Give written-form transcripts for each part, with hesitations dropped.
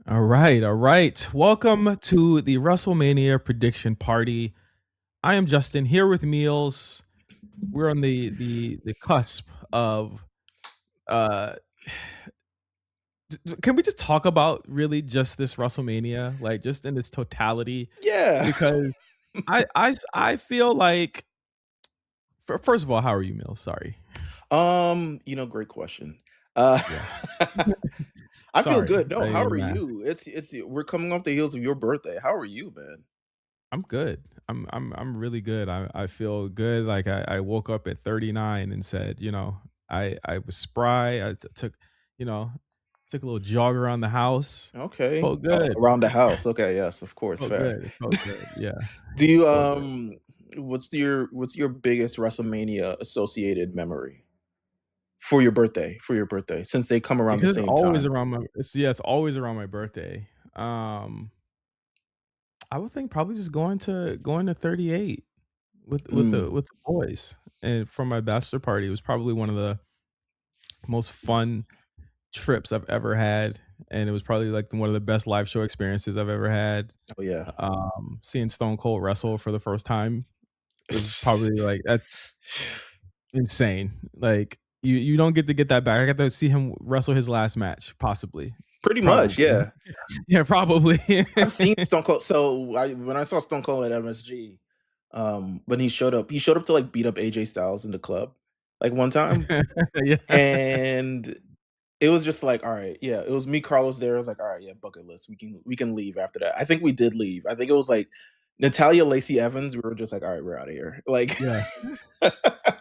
All right, all right. Welcome to the WrestleMania prediction party. I am Justin here with Meelz. We're on the cusp of uh can we just talk about really just this WrestleMania, like just in its totality? Yeah. Because I feel like first of all, how are you, Meelz? Sorry. Great question. Uh Yeah. I feel Sorry. good. I No, didn't how even are ask. you? It's we're coming off the heels of your birthday. How are you, man? I'm good. I'm really good. I feel good. Like I woke up at 39 and said, I was spry. Took, you know, took a little jog around the house. Okay. Felt good. Around the house. Okay, yes, of course, Felt fair. good. It felt good. Yeah. Do you Felt good. what's your biggest WrestleMania associated memory for your birthday? For your birthday, since they come around the Because same time. it's always around my birthday. I would think probably just going to 38 with Mm. the boys. And for my bachelor party, it was probably one of the most fun trips I've ever had, and it was probably like one of the best live show experiences I've ever had. Oh yeah. Seeing Stone Cold wrestle for the first time was probably like that's insane. Like you don't get to get that back. I got to see him wrestle his last match, possibly, Pretty much, probably. yeah. Yeah, probably. I've seen Stone Cold. So when I saw Stone Cold at MSG, when he showed up to like beat up AJ Styles in the club, like one time, Yeah, and it was just like, all right, yeah, it was me, Carlos there. I was like, all right, yeah, bucket list. We can leave after that. I think we did leave. I think it was like Natalia Lacey Evans. We were just like, all right, we're out of here. Like, yeah,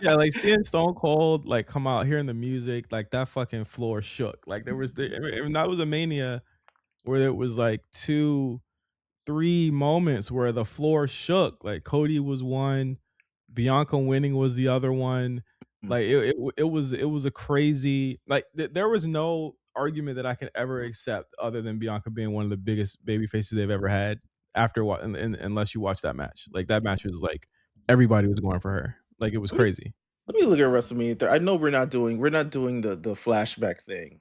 yeah. Like seeing Stone Cold like come out, hearing the music, like that fucking floor shook. Like there was and that was a mania where it was like two 3 moments where the floor shook. Like Cody was one, Bianca winning was the other one. mm, Like it was a crazy like there was no argument that I could ever accept other than Bianca being one of the biggest baby faces they've ever had after what unless you watch that match. Like that match was like everybody was going for her. Like it was let me crazy. let me look at WrestleMania. I know we're not doing the flashback thing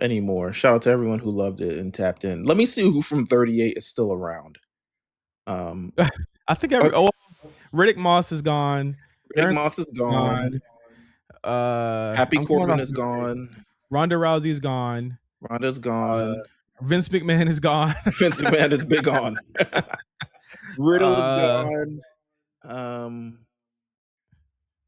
anymore. Shout out to everyone who loved it and tapped in. Let me see who from 38 is still around. Um, I think uh, Riddick Moss is gone. Rick Baron Moss is Corbin's gone. gone. Happy I'm going Corbin off is memory. gone. Ronda Rousey's gone. Ronda's gone. Vince McMahon is gone. Vince McMahon is big on. Riddle is uh, gone. Um,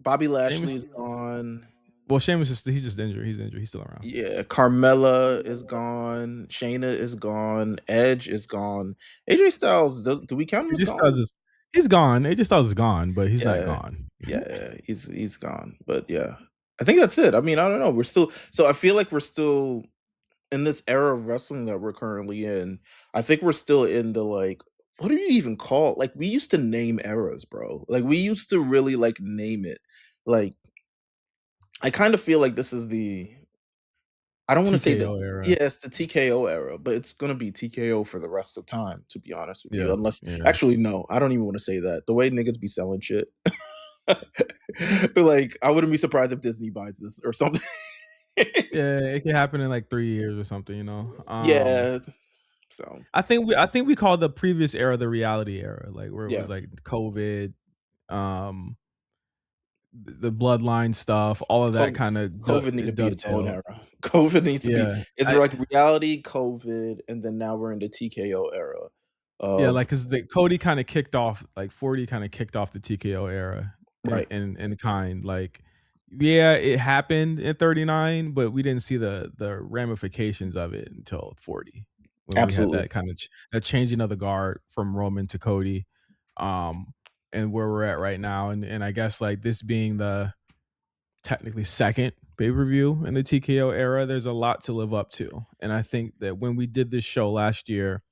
Bobby Lashley Sheamus. is gone. Well, Sheamus he's just injured. He's injured. He's still around. Yeah, Carmella is gone. Shayna is gone. Edge is gone. AJ Styles, do we count him It as just gone? does. He's gone. It just does is gone, but he's not Yeah, gone. yeah, he's gone. But yeah, I think that's it. I mean, I don't know. We're still so I feel like we're still in this era of wrestling that we're currently in. I think we're still in the like what do you even call like we used to name eras, bro. Like we used to really like name it. Like I kind of feel like this is the I don't want to say that TKO yeah, era. it's the TKO era, but it's gonna be TKO for the rest of time, to be honest with you. Yeah. Unless Yeah. actually no, I don't even want to say that. The way niggas be selling shit. Like I wouldn't be surprised if Disney buys this or something. Yeah. It could happen in like 3 years or something. Yeah. So I think we call the previous era the reality era, like where it yeah. was like COVID, um, the bloodline stuff, all of that COVID, kind of COVID need to be its own dovetail. era. COVID needs to be Yeah. is there I like reality, COVID, and then now we're in the TKO era Yeah, of like because the Cody kind of kicked off, like 40 kind of kicked off the TKO era right. in kind. Like, yeah, it happened in 39, but we didn't see the ramifications of it until 40 when we had that Absolutely. kind of that changing of the guard from Roman to Cody, um, and where we're at right now. And I guess like this being the technically second pay per view in the TKO era, there's a lot to live up to. And I think that when we did this show last year,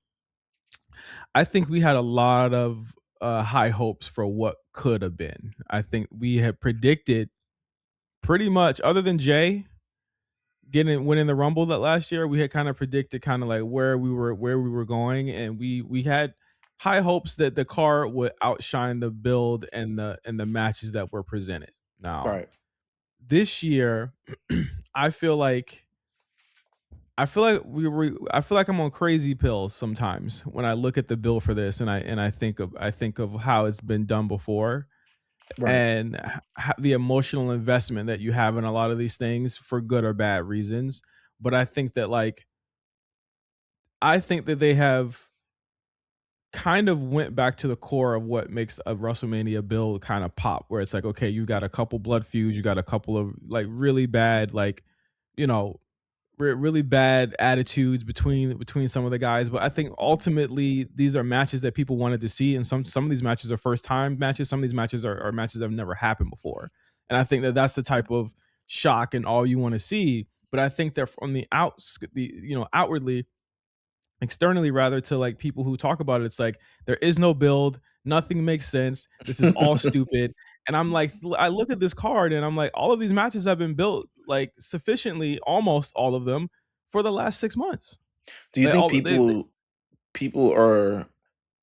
I think we had a lot of high hopes for what could have been. I think we had predicted pretty much, other than Jay getting winning the Rumble that last year, we had kind of predicted kind of like where we were going, and we had high hopes that the car would outshine the build and the matches that were presented. Now Right. this year, I feel like I feel like I'm on crazy pills sometimes when I look at the bill for this, and I think of how it's been done before, Right. and the emotional investment that you have in a lot of these things for good or bad reasons. But I think that they have kind of went back to the core of what makes a WrestleMania build kind of pop, where it's like, okay, you got a couple blood feuds, you got a couple of like really bad, like, you know, really bad attitudes between some of the guys. But I think ultimately these are matches that people wanted to see, and some of these matches are first time matches. Some of these matches are matches that have never happened before, and I think that that's the type of shock and all you want to see. But I think that from the outs, the outwardly, externally rather, to like people who talk about it, it's like there is no build, nothing makes sense, this is all stupid. And I'm like, I look at this card and I'm like, all of these matches have been built like sufficiently, almost all of them, for the last 6 months. Do you They think all people are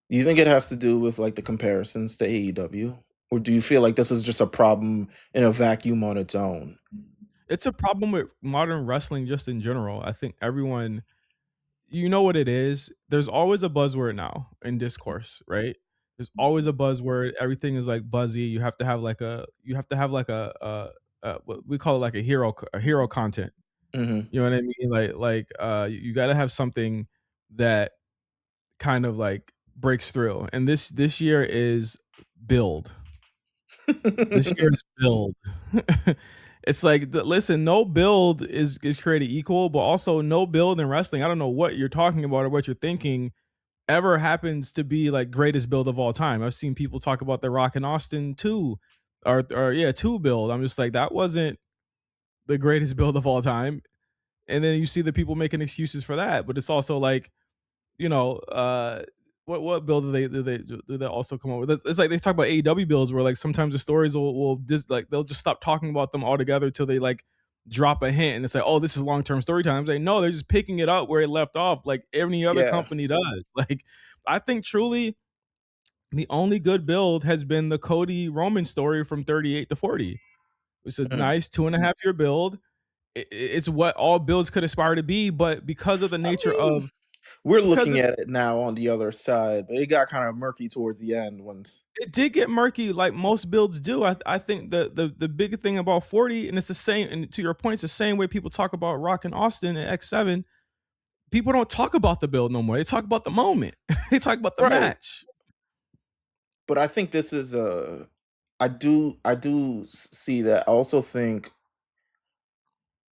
do you think it has to do with, like, the comparisons to AEW? Or do you feel like this is just a problem in a vacuum on its own? It's a problem with modern wrestling just in general. I think everyone, you know what it is. There's always a buzzword now in discourse, right? There's always a buzzword. Everything is like buzzy. You have to have like what we call it, like a hero content. Mhm. You know what I mean? You got to have something that kind of like breaks through. And this year is build. This year is build. It's like, listen, no build is created equal, but also no build in wrestling. I don't know what you're talking about or what you're thinking ever happens to be like greatest build of all time. I've seen people talk about the Rock and Austin 2 or yeah, 2 build. I'm just like, that wasn't the greatest build of all time. And then you see the people making excuses for that, but it's also like, you know, what build do they also come up with? It's like they talk about AEW builds where like sometimes the stories will just like they'll just stop talking about them altogether till they like drop a hint and it's like, oh, this is long term story time. They no, they're just picking it up where it left off, like any other Yeah. company does. Like, I think truly the only good build has been the Cody Roman story from 38 to 40. It's a Mhm. nice 2.5 year build. It's what all builds could aspire to be, but because of the I nature mean, of we're because looking at it now on the other side, but it got kinda murky towards the end once. it did get murky like most builds do. I think the big thing about 40, and it's the same, and to your point, it's the same way people talk about Rock and Austin and X7. People don't talk about the build no more. They talk about the moment. They talk about the Right. match. But I think this is a I do see that. I also think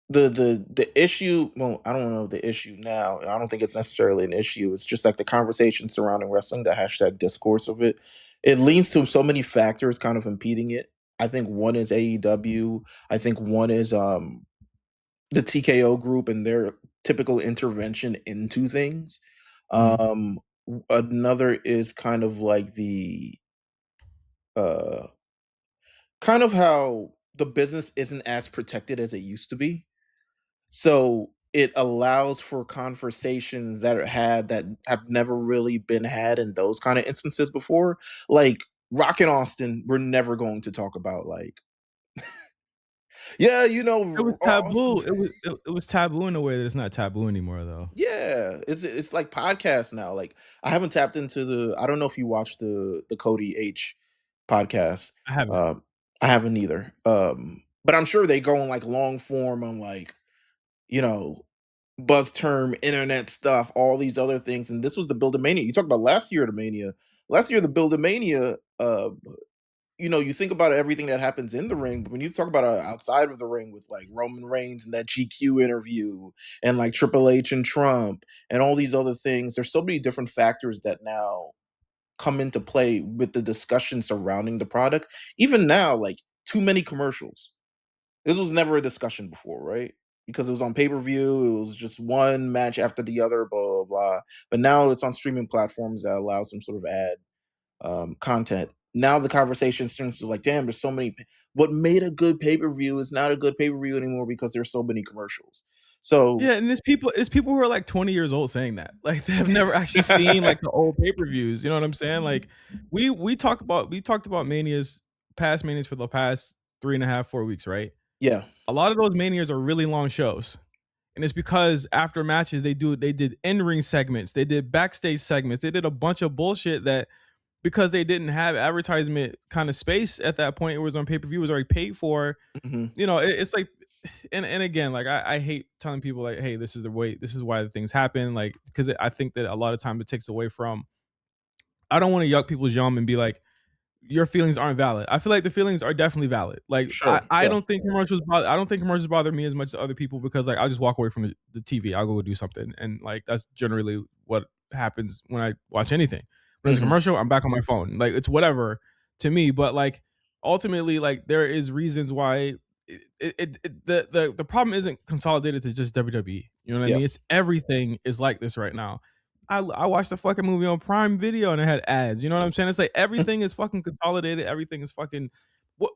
the issue, well, I don't know the issue now. I don't think it's necessarily an issue. It's just like the conversation surrounding wrestling, the hashtag discourse of it. It leans to so many factors kind of impeding it. I think one is AEW. I think one is the TKO group and their typical intervention into things. Mhm. Another is kind of like the uh kind of how the business isn't as protected as it used to be. So it allows for conversations that are had that have never really been had in those kind of instances before. Like Rock and Austin, we're never going to talk about like, yeah, It was taboo. Austin's It was taboo in a way that it's not taboo anymore, though. yeah, it's like podcasts now. Like I haven't tapped into I don't know if you watch the Cody H podcast. I haven't. Um I haven't either. But I'm sure they go on like long form on like, you know, buzz term, internet stuff, all these other things. And this was the Build Mania. You talk about last year the Mania. Last year the Build Mania, you think about everything that happens in the ring, but when you talk about outside of the ring with like Roman Reigns and that GQ interview and like Triple H and Trump and all these other things, there's so many different factors that now come into play with the discussion surrounding the product. Even now, like too many commercials. This was never a discussion before, right? Because it was on pay-per-view, it was just one match after the other, blah blah blah. But now it's on streaming platforms that allow some sort of ad content. Now the conversation turns to like, damn, there's so many. What made a good pay-per-view is not a good pay-per-view anymore because there's so many commercials. So Yeah, and it's people who are like 20 years old saying that. Like they have never actually seen like the old pay-per-views. You know what I'm saying? Like we talked about manias, past manias for the past 3.5, 4 weeks, right? yeah, A lot of those manias are really long shows. And it's because after matches they did in-ring segments, they did backstage segments, they did a bunch of bullshit that because they didn't have advertisement kind of space at that point, it was on pay-per-view, it was already paid for. Mhm. It's like, and again, like I hate telling people like, hey, this is the way, this is why the things happen, like because I think that a lot of time it takes away from. I don't want to yuck people's yum and be like, your feelings aren't valid. I feel like the feelings are definitely valid. Like Sure, I yeah. don't think commercials bother, I don't think commercials bother me as much as other people because like I'll just walk away from the TV. I'll go do something. And like that's generally what happens when I watch anything. When there's a Mhm. commercial, I'm back on my phone. Like it's whatever to me. But like ultimately, like there is reasons why the problem isn't consolidated to just WWE. You know what I Yeah. mean? It's everything is like this right now. I watched the fucking movie on Prime Video and it had ads. You know what I'm saying? It's like everything is fucking consolidated. Everything is fucking.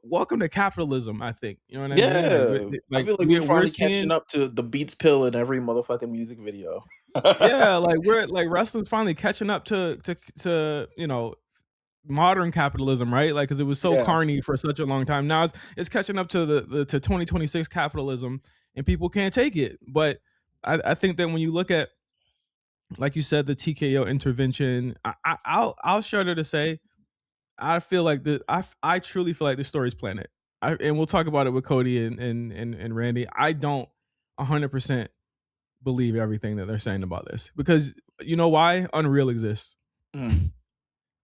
Welcome to capitalism. I think you know what I mean. Like, Yeah. I like feel like we're we're finally catching seeing, up to the Beats pill in every motherfucking music video. yeah, like we're like wrestling's finally catching up to modern capitalism, right? Like because it was so Yeah. carny for such a long time. Now it's catching up to the to 2026 capitalism, and people can't take it. But I think that when you look at, like you said, the TKO intervention, I'll shudder to say I feel like I truly feel like the story's planted. And we'll talk about it with Cody and Randy. I don't 100% believe everything that they're saying about this because you know why? Unreal exists. Mm.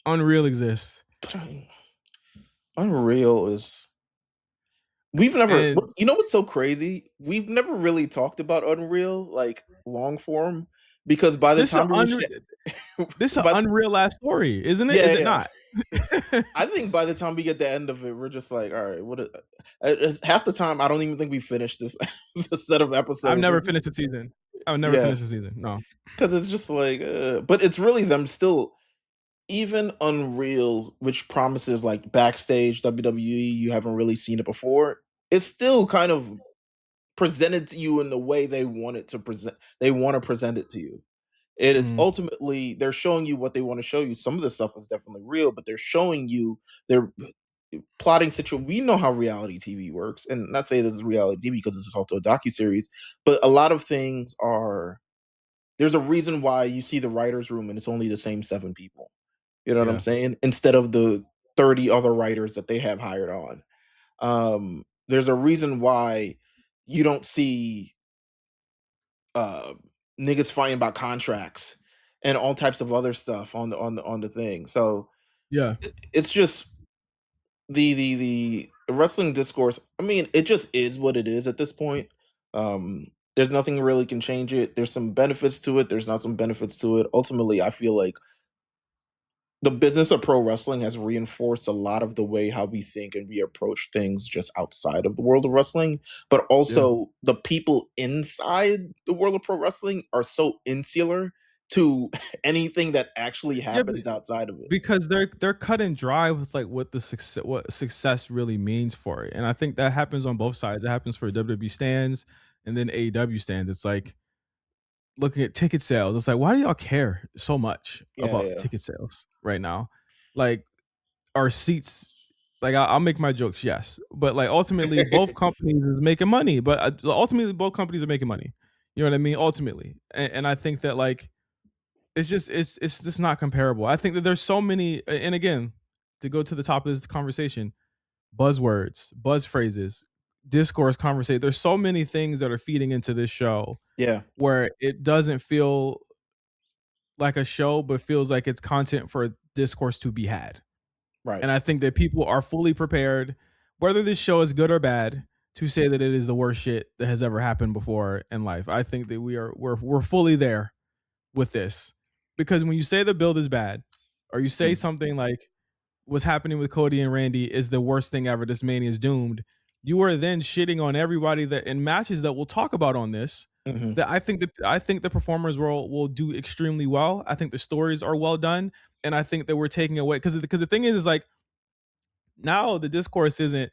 Unreal exists, But Unreal is we've never and you know what's so crazy? We've never really talked about Unreal like long form because by the this is time we reach this is an but unreal ass story, isn't it? yeah, Is it yeah. not? I think by the time we get the end of it, we're just like, all right, half the time I don't even think we finished the set of I've episodes. We're never just finished a season. I've never yeah, finished a season. No. because it's just like, but it's really them still. Even Unreal, which promises like backstage WWE, you haven't really seen it before. It's still kind of presented to you in the way they want it to present. They want to present it to you. It is Mhm. ultimately they're showing you what they want to show you. Some of the stuff is definitely real, but they're showing you they're plotting situation. We know how reality TV works, and not say this is reality TV because this is also a docu series, but a lot of things are. There's a reason why you see the writers' room and it's only the same 7 people. You know what I'm Yeah. saying? Instead of the 30 other writers that they have hired on. There's a reason why you don't see uh niggas fighting about contracts and all types of other stuff on the thing. So Yeah. it's just the wrestling discourse. I mean, it just is what it is at this point. There's nothing really can change it. There's some benefits to it. There's not some benefits to it. Ultimately, I feel like the business of pro wrestling has reinforced a lot of the way how we think and we approach things just outside of the world of wrestling, but Yeah. also the people inside the world of pro wrestling are so insular to anything that actually Yeah, happens outside of it. because they're cut and dry with like what success really means for it. And I think that happens on both sides. It happens for WWE stands and then AEW stands. It's like looking at ticket sales. It's like, why do y'all care so much Yeah, about yeah. ticket sales right now? Like, our seats, like I'll make my jokes, yes, but like ultimately both companies is making money. But ultimately both companies are making money. You know what I mean? Ultimately, and I think that like it's just not comparable. I think that there's so many, and again, to go to the top of this conversation, buzzwords, buzz phrases, discourse conversation. There's so many things that are feeding into this show Yeah, where it doesn't feel like a show, but feels like it's content for discourse to be had. right. And I think that people are fully prepared, whether this show is good or bad, to say that it is the worst shit that has ever happened before in life. I think that we're fully there with this. Because when you say the build is bad, or you say Mm, something like what's happening with Cody and Randy is the worst thing ever, this mania is doomed, you are then shitting on everybody that in matches that we'll talk about on this. mhm, That I think the performers will do extremely well. I think the stories are well done, and I think that we're taking away because the thing is like now the discourse isn't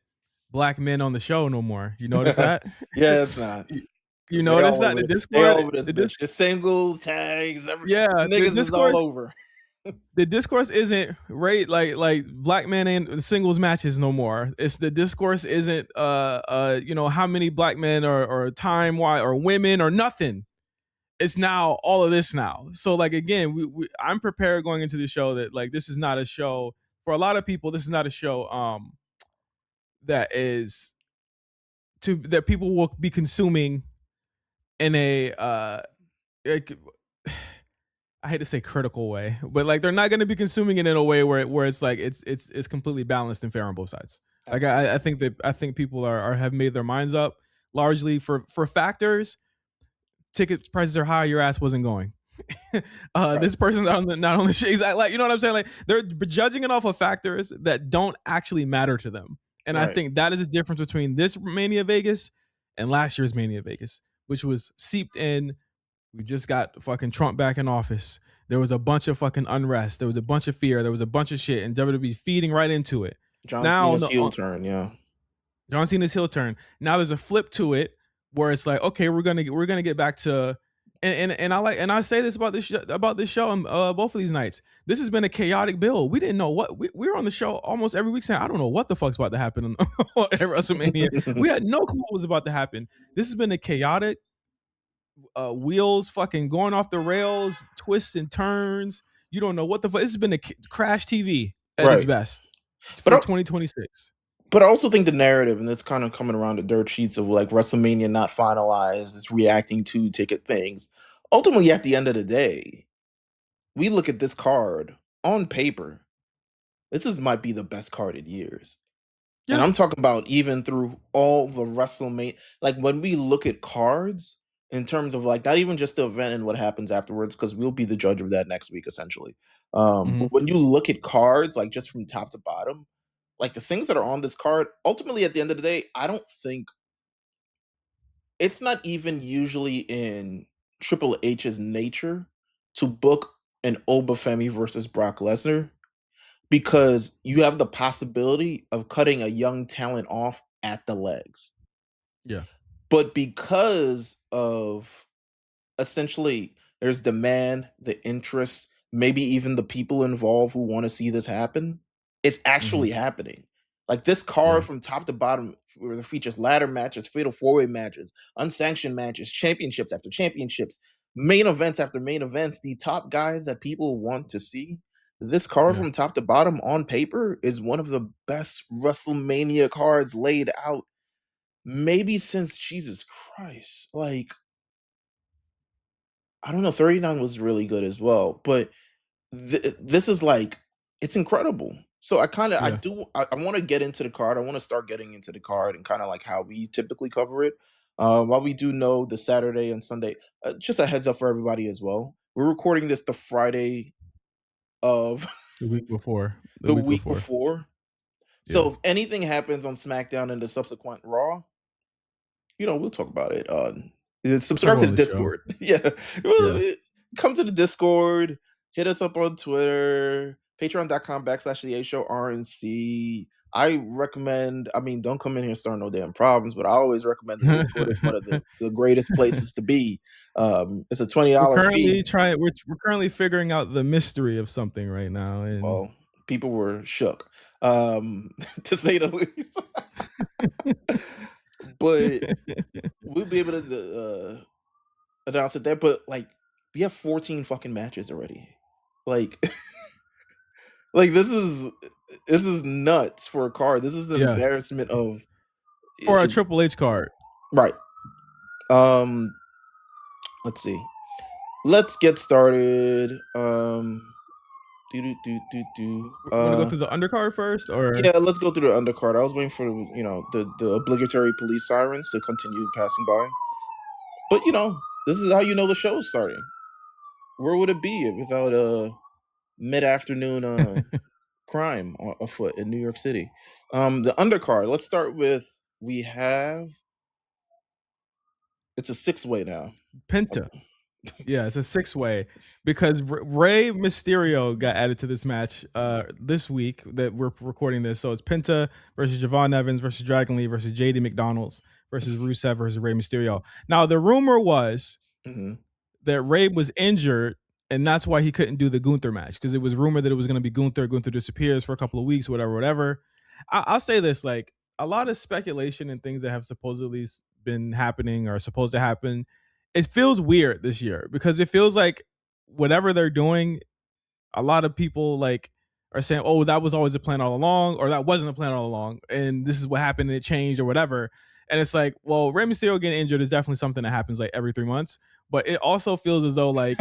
black men on the show no more. You notice that? yeah, it's not you, you because they notice all that over they all over this the disc bitch. Just singles, tags, every yeah, the niggas is all discourse over. The discourse isn't right like black men ain't singles matches no more. It's the discourse isn't how many black men or time why or women or nothing. It's now all of this now. So like again, I'm prepared going into the show that like this is not a show for a lot of people. This is not a show that is that people will be consuming in a like, I hate to say critical way, but like they're not going to be consuming it in a way where it's like it's completely balanced and fair on both sides. Like I think people are have made their minds up largely for factors. Ticket prices are high. Your ass wasn't going. Right. This person's not on the shit. Exactly, like you know what I'm saying. Like they're judging it off of factors that don't actually matter to them. And I Right. think that is the difference between this Mania Vegas and last year's Mania Vegas, which was seeped in. We just got fucking Trump back in office. There was a bunch of fucking unrest. There was a bunch of fear. There was a bunch of shit, and WWE feeding right into it. John Now, Cena's heel turn, yeah. John Cena's heel turn. Now there's a flip to it where it's like, okay, we're gonna get back to, and I say this about this show on both of these nights. This has been a chaotic build. We didn't know what we were on the show almost every week saying, I don't know what the fuck's about to happen at WrestleMania. We had no clue what was about to happen. This has been a chaotic wheels fucking going off the rails, twists and turns. You don't know what the fuck. This has been a crash TV at its Right. best But for I, 2026. but I also think the narrative, and it's kind of coming around the dirt sheets of like WrestleMania not finalized, is reacting to ticket things. Ultimately, at the end of the day, we look at this card on paper. Might be the best card in years. And Yeah. I'm talking about even through all the WrestleMania. Like when we look at cards in terms of like not even just the event and what happens afterwards, because we'll be the judge of that next week, essentially. Mm-hmm. But when you look at cards, like just from top to bottom, like the things that are on this card, ultimately at the end of the day, I don't think it's not even usually in Triple H's nature to book an Obafemi versus Brock Lesnar because you have the possibility of cutting a young talent off at the legs. Yeah. But because of essentially there's demand, the interest, maybe even the people involved who want to see this happen, it's Mm-hmm. actually happening. Like this card Yeah. from top to bottom, where it features ladder matches, fatal four-way matches, unsanctioned matches, championships after championships, main events after main events, the top guys that people want to see. This card Yeah. from top to bottom on paper is one of the best WrestleMania cards laid out, maybe since Jesus Christ. Like, I don't know, 39 was really good as well, but this is like it's incredible. So Yeah. I want to get into the card. I want to start getting into the card and kind of like how we typically cover it. While we do know the Saturday and Sunday, just a heads up for everybody as well. We're recording this the Friday of The week before. The the week week before. before. So Yeah. if anything happens on SmackDown and the subsequent Raw, we'll talk about it. We'll talk Subscribe to about the the show. Discord. Yeah, Yeah. come to the Discord. Hit us up on Twitter. Patreon.com/the A Show RNC. I recommend. I mean, don't come in here starting no damn problems, but I always recommend the Discord is one of the greatest places to be. It's a $20 fee. We're currently figuring out the mystery of something right now, and Well, people were shook, to say the least. But we'll be able to announce it there. But like, we have 14 fucking matches already. Like, like this is nuts for a card. This is an yeah, embarrassment of for a it, Triple H card. right. Um, let's see. Let's get started. Do do do do do. We want to go through the undercard first, or Yeah, let's go through the undercard. I was waiting for the obligatory police sirens to continue passing by. But this is how you know the show is starting. Where would it be without a mid-afternoon crime afoot in New York City? The undercard. Let's start with we have. It's a six-way now. Penta? Yeah, it's a 6-way because Rey Mysterio got added to this match this week that we're recording this. So it's Penta versus Javon Evans versus Dragon Lee versus JD McDonald's versus Rusev versus Rey Mysterio. Now the rumor was Mhm. that Rey was injured and that's why he couldn't do the Gunther match because it was rumored that it was going to be Gunther. Gunther disappears for a couple of weeks, whatever, whatever. I'll say this: like a lot of speculation and things that have supposedly been happening or supposed to happen, it feels weird this year because it feels like whatever they're doing, a lot of people like are saying, "Oh, that was always a plan all along," or "That wasn't a plan all along," and this is what happened and it changed or whatever. And it's like, well, Rey Mysterio getting injured is definitely something that happens like every 3 months, but it also feels as though like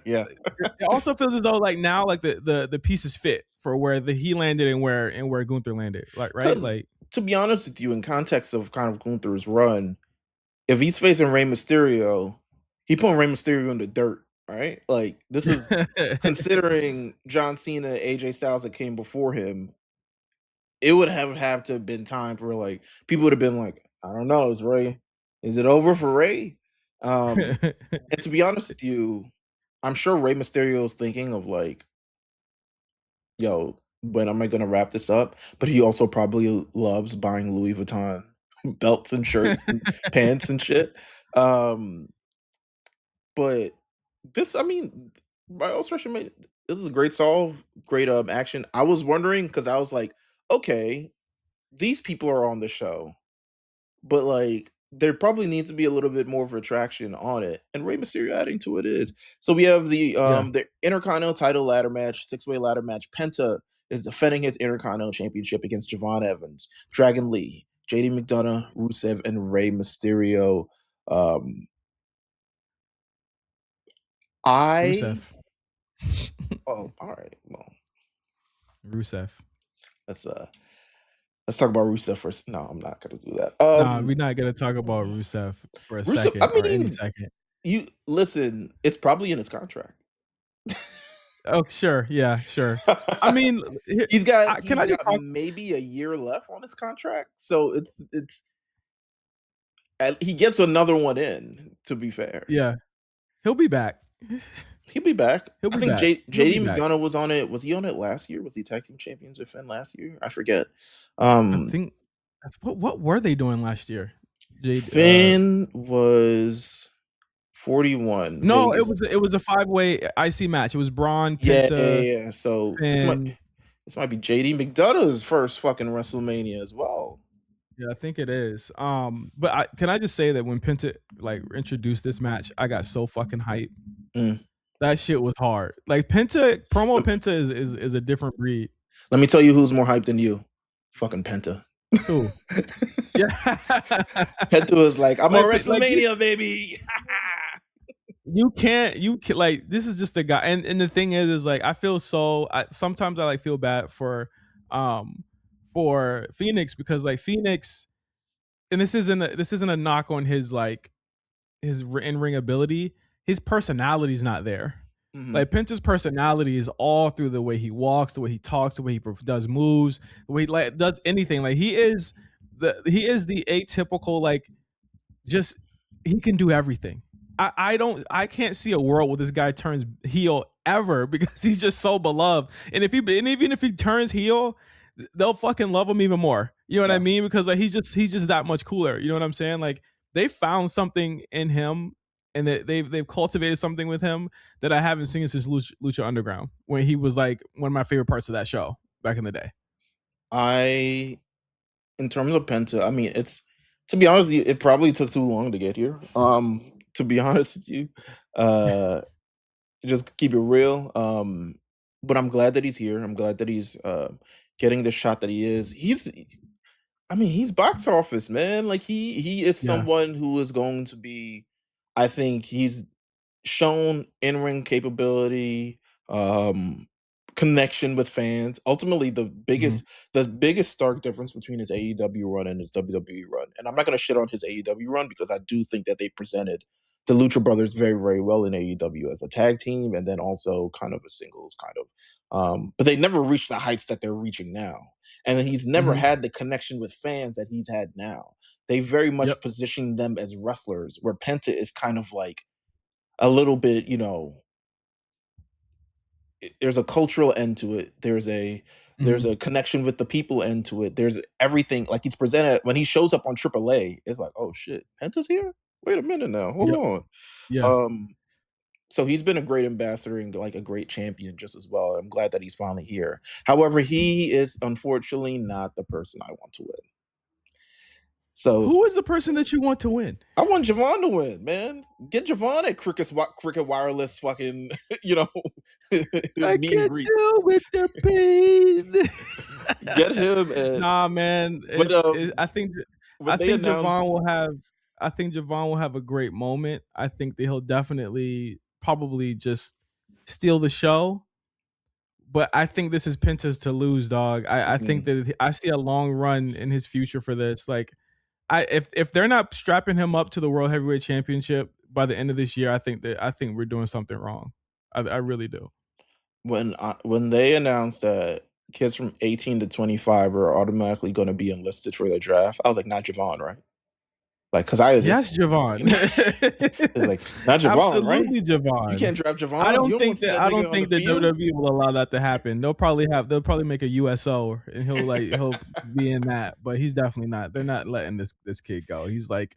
Yeah. it also feels as though like now like the pieces fit for where he landed and where Gunther landed, like right, Because like to be honest with you, in context of kind of Gunther's run, if he's facing Rey Mysterio, he putting Rey Mysterio in the dirt, right? Like this is considering John Cena, AJ Styles that came before him. It would have to have been time for like people would have been like, I don't know, is Ray, is it over for Ray? And to be honest with you, I'm sure Rey Mysterio is thinking of like, yo, when am I gonna wrap this up? But he also probably loves buying Louis Vuitton belts and shirts and pants and shit. Um, but this, I mean, by all stretch of this is a great solve, great action. I was wondering because I was like, okay, these people are on the show, but like there probably needs to be a little bit more of attraction on it, and Rey Mysterio adding to it is. So we have yeah, the Intercontinental title ladder match, 6-way ladder match. Penta is defending his Intercontinental Championship against Javon Evans, Dragon Lee, JD McDonough, Rusev, and Rey Mysterio. Um, Rusev, I oh, all right. Well, Rusev. let's uh let's talk about Rusev first. No, I'm not gonna do that. Nah, we're not gonna talk about Rusev for a Rusev. second I or any mean, second. you listen. It's probably in his contract. Oh, sure, yeah, sure. I mean, here, can He's I just got talk? maybe a year left on his contract, so he gets another one in. To be fair, Yeah, he'll be back. he'll be back. He'll I be think back. He'll be JD back. McDonough was on it. Was he on it last year? Was he tag team champions with Finn last year? I forget. I Um, think what were they doing last year? Jade, Finn was 41 no, Vegas. it was a five-way IC match. It was Braun, Yeah, yeah, Penta, yeah. So Finn. this might be JD McDonough's first fucking WrestleMania as well. Yeah, I think it is. But can I just say that when Penta like introduced this match, I got so fucking hyped. Mm. That shit was hard. Like promo Penta is a different breed. Let me tell you who's more hyped than you. Fucking Penta. Who? Yeah. Penta was like, I'm on like WrestleMania, baby. you can like this is just a guy, and the thing is like I feel so sometimes I like feel bad um for Phoenix because like Phoenix, and this isn't a knock on his like his in-ring ability. His personality's not there. Mhm. Like Penta's personality is all through the way he walks, the way he talks, the way he does moves, the way he like does anything. Like he is the atypical like just he can do everything. I can't see a world where this guy turns heel ever because he's just so beloved. And even if he turns heel, they'll fucking love him even more. You know what I Yeah. mean? Because like he's just that much cooler. You know what I'm saying? Like they found something in him and that they've cultivated something with him that I haven't seen since Lucha Underground when he was like one of my favorite parts of that show back in the day. I in terms of Penta, I mean, it's to be honest, it probably took too long to get here. To be honest with you, uh, just keep it real. But I'm glad that he's here. I'm glad that he's getting the shot that he is. I mean, he's box office, man. Like he is Yeah. someone who is going to be. I think he's shown in-ring capability, um, connection with fans. Ultimately, Mhm. the biggest stark difference between his AEW run and his WWE run, and I'm not going to shit on his AEW run because I do think that they presented the Lucha Brothers very, very well in AEW as a tag team, and then also kind of a singles kind of. But they never reached the heights that they're reaching now, and then he's never Mhm. had the connection with fans that he's had now. They very much Yep. position them as wrestlers, where Penta is kind of like a little bit, there's a cultural end to it. There's Mhm. a connection with the people end to it. There's everything like he's presented when he shows up on AAA. It's like, oh shit, Penta's here. Wait a minute now, hold Yep. on. Yeah. Um, So he's been a great ambassador and like a great champion just as well. I'm glad that he's finally here. However, he is unfortunately not the person I want to win. So Who is the person that you want to win? I want Javon to win, man. Get Javon at Cricket Wireless fucking, you know, I meet and can't greet. deal with the pain. Get him at Nah, man. but I think when they announced I think Javon will have a great moment. I think that he'll definitely probably just steal the show. But I think this is Penta's to lose, dog. I think mm, that I see a long run in his future for this. Like, if they're not strapping him up to the World Heavyweight Championship by the end of this year, I think we're doing something wrong. I really do. when they announced that kids from 18 to 25 are automatically going to be enlisted for the draft, I was like, not Javon, right? Like, cause I Yes, Javon. it's like not Javon, right? Absolutely, You Javon. can't draft Javon. You don't want to see that I don't nigga on the think that field. WWE will allow that to happen. They'll probably make a USO and he'll be in that, but he's definitely not. They're not letting this kid go. He's like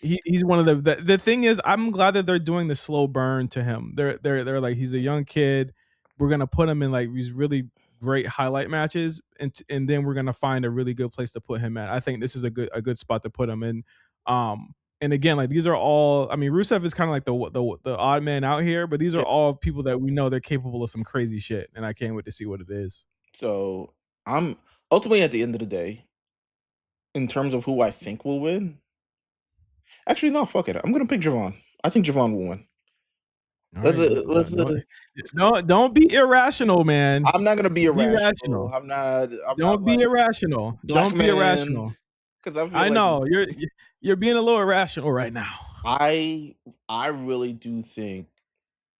he's one of the thing is I'm glad that they're doing the slow burn to him. They're like he's a young kid. We're gonna put him in like these really great highlight matches, and then we're gonna find a really good place to put him at. I think this is a good spot to put him in. And again, like these are all. I mean, Rusev is kind of like the odd man out here, but these are Yeah. all people that we know they're capable of some crazy shit, and I can't wait to see what it is. So I'm ultimately at the end of the day, in terms of who I think will win. Actually, no, fuck it. I'm gonna pick Javon. I think Javon will win. All Let's right, let's. don't be irrational, man. I'm not gonna be Be irrational. rational. I'm not. I'm not Don't be like irrational. black Don't be man irrational. because I feel I like know you're being a little irrational right now. I I really do think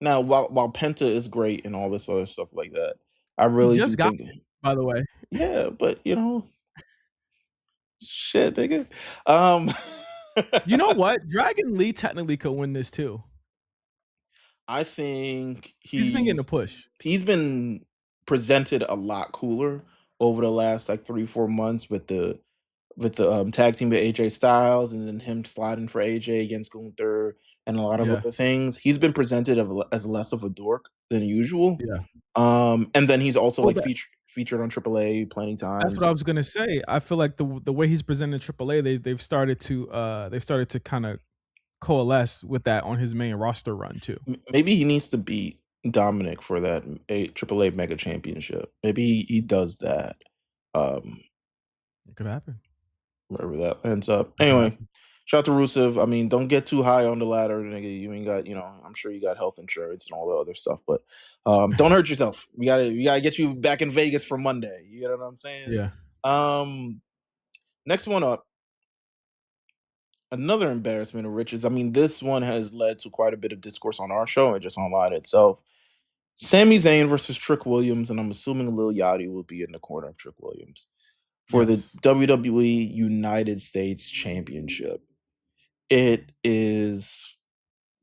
now while Penta is great and all this other stuff like that, I He really do just got think it, by the way. yeah, but shit, nigga. Um, You know what? Dragon Lee technically could win this too. I think He's been getting a push. he's been presented a lot cooler over the last like 3 4 months with the tag team with AJ Styles and then him sliding for AJ against Gunther and a lot of Yeah, other things. He's been presented as less of a dork than usual. yeah. And then he's also Well, like featured on AAA plenty that's times. what I was gonna say. I feel like the way he's presented AAA, they've started to kind of coalesce with that on his main roster run too. Maybe he needs to beat Dominic for that AAA Mega Championship. Maybe he does that. Um, It could happen. wherever that ends up. It could Anyway, happen. shout out to Rusev. I mean, don't get too high on the ladder, nigga. You ain't got, I'm sure you got health insurance and all the other stuff, but don't hurt yourself. We gotta get you back in Vegas for Monday. You know what I'm saying? Yeah. Um, next one up, another embarrassment of riches. I mean, this one has led to quite a bit of discourse on our show and just online itself. Sami Zayn versus Trick Williams, and I'm assuming Lil Yachty will be in the corner of Trick Williams for the Yes. WWE United States Championship. It is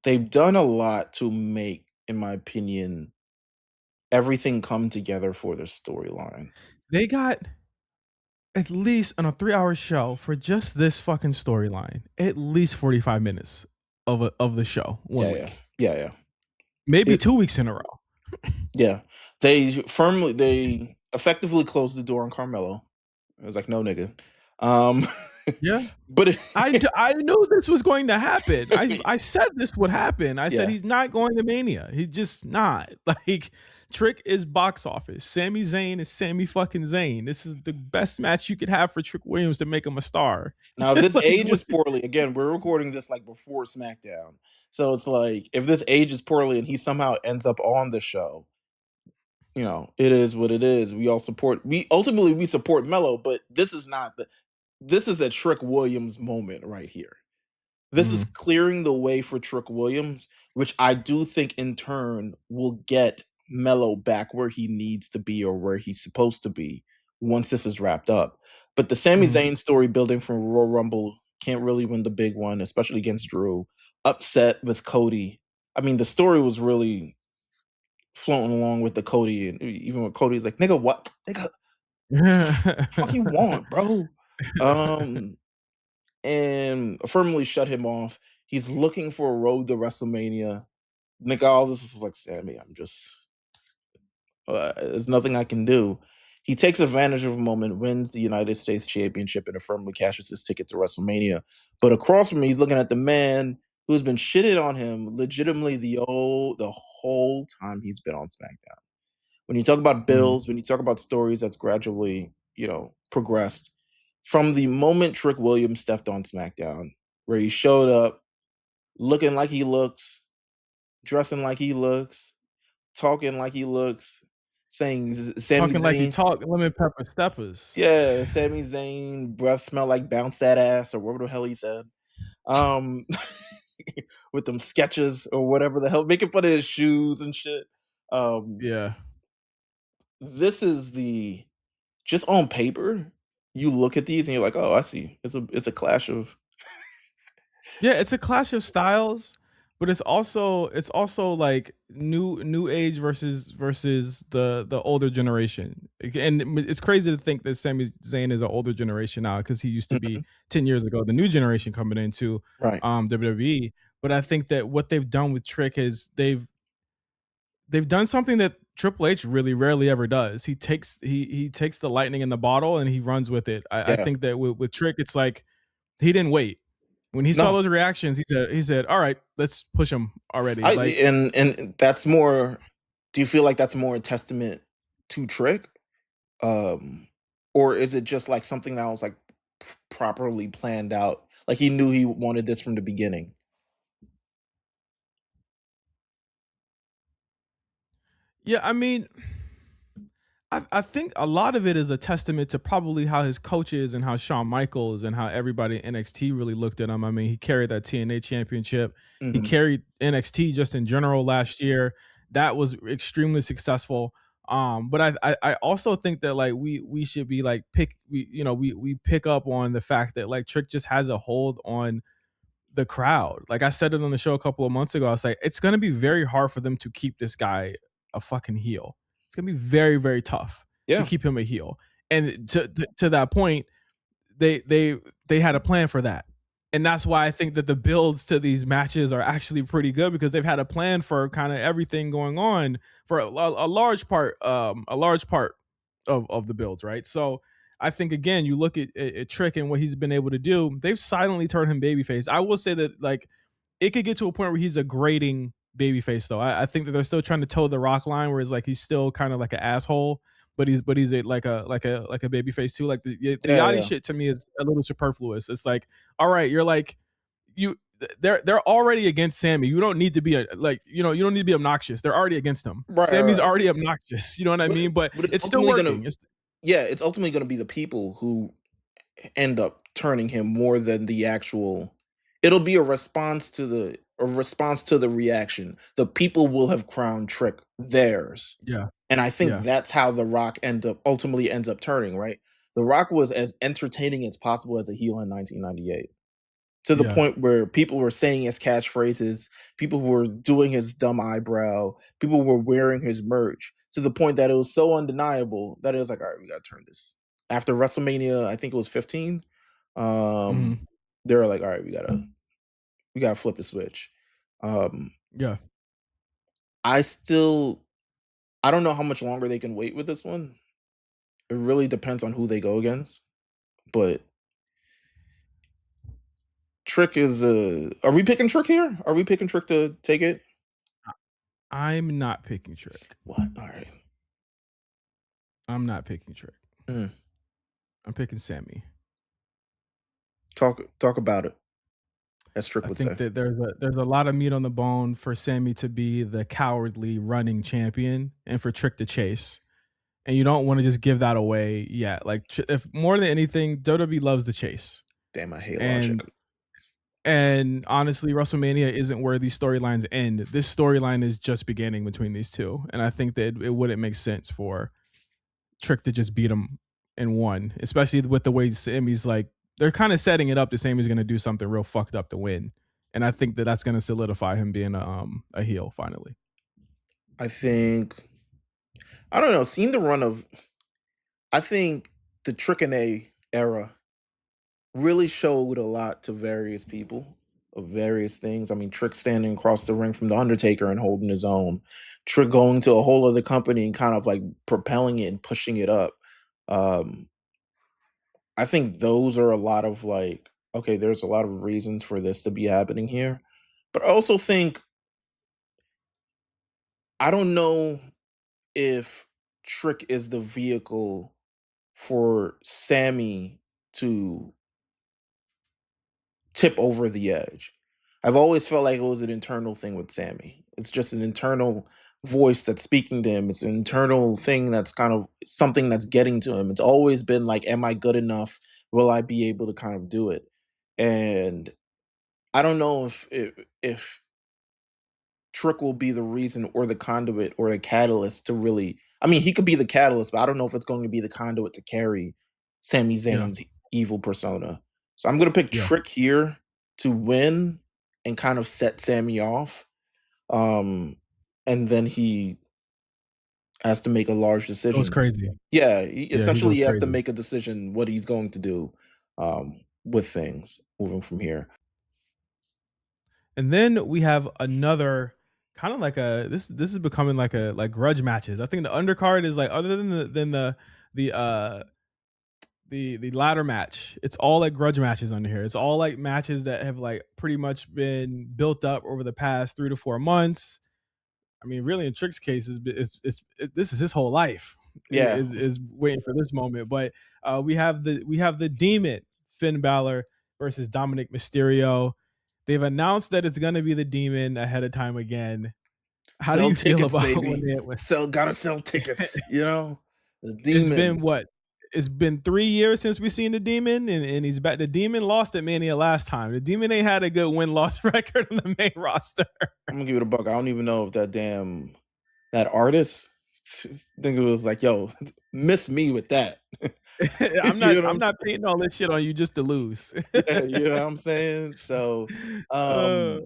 they've done a lot to make, in my opinion, everything come together for their storyline. They got at least on a 3-hour show for just this fucking storyline, at least 45 minutes of the show one Yeah, week. yeah. Maybe It 2 weeks in a row. yeah. They effectively closed the door on Carmelo. I was like, no nigga. Um Yeah. but I knew this was going to happen. I said this would happen. I said yeah. he's not going to Mania. He's just not. Like Trick is box office. Sami Zayn is Sami fucking Zayn. This is the best match you could have for Trick Williams to make him a star. Now, if this Like, ages poorly, again, we're recording this like before SmackDown. So it's like if this ages poorly and he somehow ends up on the show, it is what it is. We ultimately support Mello, but this is a Trick Williams moment right here. This is mhm. clearing the way for Trick Williams, which I do think in turn will get Mello back where he needs to be or where he's supposed to be once this is wrapped up. But the Sami Mhm. Zayn story building from Royal Rumble can't really win the big one, especially against Drew. Upset with Cody. I mean, the story was really floating along with the Cody, and even with Cody's like, nigga, what? Nigga, fuck you want, bro? Um, and firmly shut him off. He's looking for a road to WrestleMania. Nick Aldis is like, Sammy, there's nothing I can do. He takes advantage of a moment, wins the United States Championship, and firmly cashes his ticket to WrestleMania. But across from me, he's looking at the man who's been shitted on him legitimately the whole time he's been on SmackDown. When you talk about Mhm. builds, when you talk about stories that's gradually, progressed, from the moment Trick Williams stepped on SmackDown, where he showed up looking like he looks, dressing like he looks, talking like he looks, saying Sami Talking like he Zayn, talk, lemon pepper steppers. yeah, Sami Zayn breath smell like bounce that ass or whatever the hell he said. Um, with them sketches or whatever the hell, making fun of his shoes and shit. Um, Yeah. this is the just on paper, you look at these and you're like, oh, I see. It's a clash of Yeah, it's a clash of styles, but it's also like new age versus the older generation. And it's crazy to think that Sami Zayn is an older generation now because he used to be Mhm, 10 years ago, the new generation coming into right. WWE. But I think that what they've done with Trick is they've done something that Triple H really rarely ever does. He takes the lightning in the bottle and he runs with it. I Yeah. think that with Trick, it's like he didn't wait. When he saw No. those reactions, he said, "All right, let's push him already." I Like, and that's more do you feel like that's more a testament to Trick? Um, or is it just like something that was like properly planned out? Like he knew he wanted this from the beginning. yeah, I mean, I think a lot of it is a testament to probably how his coaches and how Shawn Michaels and how everybody in NXT really looked at him. I mean, he carried that TNA championship. He Mhm. carried NXT just in general last year. That was extremely successful. But I also think that like we should be like we pick up on the fact that like Trick just has a hold on the crowd. Like I said it on the show a couple of months ago. I was like, it's gonna be very hard for them to keep this guy a fucking heel. It's gonna be very, very tough to Yeah. keep him a heel. And to that point, they had a plan for that. And that's why I think that the builds to these matches are actually pretty good because they've had a plan for kind of everything going on for a large part of the builds, right? So I think again, you look at Trick and what he's been able to do. They've silently turned him babyface. I will say that like it could get to a point where he's a grating babyface though. I think that they're still trying to toe the rock line where it's like he's still kind of like an asshole, but he's like a babyface too. Like the Yeah, Yachty yeah. shit to me is a little superfluous. It's like, all right, you're like you they're already against Sammy. You don't need to be you don't need to be obnoxious. They're already against him. Right, right, Sammy's right. already obnoxious. You know what I But mean? But but it's it's still ultimately gonna working. It's yeah, it's ultimately gonna be the people who end up turning him more than the actual it'll be a response to the reaction. The people will have crowned Trick theirs. yeah, And I think yeah, that's how The Rock ultimately ends up turning, right? The Rock was as entertaining as possible as a heel in 1998 to the yeah, point where people were saying his catchphrases, people were doing his dumb eyebrow, people were wearing his merch to the point that it was so undeniable that it was like, all right, we got to turn this. After WrestleMania, I think it was 15. hmm, Um, they were like, all right, we gotta flip the switch. Um, yeah. I still, I don't know how much longer they can wait with this one. It really depends on who they go against. But Trick is are we picking Trick here? Are we picking Trick to take it? I'm not picking Trick. What? All right. I'm not picking Trick. Mm. I'm picking Sammy. Talk about it, as Trick I would think say. that there's a lot of meat on the bone for Sammy to be the cowardly running champion and for Trick to chase. And you don't want to just give that away yet. Like if more than anything, WWE loves the chase. Damn, I hate logic. And and honestly, WrestleMania isn't where these storylines end. This storyline is just beginning between these two. And I think that it wouldn't make sense for Trick to just beat him in one, especially with the way Sammy's like they're kind of setting it up. The Sammy's going to do something real fucked up to win, and I think that that's going to solidify him being a heel finally. I think I don't know. Seeing the run of, I think the Trick and A era really showed a lot to various people. of various things. I mean, Trick standing across the ring from the Undertaker and holding his own. Trick going to a whole other company and kind of like propelling it and pushing it up. Um, I think those are a lot of like, okay, there's a lot of reasons for this to be happening here. But I also think I don't know if Trick is the vehicle for Sammy to tip over the edge. I've always felt like it was an internal thing with Sammy. It's just an internal voice that's speaking to him. It's an internal thing that's kind of something that's getting to him. It's always been like, am I good enough? Will I be able to kind of do it? And I don't know if Trick will be the reason or the conduit or the catalyst to really. I mean, he could be the catalyst, but I don't know if it's going to be the conduit to carry Sami Yeah, Zayn's evil persona. So I'm going to pick yeah. Trick here to win and kind of set Sammy off. Um, and then he has to make a large Goes decision. crazy. Yeah, Yeah, he essentially goes he has to crazy. make a decision what he's going to do with things moving from here. And then we have another kind of like a this is becoming like a like grudge matches. I think the undercard is like other than the the ladder match, it's all like grudge matches under here. It's all like matches that have like pretty much been built up over the past 3 to 4 months. I mean, really, in Trick's case, this is his whole life Yeah, is waiting for this moment. But we have the Demon Finn Balor versus Dominic Mysterio. They've announced that it's going to be the Demon ahead of time again. How do sell you feel tickets, about when baby. they? Gotta sell tickets. The It's been demon. what? It's been 3 years since we seen the Demon, and he's back. The Demon lost at Mania last time. The Demon ain't had a good win loss record on the main roster. I'm gonna give it a buck. I don't even know if that artist think it was like, yo, miss me with that. I'm not. You know what I'm I'm not painting all this shit on you just to lose. Yeah, you know what I'm saying? So uh,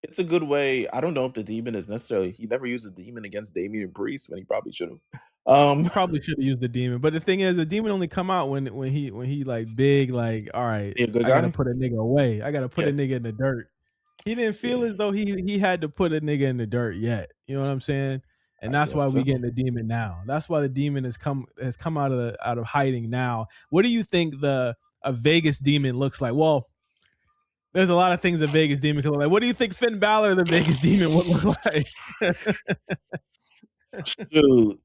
it's a good way. I don't know if the demon is necessarily he never used the demon against Damian Priest when he probably should have. he Um probably should have used the Demon, but the thing is, the Demon only come out when he like big like. All right, be a good I gotta guy? put a nigga away. I gotta put a Yeah, nigga in the dirt. He didn't feel yeah, as though he had to put a nigga in the dirt yet. You know what I'm saying? And I that's guess why so. we getting the Demon now. That's why the Demon has come out of hiding now. What do you think the a Vegas Demon looks like? Well, there's a lot of things a Vegas Demon can look like. What do you think Finn Balor, the Vegas Demon, would look like? Shoot.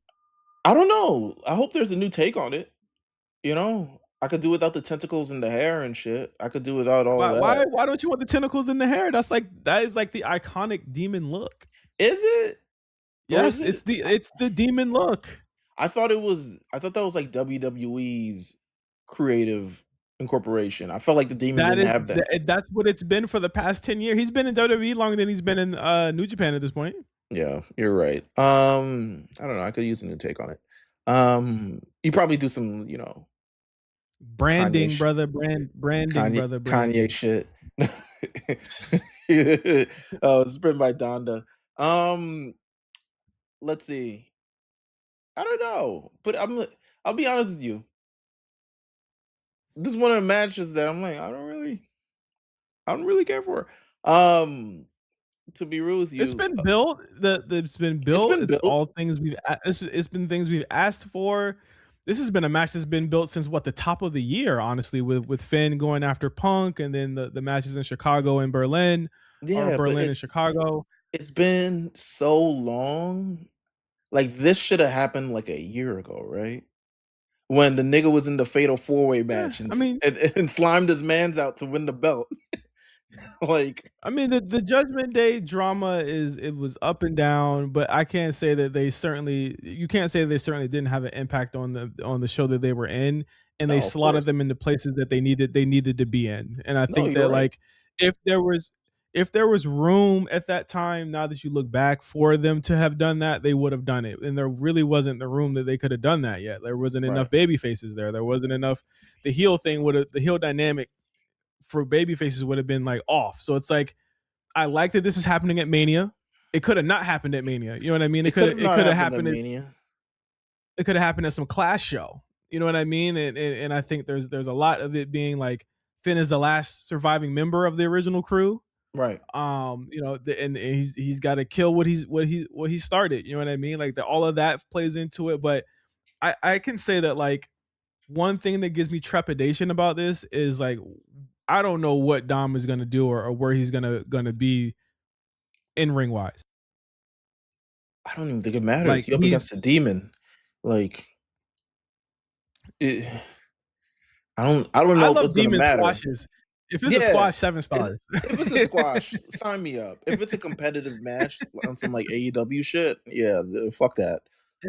I don't know. I hope there's a new take on it. I could do without the tentacles and the hair and shit. I could do without all why, that. why, why don't you want the tentacles in the hair? That is like the iconic demon look. Is it? Or is Yes, it's it? the it's the demon look. I thought that was like WWE's creative incorporation. I felt like the demon That didn't is have that. that's what it's been for the past 10 years. He's been in WWE longer than he's been in New Japan at this point. Yeah, you're right. I don't know. I could use a new take on it. You probably do some, Kanye, Branding, sh- brother, branding, brother, Kanye branding. shit. Oh, it's written by Donda. Um, let's see. I don't know, but I'll be honest with you. This is one of the matches that I'm like, I don't really care for. Um, to be real with It's you, been built. It's been it's built. been It's built. all things it's been things we've asked for. This has been a match that's been built since what the top of the year, honestly, with Finn going after Punk, and then the matches in Chicago and Berlin, or Yeah, but Berlin and Chicago. it's been so long. Like this should have happened like a year ago, right? When the nigga was in the fatal four-way Yeah, match and I mean, and slimed his man's out to win the belt. Like, the Judgment Day drama it was up and down, but I can't say that you can't say they certainly didn't have an impact on the show that they were in, and they no, of slotted course. them into places that they needed to be in. And I No, think you're that right. like if there was if there was room at that time, now that you look back for them to have done that, they would have done it. And there really wasn't the room that they could have done that yet. There wasn't Right. enough baby faces there. There wasn't enough the heel dynamic for baby faces would have been like off. So it's like I like that this is happening at Mania. It could have not happened at Mania. You know what I mean? It could have It not could have happened at happened at Mania. it could have happened at some Clash show. You know what I mean? And I think there's a lot of it being like Finn is the last surviving member of the original crew. Right. And he's got to kill what he started. You know what I mean? Like all of that plays into it. But I can say that like one thing that gives me trepidation about this is like I don't know what Dom is gonna do or where he's gonna be in ring wise. I don't even think it matters. Like You up against he's a demon. Like it, I don't I know if love it's gonna demon matter. squashes. If it's a Yeah. squash, 7 stars. If it's a squash, sign me up. If it's a competitive match on some like AEW shit, yeah, fuck that.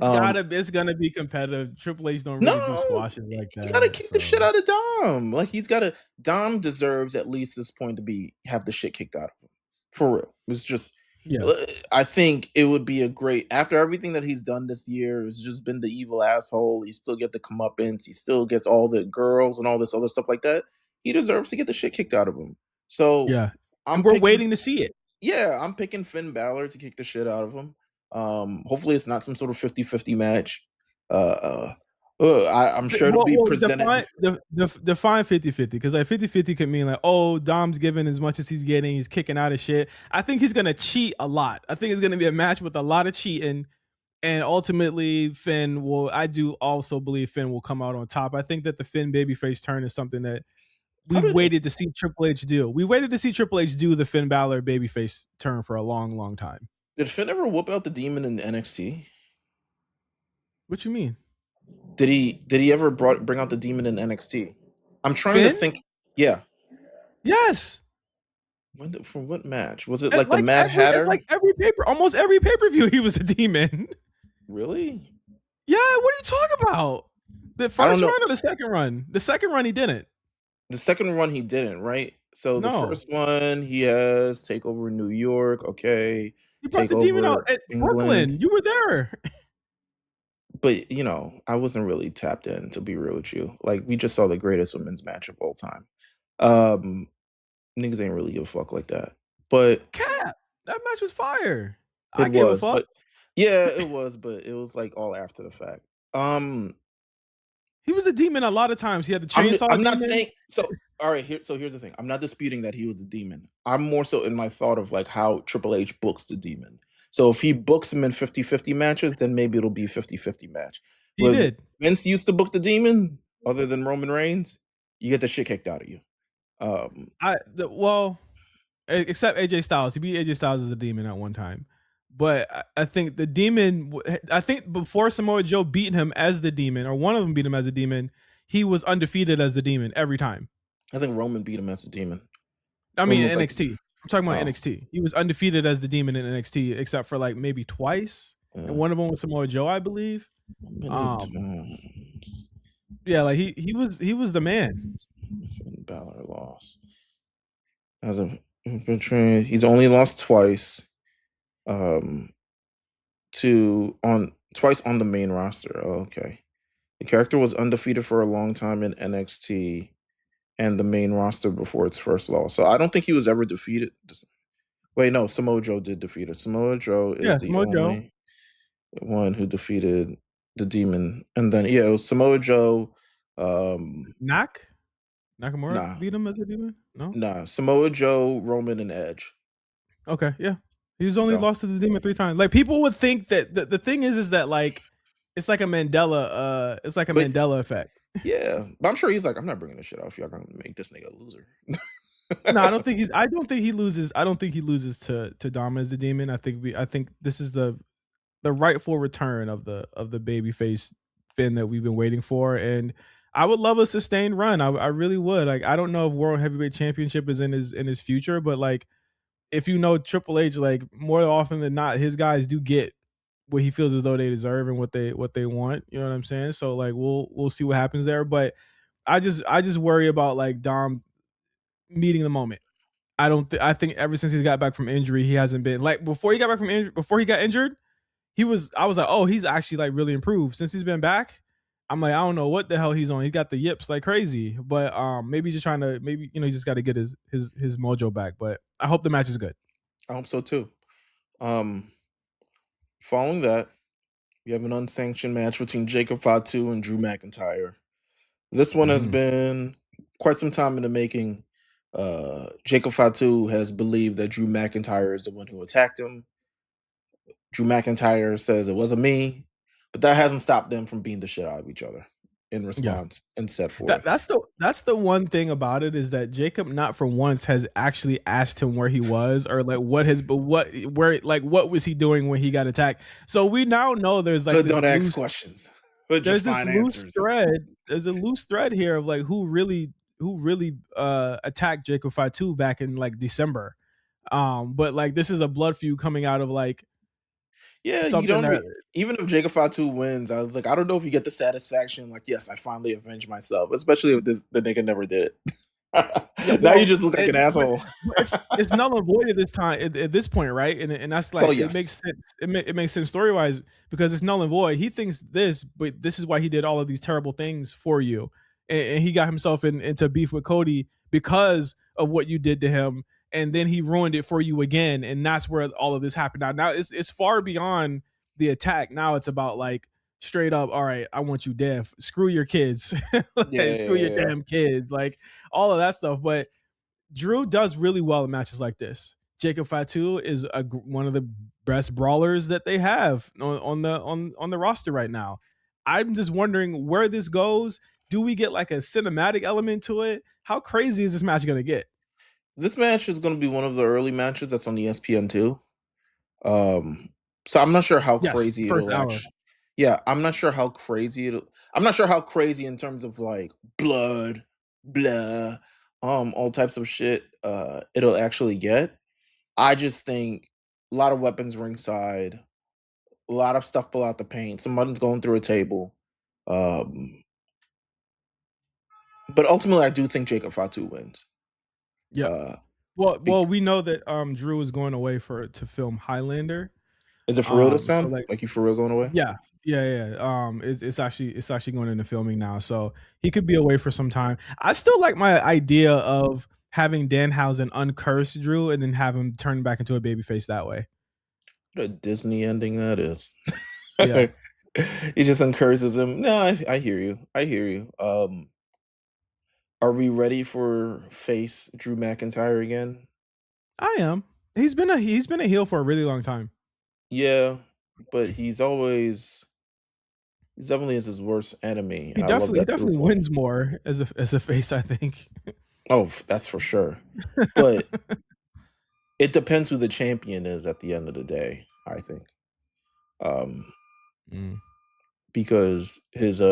Um, It's gonna be competitive. Triple H don't really do no, squashes like you gotta that. kick the shit So out of Dom. Like he's gotta Dom deserves at least this point to be have the shit kicked out of him. For real. It's just yeah. I think it would be a great after everything that he's done this year, it's just been the evil asshole. He still get the comeuppance, he still gets all the girls and all this other stuff like that. He deserves to get the shit kicked out of him. So Yeah. And I'm we're picking waiting to see it. yeah, I'm picking Finn Balor to kick the shit out of him. Hopefully it's not some sort of 50-50 match. I'm sure it'll be Well, presented. define 50-50 because like 50-50 could mean like, oh, Dom's giving as much as he's getting, he's kicking out of shit. I think he's gonna cheat a lot. I think it's gonna be a match with a lot of cheating, and ultimately Finn will. I do also believe Finn will come out on top. I think that the Finn babyface turn is something that How we've did waited to see Triple H do. We waited to see Triple H do the Finn Balor babyface turn for a long, long time. did Finn ever whoop out the demon in NXT? What you mean, Did he ever bring out the demon in NXT? I'm trying to Finn? think. Yeah. Yes. From what match? Was it like the Like Mad Hatter? every paper, almost every pay per view, he was a demon. Really? Yeah, what are you talking about? The I don't first know. run or the second run? The second run he didn't. The second one he didn't, right? So the No, first one he has Takeover New York, okay. he brought the demon out Takeover at England. Brooklyn. You were there. But I wasn't really tapped in to be real with you. Like we just saw the greatest women's match of all time. Um Niggas ain't really give a fuck like that. But Cap, that match was fire. I it gave a was, fuck. but yeah, it was, but it was like all after the fact. Um He was a demon a lot of times. He had the I'm chainsaw not demon. saying so all right, here's the thing. I'm not disputing that he was a demon. I'm more so in my thought of like how Triple H books the demon. So if he books him in 50-50 matches, then maybe it'll be 50-50 match. He But did. Vince used to book the demon, other than Roman Reigns, you get the shit kicked out of you. Um, Well, except AJ Styles. He beat AJ Styles as a demon at one time. But I think the demon, I think before Samoa Joe beat him as the demon, or one of them beat him as a demon, he was undefeated as the demon every time. I think Roman beat him as a demon. I mean, Roman was like, NXT. I'm talking about oh, NXT. He was undefeated as the demon in NXT, except for like maybe twice. And yeah. one of them was Samoa Joe, I believe. Many Um, times yeah, like he was the man. Finn Balor lost. As a he's only lost twice. Um, to on twice on the main roster. Oh, okay. The character was undefeated for a long time in NXT and the main roster before its first loss. So I don't think he was ever defeated. Wait, no, Samoa Joe did defeat it. Samoa Joe is Yeah, the Samoa Joe. only one who defeated the demon. And then yeah, it was Samoa Joe. Um Nakamura nah, beat him as a demon. No. nah. Samoa Joe, Roman, and Edge. Okay, yeah. He was only So lost to the demon 3 times. Like people would think that the thing is that like it's like a but Mandela effect. yeah. But I'm sure he's like, I'm not bringing this shit off. Y'all gonna make this nigga a loser. No, I don't think he loses. I don't think he loses to Dom as the demon. I think this is the rightful return of the babyface Finn that we've been waiting for, and I would love a sustained run. I really would. Like I don't know if World Heavyweight Championship is in his future, but like if you know Triple H, like more often than not, his guys do get what he feels as though they deserve and what they want. You know what I'm saying? So like we'll see what happens there. But I just worry about like Dom meeting the moment. I think ever since he got back from injury, he hasn't been like before he got injured, I was like, oh, he's actually like really improved since he's been back. I'm like, I don't know what the hell he's on. He got the yips like crazy, but maybe he's just trying to maybe he just got to get his mojo back. But I hope the match is good. I hope so too. Um, Following that, we have an unsanctioned match between Jacob Fatu and Drew McIntyre. This one has Mhm. been quite some time in the making. Jacob Fatu has believed that Drew McIntyre is the one who attacked him. Drew McIntyre says it wasn't me, but that hasn't stopped them from beating the shit out of each other in Yeah. response and set That forth. that's the one thing about it is that Jacob not for once has actually asked him where he was or like what was he doing when he got attacked. So we now know there's like But this don't ask loose questions, but just there's this find loose answers. thread. There's a loose thread here of like who really attacked Jacob Fatu back in like December. But like this is a blood feud coming out of like Yeah, you something don't that even if Jacob Fatu wins, I was like, I don't know if you get the satisfaction, like, yes, I finally avenged myself, especially if the nigga never did yeah, it. Now you well, just look like an asshole. but it's null and void at this time at this point, right? And that's Oh like it makes yes. sense. It makes sense story wise because it's null and void. He thinks this, but this is why he did all of these terrible things for you, and he got himself into beef with Cody because of what you did to him, and then he ruined it for you again, and that's where all of this happened. Now it's far beyond the attack. Now it's about like straight up. All right, I want you deaf. Screw your kids. Yeah, Like, screw yeah, your yeah. damn kids. Like all of that stuff, but Drew does really well in matches like this. Jacob Fatu is one of the best brawlers that they have on the roster right now. I'm just wondering where this goes. Do we get like a cinematic element to it? How crazy is this match going to get? This match is going to be one of the early matches that's on ESPN too. Um, so I'm not sure how Yes, crazy first it'll hour. actually. Yeah, I'm not sure how crazy it'll. I'm not sure how crazy in terms of like blood, blah, all types of shit. It'll actually get. I just think a lot of weapons ringside, a lot of stuff pull out the paint. Somebody's going through a table. Um, but ultimately, I do think Jacob Fatu wins. Yep. Uh, Well, we know that Drew is going away to film Highlander. is it for real this So time? like Like you for real going away? yeah, yeah. It's actually going into filming now, so he could be away for some time. I still like my idea of having Danhausen uncurse Drew and then have him turn back into a babyface that way. What a Disney ending that is. Yeah, He just encourages him. No, I hear you. I hear you. Are we ready for face Drew McIntyre again? I am. He's been a heel for a really long time. Yeah, but he's definitely is his worst enemy, He and I love definitely he that through definitely point. wins more as a face, I think. Oh, that's for sure. But it depends who the champion is at the end of the day, I think. Um, Mm. because his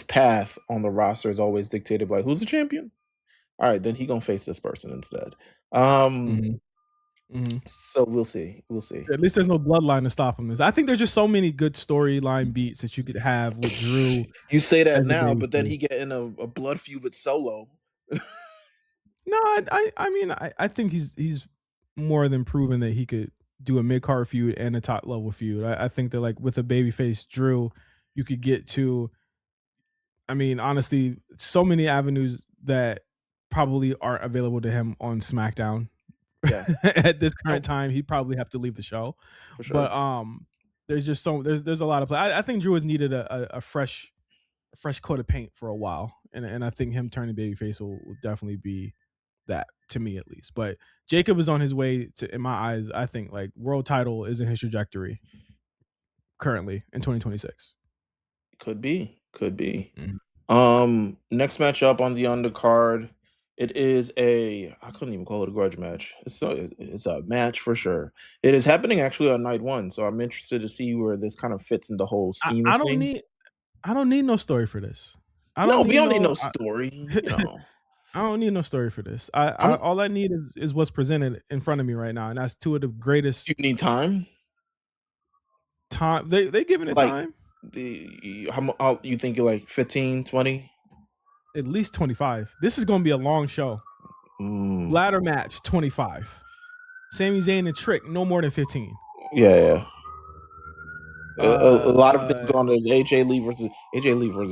path on the roster is always dictated by who's the champion. All right, then he gonna face this person instead. Um, Mhm. Mhm. so we'll see. We'll see. At least there's no bloodline to stop him. I think there's just so many good storyline beats that you could have with Drew You say that as a now, but then babyface. he get in a blood feud with Solo. No, I mean I think he's more than proven that he could do a mid card feud and a top level feud. I think that like with a babyface Drew, you could get to. I mean, honestly, so many avenues that probably aren't available to him on SmackDown Yeah, at this current no, time. He'd probably have to leave the show, for sure. but there's just there's a lot of play. I think Drew has needed a fresh coat of paint for a while, and I think him turning babyface will definitely be that to me at least. But Jacob is on his way to, in my eyes, I think like world title is in his trajectory currently in 2026. Could be, could be. Mhm. Next match up on the undercard. It is a I couldn't even call it a grudge match. It's a match for sure. It is happening actually on night one, so I'm interested to see where this kind of fits in the whole I, scheme of I don't things. need I don't need no story for this. I No, don't we need don't need no no story. I don't need no story for this. I I'm. all I need is what's presented in front of me right now, and that's two of the Do greatest you need time? time they giving it Like time how you think you're like 15, 20? at least 25. This is going to be a long show. Mm, Ladder match 25. Sami Zayn and Trick no more than 15. yeah, yeah. A Uh, lot of things uh, going on. There's AJ Lee versus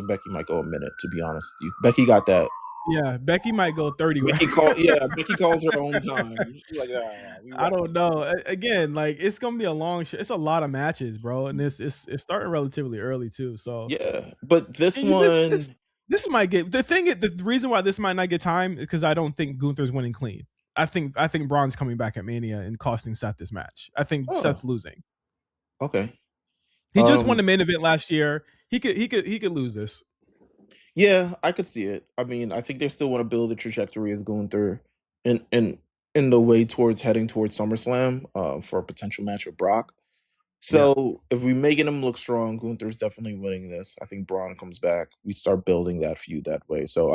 Becky might go a minute. To be honest with you, Becky got that. yeah, Becky might go 30 Becky call, yeah. Becky calls her own time. She's like, we I wrapping don't it up. know. Again, like it's gonna be a long show. It's a lot of matches, bro, and it's starting relatively early too. So Yeah, but this this one. This might get the reason why this might not get time is because I don't think Gunther's winning clean. I think Braun's coming back at Mania and costing Seth this match. I think Oh, Seth's losing. okay. He just won the Um, main event last year. He could lose this. yeah, I could see it. I mean, I think they still want to build the trajectory of Gunther in in the way towards heading towards SummerSlam for a potential match with Brock. Yeah. So if we making him look strong, Gunther's definitely winning this. I think Braun comes back. We start building that feud that way. So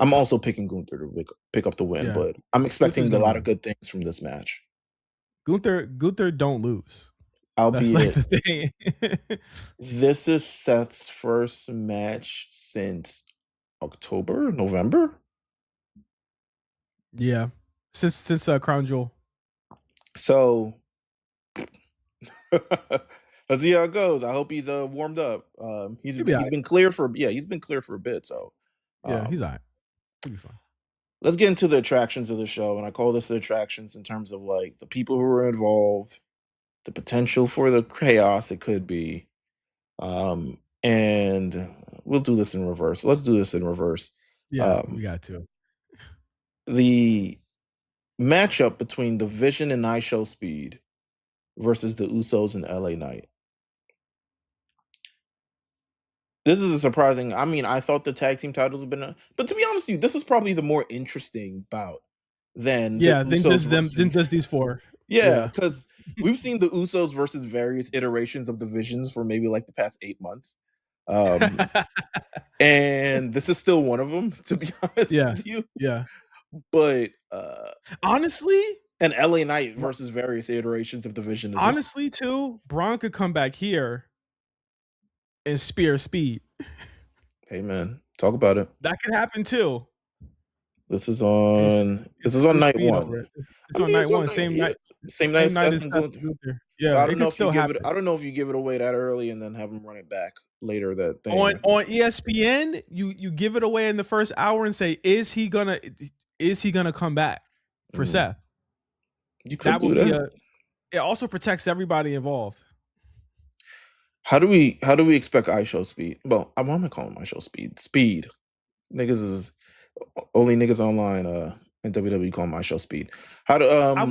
I'm also picking Gunther to pick up the win, Yeah. but I'm Gunther's expecting a gonna lot of win. good things from this match. Gunther don't lose. That's like Albeit the thing. this is Seth's first match since October, November. Yeah. Since Crown Jewel. So let's see how it goes. I hope he's warmed up. He'll be all He's right. been clear for he's been clear for a bit. So Yeah, he's um, all right. He'll be fine. let's get into the attractions of the show, and I call this the attractions in terms of like the people who are involved, the potential for the chaos it could be, and we'll do this in reverse. Let's do this in reverse. Yeah, we Um, got to. the matchup between the Vision and I Show Speed versus the Usos and LA Knight. This is a surprising. I mean, I thought the tag team titles have been, but to be honest with you, this is probably the more interesting bout than the Yeah, then Usos does them then versus. does these four. Yeah, Yeah. because we've seen the Usos versus various iterations of the Visions for maybe like the past 8 months, um, and this is still one of them. To be honest Yeah. with you, Yeah. but Honestly, and LA Knight Br versus various iterations of the Vision as well. honestly too, Braun could come back here and spear Speed. Hey man, talk about it. That could happen too. This is And on and night Speed over one. it. It's I on mean, night it's on 1, night, yeah, same night as same night Seth as and Seth Gunther. Luther. So Yeah, it could still happen. I don't know if you give it away that early and then have them run it back later that On thing. ESPN, you give it away in the first hour and say, is he gonna come back for Mm, Seth? you could That do would be that. a it also protects everybody involved. How do we expect I Show Speed? Well, why am I calling my show Speed? Speed. Niggas is only niggas online in WWE call my show Speed. How do I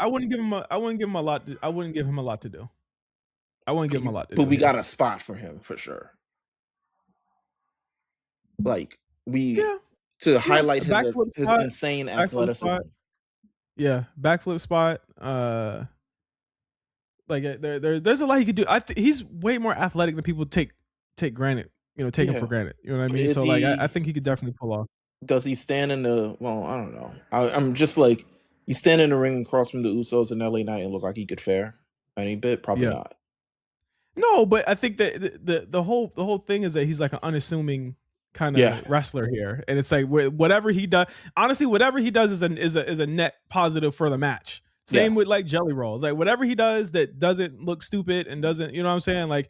wouldn't give him a lot I wouldn't give him a lot to do. I wouldn't give him a lot to but do we here. got a spot for him for sure. Like we Yeah. to Yeah. highlight A backflip his spot. insane Backflip athleticism. spot. Yeah. Backflip spot. Like there's a lot he could do. He's way more athletic than people take granted. Take him for Yeah. granted. You know what I mean? Is So like I he think he could definitely pull off. does he stand in the well, I don't know. I'm just like you stand in the ring across from the Usos and LA Knight and look like he could fare any bit? Probably Yeah. not. No, but I think that the whole thing is that he's like an unassuming kind Yeah. of wrestler here, and it's like whatever he does. Honestly, whatever he does is a net positive for the match. Yeah. Same with like jelly rolls. Like whatever he does that doesn't look stupid and doesn't, you know what I'm saying? Like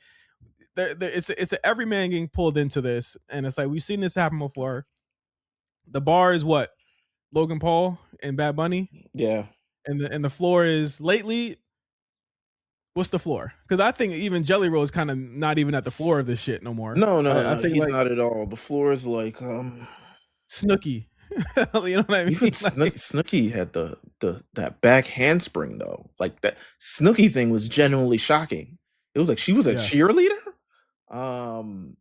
it's a every man getting pulled into this, and it's like we've seen this happen before. The bar is what Logan Paul and Bad Bunny, Yeah. and the floor is lately. What's the floor? Because I think even Jelly Roll is kind of not even at the floor of this shit no more. No, no, I no. think He's like not at all. The floor is like Snooky. You know what I even mean? Like, Snooki had that back handspring though. Like that Snooki thing was genuinely shocking. It was like she was a yeah, cheerleader. Um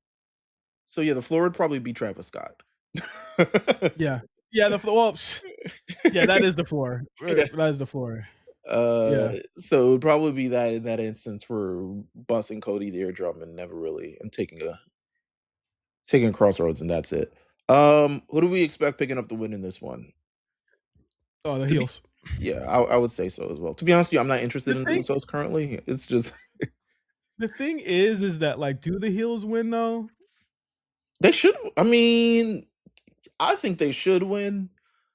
so yeah, the floor would probably be Travis Scott. yeah, yeah. The floor. Well, yeah, that is the floor. Yeah. That is the floor. Yeah, So it would probably be that in that instance for busting Cody's eardrum and never really and taking crossroads and that's it. Who do we expect picking up the win in this one? oh, the To be heels. yeah, I would say so as well. To be honest with you, I'm not The interested in the thing, Usos currently. It's just the thing is that like, do the heels win though, they should. I mean, I think they should win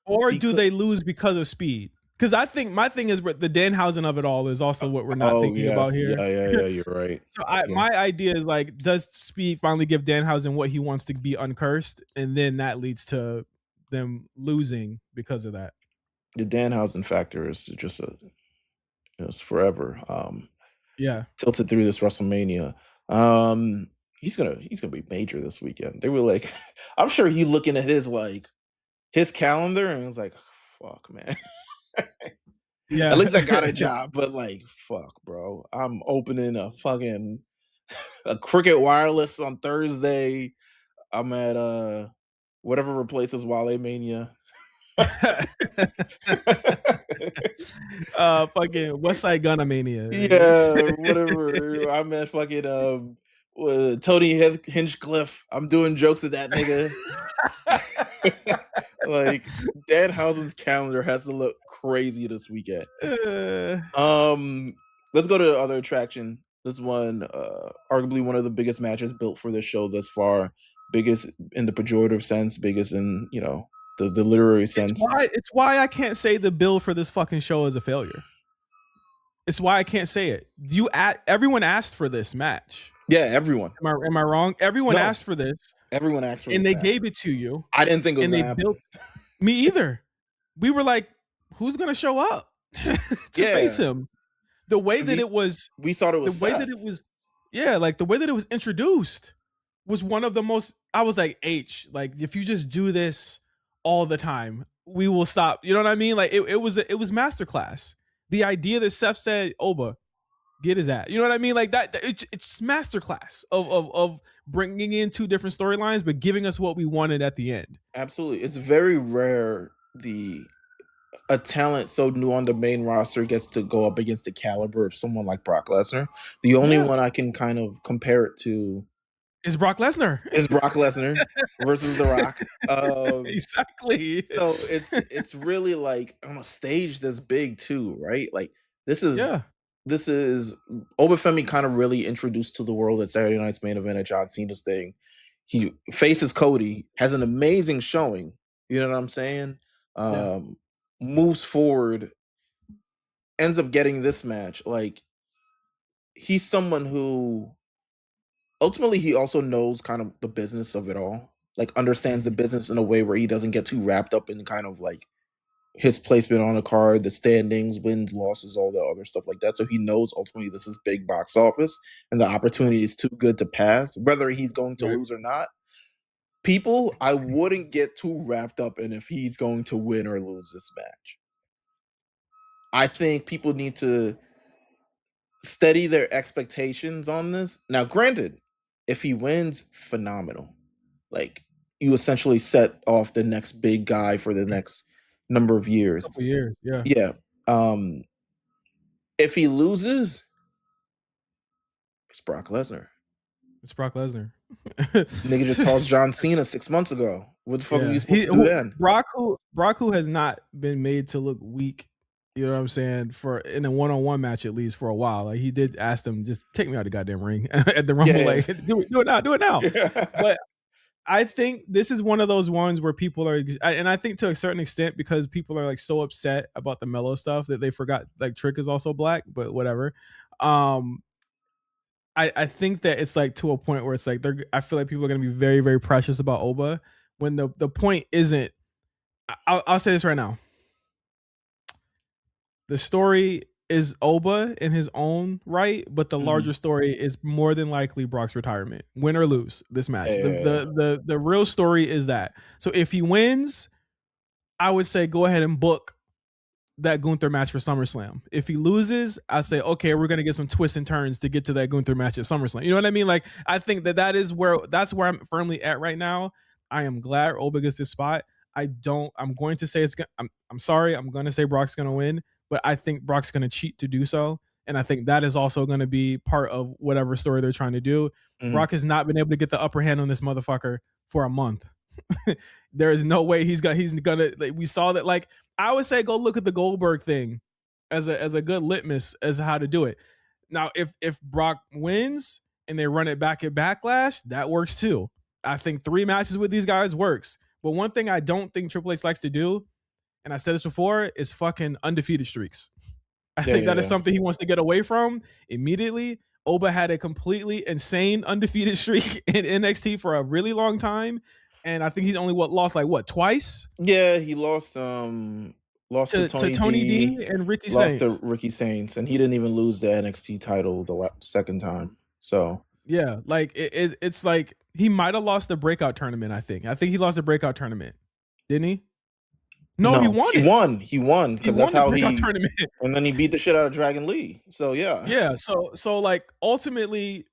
or do because. they lose because of speed? Because I think my thing is the Danhausen of it all is also what we're not Oh thinking about yes, here. yeah. You're right. So Yeah, my idea is like, does Speed finally give Danhausen what he wants to be uncursed, and then that leads to them losing because of that. the Danhausen factor is just it's forever Yeah, tilted through this WrestleMania. Um, he's gonna be major this weekend. They were like, I'm sure he looking at his calendar and was like, fuck, man. At Yeah. least I got a job, but like, fuck, bro. I'm opening a Cricket Wireless on Thursday. I'm at whatever replaces Wale Mania. Fucking West Side Gunna Mania, nigga. Yeah, whatever. I'm at fucking Tony Hinchcliffe. I'm doing jokes at that nigga. Like Danhausen's calendar has to look crazy this weekend. Uh, Um, let's go to the other attraction. This one, arguably one of the biggest matches built for this show thus far. Biggest in the pejorative sense, biggest in the literary sense. it's why I can't say the bill for this fucking show is a failure. It's why I can't say it. Everyone asked for this match. Yeah, everyone. Am I wrong? Everyone No, asked for this, everyone asked for and this they match. gave it to you. I didn't think it was And gonna they happen. built me either. We were like, who's gonna show up to face him? The way that it was, we thought it was the way Seth. that it was, yeah, like the way that it was introduced was one of the most. I was like, like if you just do this all the time, we will stop. You know what I mean? Like it was masterclass. The idea that Seth said, Oba, get his ass. You know what I mean? Like it's masterclass of bringing in two different storylines, but giving us what we wanted at the end. Absolutely, it's very rare a talent so new on the main roster gets to go up against the caliber of someone like Brock Lesnar. The only one I can kind of compare it to is Brock Lesnar. Is Brock Lesnar versus The Rock. Exactly. So it's really like on a stage that's big too, right? Like this is Obafemi kind of really introduced to the world at Saturday Night's Main Event at John Cena's thing. He faces Cody, has an amazing showing. You know what I'm saying? Moves forward, ends up getting this match. Like he's someone who ultimately he also knows kind of the business of it all. Like understands the business in a way where he doesn't get too wrapped up in kind of like his placement on a card, the standings, wins, losses, all the other stuff like that. So he knows ultimately this is big box office and the opportunity is too good to pass, whether he's going to lose or not. People, I wouldn't get too wrapped up in if he's going to win or lose this match. I think people need to steady their expectations on this. Now, granted, if he wins, phenomenal. Like you essentially set off the next big guy for the next number of years. Couple years, yeah. Yeah. If he loses, it's Brock Lesnar. It's Brock Lesnar. Nigga just tossed John Cena 6 months ago. What the fuck are you supposed to do then? Brock who has not been made to look weak, you know what I'm saying, for in a one-on-one match at least for a while. Like he did ask them, just take me out of the goddamn ring at the Rumble. Like do it now. But I think this is one of those ones where people are, and I think to a certain extent because people are like so upset about the Mellow stuff that they forgot like Trick is also black, but whatever. I think that it's like to a point where it's like I feel like people are going to be very, very precious about Oba when the point isn't. I'll say this right now. The story is Oba in his own right, but the larger story is more than likely Brock's retirement, win or lose this match. The real story is that. So if he wins, I would say go ahead and book that Gunther match for SummerSlam. If he loses, I say, okay, we're going to get some twists and turns to get to that Gunther match at SummerSlam. You know what I mean? Like, I think that's where I'm firmly at right now. I am glad Oba gets this spot. I'm going to say I'm sorry. I'm going to say Brock's going to win, but I think Brock's going to cheat to do so. And I think that is also going to be part of whatever story they're trying to do. Brock has not been able to get the upper hand on this motherfucker for a month. There is no way he's gonna. Like, we saw that. Like, I would say, go look at the Goldberg thing as a good litmus as to how to do it. Now, if Brock wins and they run it back at Backlash, that works too. I think 3 matches with these guys works. But one thing I don't think Triple H likes to do, and I said this before, is fucking undefeated streaks. I think that is something he wants to get away from immediately. Oba had a completely insane undefeated streak in NXT for a really long time. And I think he's only lost twice? Yeah, he lost to Tony D and Ricky Saints. Lost to Ricky Saints, and he didn't even lose the NXT title the second time. So Yeah, like it's like he might have lost the breakout tournament. I think he lost the breakout tournament, didn't he? No, he No, won he it. won. He won He because that's won the how breakout he. tournament. And then he beat the shit out of Dragon Lee. So yeah, Yeah, so like ultimately,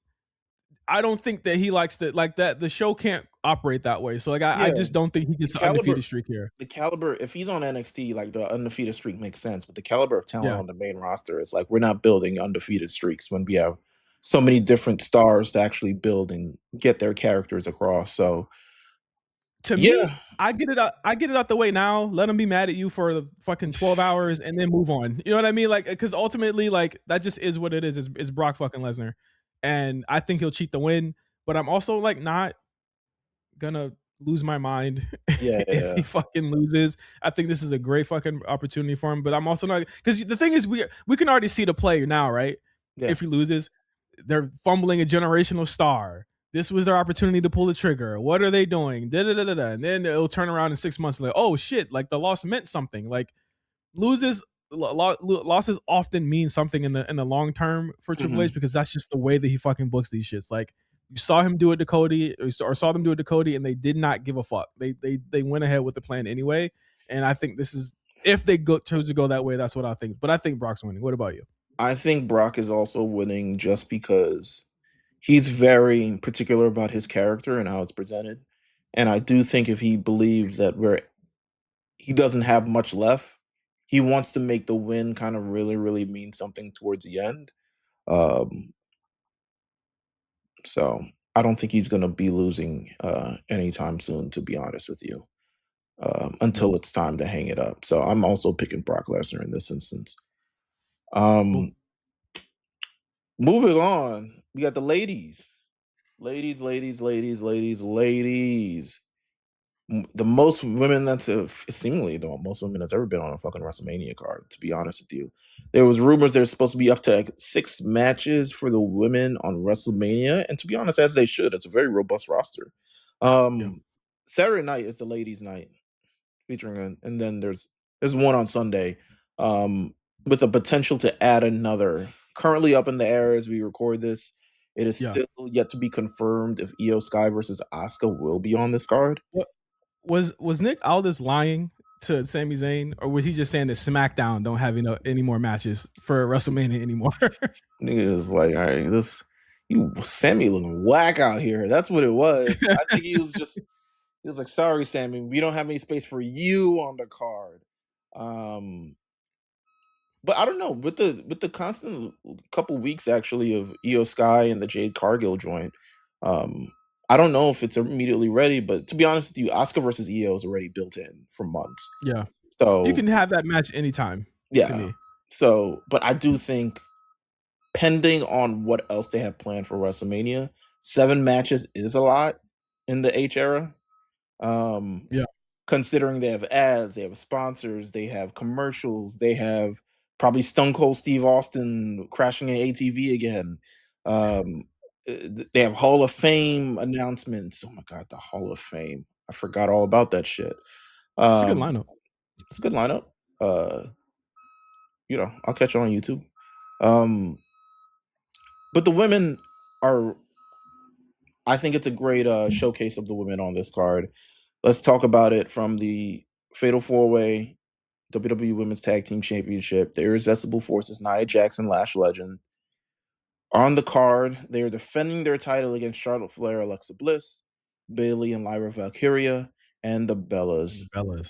I don't think that he likes to like that. The show can't operate that way. So like I yeah. just don't think he The gets an caliber, undefeated streak here. the caliber. If he's on NXT, like the undefeated streak makes sense. But the caliber of talent Yeah. on the main roster is like we're not building undefeated streaks when we have so many different stars to actually build and get their characters across. So To me, yeah, I get it out. I get it out the way now. Let him be mad at you for the fucking 12 hours and then move on. You know what I mean? Like, because ultimately, like that just is what it is. Is Brock fucking Lesnar, and I think he'll cheat the win. But I'm also like not gonna lose my mind yeah, if he yeah, fucking loses. I think this is a great fucking opportunity for him. But I'm also not because the thing is we can already see the play now, right? yeah. If he loses, they're fumbling a generational star. This was their opportunity to pull the trigger. What are they doing? Da, da, da, da, da. And then it'll turn around in 6 months like, oh shit, like the loss meant something. Like loses losses often mean something in the long term for Triple H Mhm. because that's just the way that he fucking books these shits. Like you saw him do it to Cody or saw them do it to Cody and they did not give a fuck. They went ahead with the plan anyway. And I think this is if they choose to go that way, that's what I think. But I think Brock's winning. What about you? I think Brock is also winning just because he's very particular about his character and how it's presented. And I do think if he believes that he doesn't have much left, he wants to make the win kind of really, really mean something towards the end. Um, so I don't think he's going to be losing anytime soon, to be honest with you, Yep. until it's time to hang it up. So I'm also picking Brock Lesnar in this instance. Cool. Um, moving on, we got the ladies. Ladies, ladies, ladies, ladies, ladies. The most women that's seemingly the most women that's ever been on a fucking WrestleMania card. To be honest with you, there was rumors there's supposed to be up to like 6 matches for the women on WrestleMania, and to be honest, as they should. It's a very robust roster. Yeah. Um, Saturday night is the ladies' night featuring, and then there's one on Sunday, um, with a potential to add another. Currently up in the air as we record this. It is Yeah. still yet to be confirmed if Io Sky versus Asuka will be on this card. What was Nick Aldis lying to Sami Zayn, or was he just saying that SmackDown don't have any more matches for WrestleMania anymore? Nigga is like, all right, you Sammy looking whack out here. That's what it was. I think he was like, sorry, Sammy, we don't have any space for you on the card. Um, but I don't know with the constant couple weeks actually of Io Sky and the Jade Cargill joint. Um, I don't know if it's immediately ready, but to be honest with you, Asuka versus Io is already built in for months. Yeah, you So can have that match anytime. To yeah, me, but I do think pending on what else they have planned for WrestleMania, 7 matches is a lot in the H era. Um, yeah, Considering they have ads, they have sponsors, they have commercials, they have probably Stone Cold Steve Austin crashing an ATV again. Um, they have Hall of Fame announcements. Oh my god, the Hall of Fame! I forgot all about that shit. it's a good Um, lineup. it's a good lineup. Uh, I'll catch it on YouTube. Um, but the women are I think it's a great showcase of the women on this card. Let's talk about it from the Fatal 4-Way WWE Women's Tag Team Championship. The Irresistible Forces, Nia Jackson, Lash Legend. On the card, they are defending their title against Charlotte Flair, Alexa Bliss, Bailey, and Lyra Valkyria, and the Bellas. The Bellas.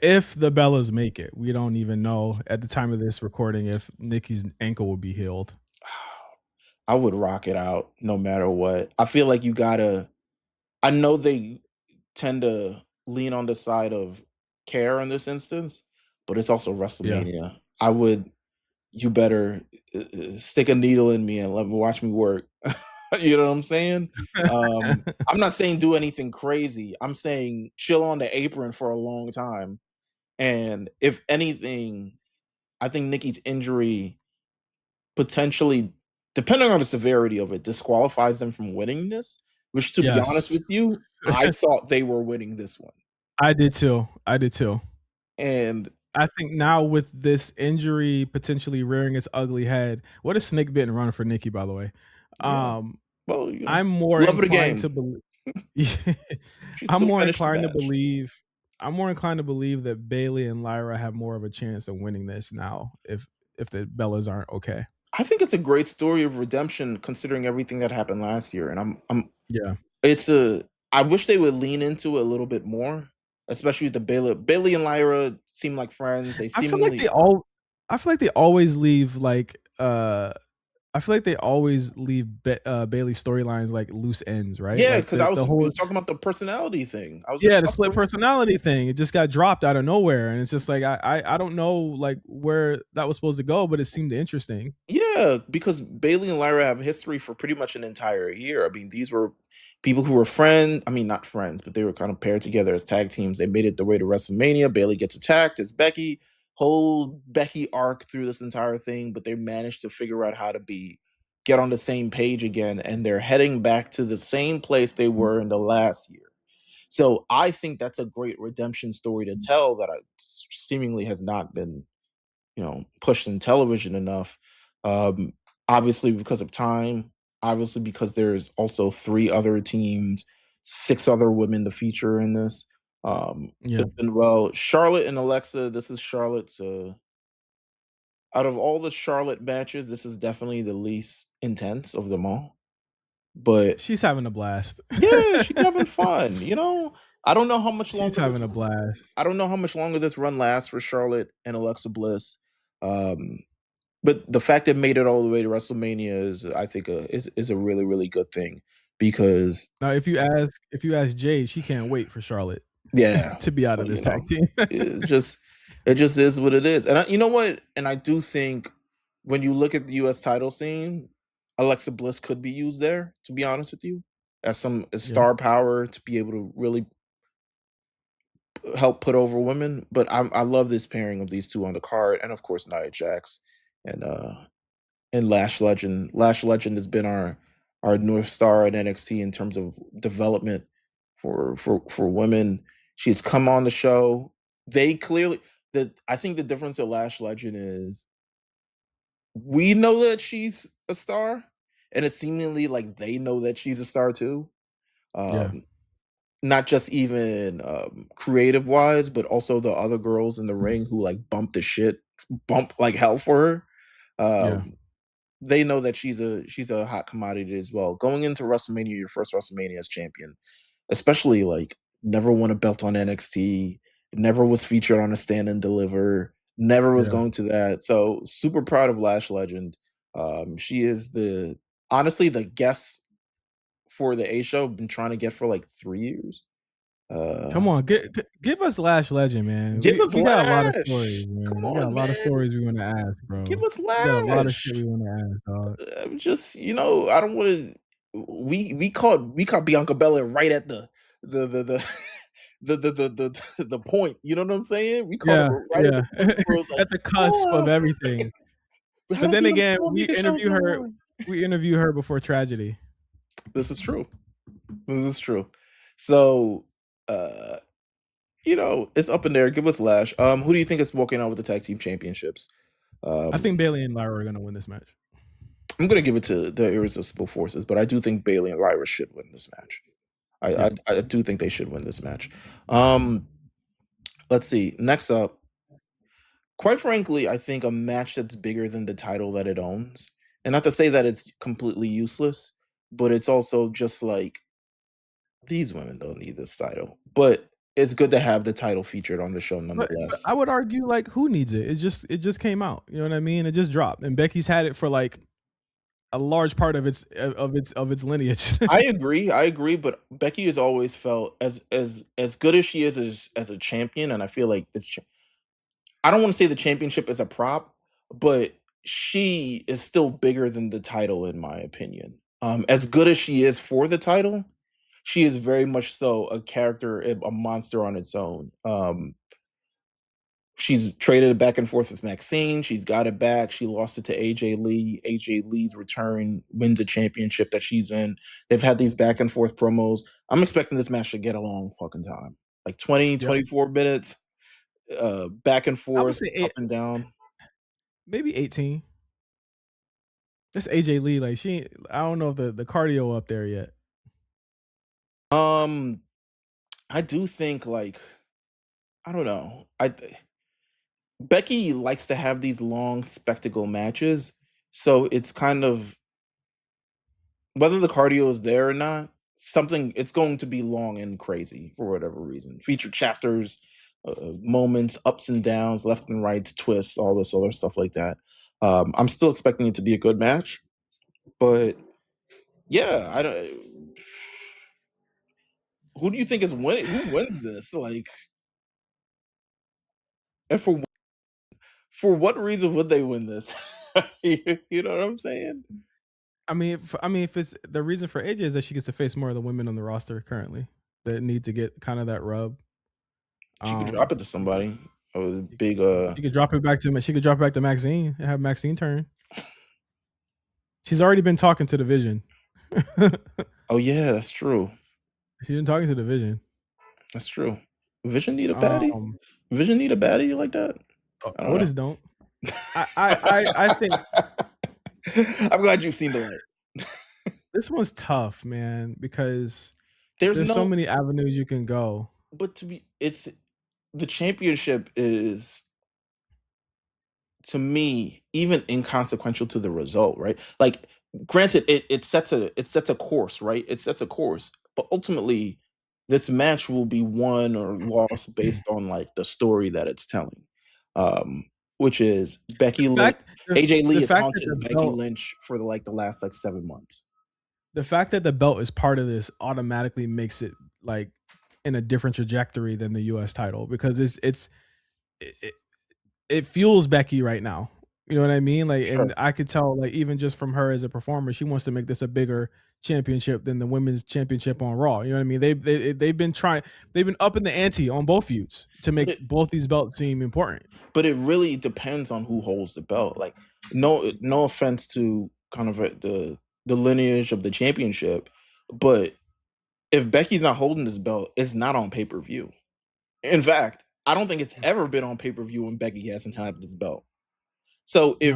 If the Bellas make it, we don't even know at the time of this recording if Nikki's ankle will be healed. I would rock it out no matter what. I feel like you gotta. I know they tend to lean on the side of care in this instance, but it's also Yeah, WrestleMania. You better stick a needle in me and let me watch me work. You know what I'm saying? I'm not saying do anything crazy. I'm saying chill on the apron for a long time. And if anything, I think Nikki's injury potentially, depending on the severity of it, disqualifies them from winning this. Which, to be honest yes, with you, I thought they were winning this one. I did too. I did too. And I think now with this injury potentially rearing its ugly head, what a snake bitten run for Nikki, by the way. yeah, Um, Well, I'm more love of the inclined to game. believe. She I'm still more finished the inclined to match. believe. I'm more inclined to believe that Bailey and Lyra have more of a chance of winning this now if the Bellas aren't okay. I think it's a great story of redemption considering everything that happened last year, and Yeah. it's a I wish they would lean into it a little bit more, especially with the Bailey and Lyra seem like friends. They I feel like seemingly I feel like they always leave like I feel like they always leave Bailey storylines like loose ends, right? yeah, Like because I the was we whole was talking about the personality thing. I was yeah, just the about split to personality thing. It just got dropped out of nowhere, and it's just like I don't know like where that was supposed to go, but it seemed interesting. yeah, because Bailey and Lyra have history for pretty much an entire year. I mean, these were people who were I mean, not friends, but they were kind of paired together as tag teams. They made it the way to WrestleMania. Bailey gets attacked. It's Becky. Whole Becky arc through this entire thing, but they managed to figure out how to get on the same page again, and they're heading back to the same place they were in the last year. So I think that's a great redemption story to tell that seemingly has not been pushed in television enough. Um, Obviously because of time, obviously because there's also three other teams, six other women to feature in this. Yeah, It's been well, Charlotte and Alexa. This is Charlotte's. Out of all the Charlotte matches, this is definitely the least intense of them all. But she's having a blast. yeah, she's having fun. I don't know how much She's longer this. having a blast. I don't know how much longer this run lasts for Charlotte and Alexa Bliss. Um, But the fact it made it all the way to WrestleMania is, I think, is a really really good thing because Now, if you ask Jade, she can't wait for Charlotte yeah, to be out of well, this tag team. it just is what it is. And you know what? And I do think when you look at the U.S. title scene, Alexa Bliss could be used there. To be honest with you, as Yeah. star power to be able to really help put over women. But I love this pairing of these two on the card, and of course Nia Jax and Lash Legend. Lash Legend has been our North Star in NXT in terms of development for women. She's come on the show. They clearly I think the difference of Lash Legend is we know that she's a star, and it's seemingly like they know that she's a star too. Yeah. Um, Not just even creative wise, but also the other girls in the ring who like bump like hell for her. Yeah. They know that she's a hot commodity as well. Going into WrestleMania, your first WrestleMania as champion, especially like never won a belt on NXT, never was featured on a Stand and Deliver, never was Yeah. going to that. So super proud of Lash Legend. She is honestly the guest for the A show. Been trying to get for like 3 years. Come Uh, on, give us Lash Legend, man. Give us We got a lot of Lash. stories, man. Come We got a on, lot of man. stories we want to ask, Give bro. us We got a lot of shit Lash. we want to ask, dog. Just I don't want to. We caught Bianca Belair right at the the point. You know what I'm saying? We caught Yeah, her right at yeah. the point where it was like, At the cusp of oh, everything. how But do I then get him again, so me? The show's not on. we interview her before tragedy. This is true. This is true. So, uh, it's up in there. Give us Lash. Who do you think is walking out with the tag team championships? I Um, think Bailey and Lyra are gonna win this match. I'm gonna give it to the Irresistible Forces, but I do think Bailey and Lyra should win this match. I Yeah. I, I do think they should win this match. Um, let's see. Next up, quite frankly, I think a match that's bigger than the title that it owns. And not to say that it's completely useless, but it's also just like these women don't need this title. But it's good to have the title featured on the show But nonetheless. I would argue like who needs it? It just came out. You know what I mean? It just dropped. And Becky's had it for like a large part of its lineage. I agree, but Becky has always felt as good as she is as a champion, and I feel like I don't want to say the championship is a prop, but she is still bigger than the title in my opinion. As good as she is for the title, she is very much so a character, a monster on its own. She's traded it back and forth with Maxine. She's got it back. She lost it to AJ Lee. AJ Lee's return wins a championship that she's in. They've had these back and forth promos. I'm expecting this match to get a long fucking time. Like 20, Yep. 24 minutes, back and I would forth, say up and down. maybe 18. This AJ Lee, like I don't know if the cardio up there yet. Um, I do think like I don't know. I Becky likes to have these long spectacle matches, so it's kind of whether the cardio is there or not, something it's going to be long and crazy for whatever reason. Feature chapters, moments, ups and downs, left and rights, twists, all this other stuff like that. I'm still expecting it to be a good match, but yeah, I don't. Who do you think is winning? Who wins this? Like, and for what reason would they win this? You know what I'm saying? If it's the reason for AJ is that she gets to face more of the women on the roster currently that need to get kind of that rub. She could drop Um, it to somebody. A big she could drop it back to she could drop it back to Maxine and have Maxine turn. She's already been talking to the Vision. Oh yeah, that's true. She's been talking to the Vision. That's true. Vision need a baddie? Um, Vision need a baddie like that? I don't know. Otis don't. I think I'm glad you've seen the light. this one's tough, man, because There's there's so no many avenues you can go. but to be it's the championship is to me even inconsequential to the result, right? Like granted it sets a course, right? It sets a course. But ultimately this match will be won or lost based on like the story that it's telling. Um which is Becky The Lynch fact AJ the Lee has fact that the haunted Becky belt Lynch for the last like 7 months. the fact that the belt is part of this automatically makes it like in a different trajectory than the US title because it, it fuels Becky right now. You know what I mean? Like, Sure. and I could tell, like, even just from her as a performer, she wants to make this a bigger championship than the women's championship on Raw. You know what I mean? They've been trying, they've been upping the ante on both feuds to But make it both these belts seem important. but it really depends on who holds the belt. Like, no offense to kind of the lineage of the championship, but if Becky's not holding this belt, it's not on pay per view. In fact, I don't think it's ever been on pay per view when Becky hasn't had this belt. So No, it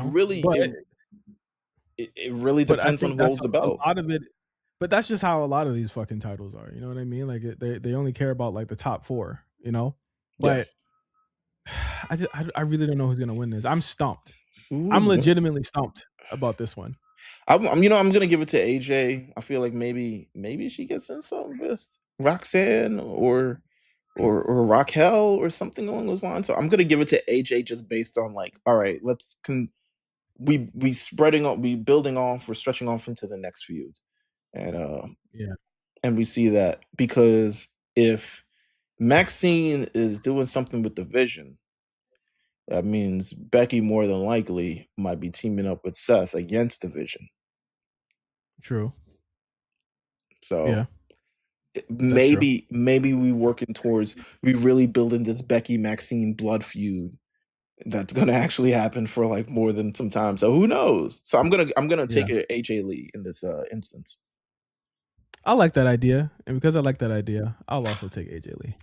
really but I depends on think who that's holds the a belt. lot of it. But that's just how a lot of these fucking titles are. You know what I mean? Like they only care about like the top four. You know, Yeah. but I really don't know who's gonna win this. I'm stumped. I'm Ooh, legitimately stumped about this one. I'm gonna give it to AJ. I feel like maybe she gets in something with Roxanne or Raquel or something along those lines. So I'm gonna give it to AJ just based on like, all right, we spreading on we building off, we're stretching off into the next feud. And Yeah, and we see that because if Maxine is doing something with the vision, that means Becky more than likely might be teaming up with Seth against the vision. true. So Yeah, that's true. maybe we working towards we really building this Becky Maxine blood feud that's gonna actually happen for like more than some time. So who knows? So I'm gonna Yeah, take it AJ Lee in this instance. I like that idea, and because I like that idea, I'll also take AJ Lee.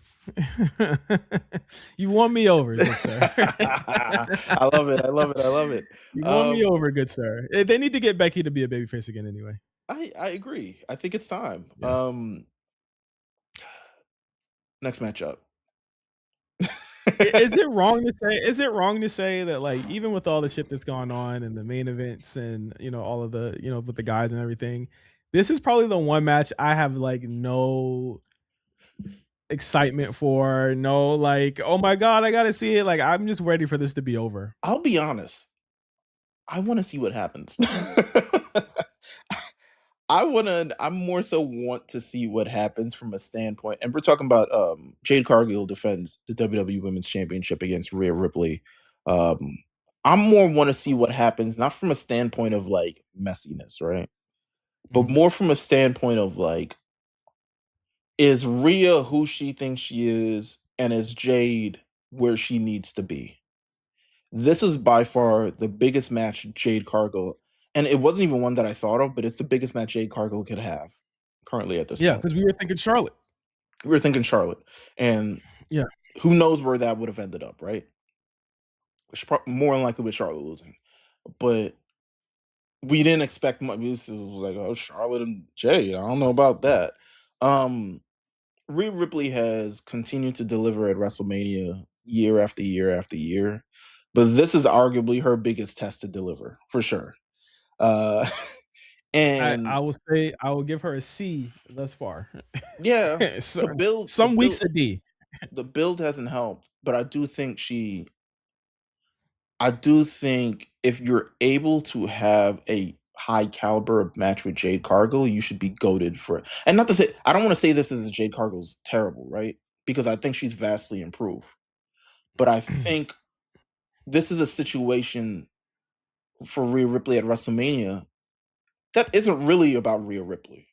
You won me over, good sir. I love it. I love it. I love it. You won me Um, over, good sir. They need to get Becky to be a babyface again, anyway. I agree. I think it's time. Yeah. Next matchup. Is it wrong to say? Is it wrong to say that like even with all the shit that's gone on and the main events and all of the with the guys and everything, this is probably the one match I have like no excitement for. No, like oh my god, I gotta see it. Like I'm just ready for this to be over. I'll be honest. I want to see what happens. I more so want to see what happens from a standpoint. And we're talking about Jade Cargill defends the WWE Women's Championship against Rhea Ripley. Um I'm more want to see what happens, not from a standpoint of like messiness, right? But Mhm. more from a standpoint of like, is Rhea who she thinks she is, and is Jade where she needs to be? This is by far the biggest match Jade Cargill, and it wasn't even one that I thought of, but it's the biggest match Jade Cargill could have currently at this Yeah, point. because we were thinking Charlotte. We were thinking Charlotte, and Yeah, who knows where that would have ended up, right? More than likely with Charlotte losing. But we didn't expect much. It was like, oh, Charlotte and Jade. I don't know about that. Um, Rhea Ripley has continued to deliver at WrestleMania year after year after year, but this is arguably her biggest test to deliver for sure. Uh, I and will say I will give her a C thus far. yeah, So, the build, the some build, weeks a D. the build hasn't helped, but I do think if you're able to have a high caliber match with Jade Cargill, you should be goaded for it. And not to say I don't want to say this is Jade Cargill's terrible, right? Because I think she's vastly improved. But I think this is a situation for Rhea Ripley at WrestleMania that isn't really about Rhea Ripley.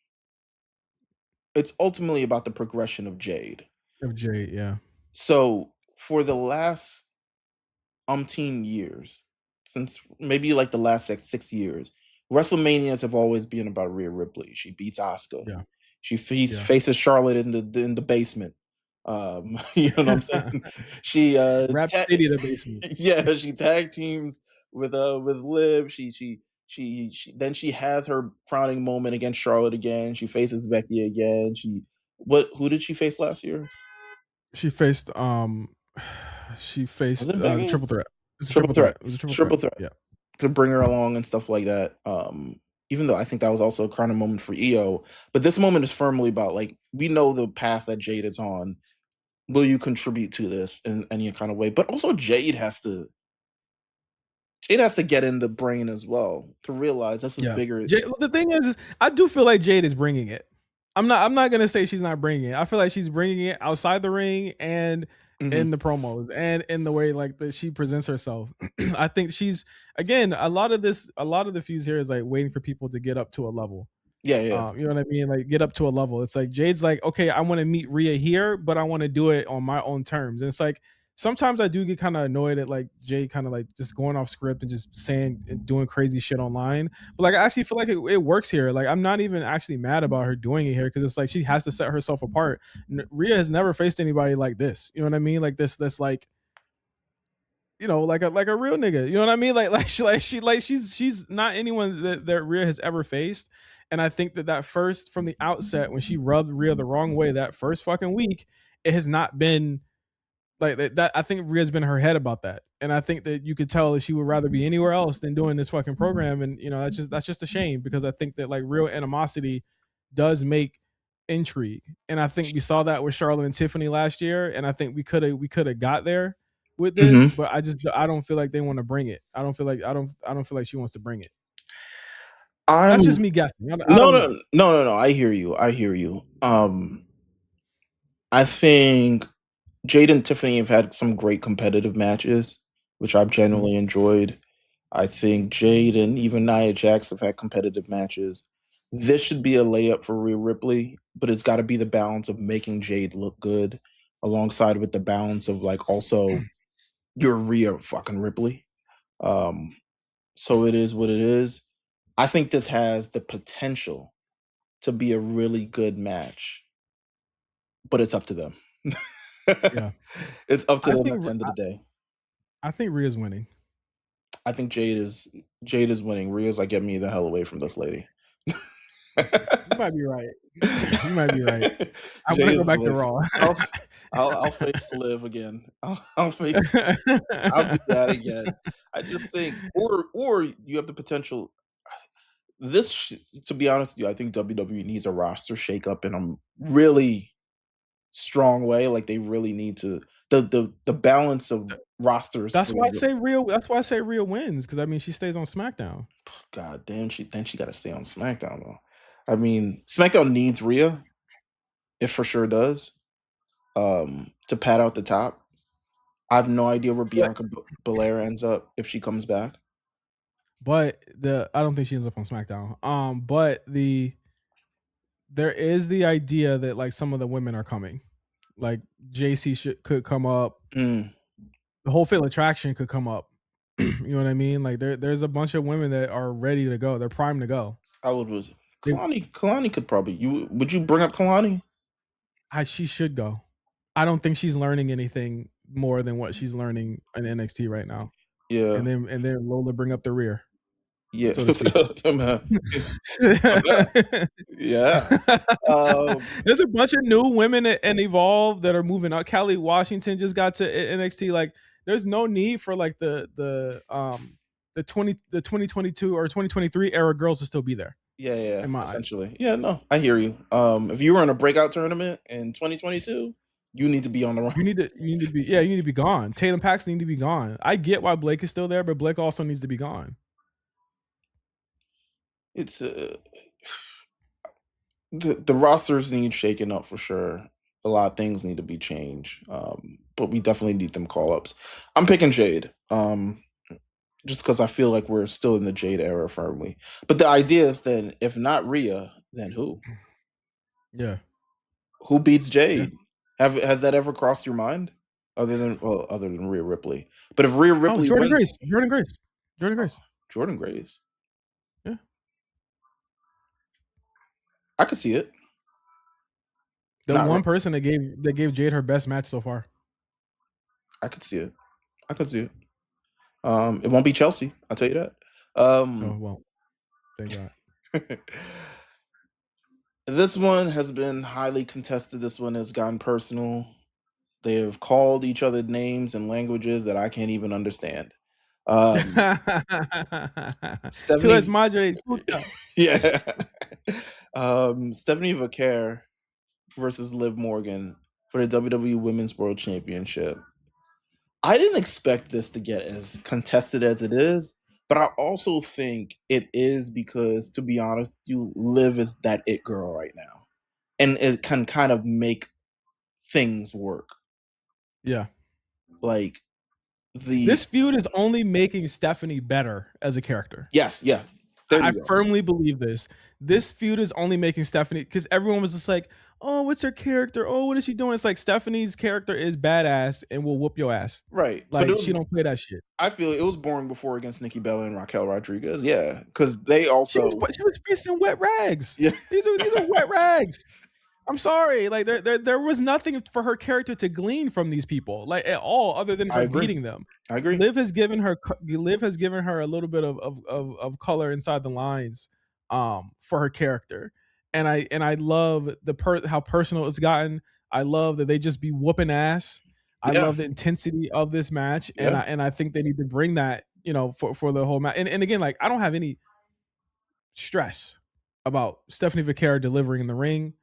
It's ultimately about the progression of Jade. Of Jade, yeah. So for the last umpteen years, since maybe like the last 6 years, WrestleManias have always been about Rhea Ripley. She beats Asuka. Yeah. She Yeah. faces Charlotte in the basement. You know what I'm saying? She Rap City, the basement. yeah, she tag teams with Liv. She then she has her crowning moment against Charlotte again. She faces Becky again. Who did she face last year? She faced she Was faced it the Becky? triple threat. It was a Triple triple threat. threat. It was a triple threat. Triple threat. Yeah. To bring her along and stuff like that. Even though I think that was also a crowning moment for EO, but this moment is firmly about like we know the path that Jade is on. Will you contribute to this in any kind of way? But also Jade has to get in the brain as well to realize this is Yeah. bigger. Jade, well, the thing is, I do feel like Jade is bringing it. I'm not gonna say she's not bringing it. I feel like she's bringing it outside the ring and Mhm. in the promos and in the way like that she presents herself. I think she's again a lot of the fuse here is like waiting for people to get up to a level. Yeah, yeah. You know what I mean? Like get up to a level. It's like Jade's like, okay, I want to meet Rhea here, but I want to do it on my own terms. And it's like sometimes I do get kind of annoyed at like Jade kind of like just going off script and just saying and doing crazy shit online. But like I actually feel like it works here. Like I'm not even actually mad about her doing it here because it's like she has to set herself apart. Rhea has never faced anybody like this. You know what I mean? Like this like like a real nigga. You know what I mean? She's not anyone that Rhea has ever faced. And I think that first from the outset when she rubbed Rhea the wrong way that first fucking week, it has not been like that. I think Rhea's been in her head about that, and I think that you could tell that she would rather be anywhere else than doing this fucking program. And that's just a shame because I think that like real animosity does make intrigue, and I think we saw that with Charlotte and Tiffany last year, and I think we could have got there with this, Mhm. but I don't feel like they want to bring it. I don't feel like she wants to bring it. I'm That's just me guessing. I no, don't no, know. no, no, no. I hear you. I hear you. I think Jade and Tiffany have had some great competitive matches, which I've Mhm. genuinely enjoyed. I think Jade and even Nia Jax have had competitive matches. This should be a layup for Rhea Ripley, but it's got to be the balance of making Jade look good, alongside with the balance of like also you're Rhea fucking Ripley. Um, so it is what it is. I think this has the potential to be a really good match, but it's up to them. Yeah, It's up to I them at think the end of the day. I think Rhea's winning. I think Jade is winning. Rhea's like, get me the hell away from this lady. You might be right. You might be right. I want to Jade go is back to like, Raw. I'll I'll face Liv again. I'll face I'll do that again. I just think, or you have the potential. This, to be honest with you, I think WWE needs a roster shakeup in a really strong way. Like they really need to the balance of rosters That's for why I the say Rhea. That's why I say Rhea wins because I mean she stays on SmackDown. God damn, she got to stay on SmackDown though. I mean, SmackDown needs Rhea. It for sure does. To pad out the top. I have no idea where But Bianca Belair ends up if she comes back. but the I don't think she ends up on SmackDown. But there is the idea that like some of the women are coming. Like JC could come up. Mm, The whole Fatal Attraction could come up. You know what I mean? Like there's a bunch of women that are ready to go. They're primed to go. I would was They, Kalani could probably you would you bring up Kalani? she should go. I don't think she's learning anything more than what she's learning in NXT right now. Yeah. And then Lola bring up the rear. Yeah. so to speak. It's yeah. There's a bunch of new women and Evolve that are moving up. Callie Washington just got to NXT. Like, there's no need for like the 2022 or 2023 era girls to still be there Yeah, yeah, in my eyes. essentially. Yeah, no, I hear you. If you were in a breakout tournament in 2022, you need to be on the run. You need to be you need to be gone. Tatum Paxton need to be gone. I get why Blake is still there, but Blake also needs to be gone. It's the rosters need shaking up for sure. A lot of things need to be changed. But we definitely need them call ups. I'm picking Jade. Just because I feel like we're still in the Jade era firmly. But the idea is then, if not Rhea, then who? Yeah. Who beats Yeah. Jade? Has that ever crossed your mind? Other than Rhea Ripley. But if Rhea Oh, Ripley Jordan wins, Grace. Jordan Grace. Jordan oh, Grace. Jordan Grace, Yeah. I could see it. The Not, one person that gave Jade her best match so far. I could see it. I could see it. It won't be Chelsea. I'll tell you that. Oh well, thank God. This one has been highly contested. This one has gotten personal. They have called each other names and languages that I can't even understand. Tu es Stephanie, madre puta. yeah. Stephanie Vaquer versus Liv Morgan for the WWE Women's World Championship. I didn't expect this to get as contested as it is, but I also think it is because, to be honest, you Liv is that it girl right now, and it can kind of make things work. Yeah. Like the This feud is only making Stephanie better as a character. yes, yeah. There I you go. firmly believe this. This feud is only making Stephanie, because everyone was just like, "Oh, what's her character? Oh, what is she doing?" It's like Stephanie's character is badass and will whoop your ass. Right, but Like, she don't play that shit. I feel it was boring before against Nikki Bella and Raquel Rodriguez. Yeah, because they also She was facing wet rags. yeah. These are wet rags. I'm sorry. Like, there was nothing for her character to glean from these people, like, at all, other than I her agree. beating them. I agree. Liv has given her a little bit of color inside the lines, for her character, and I love how personal it's gotten. I love that they just be whooping ass. I Yeah, love the intensity of this match, yeah, and I think they need to bring that, for the whole match. And again, like, I don't have any stress about Stephanie Vaquer delivering in the ring.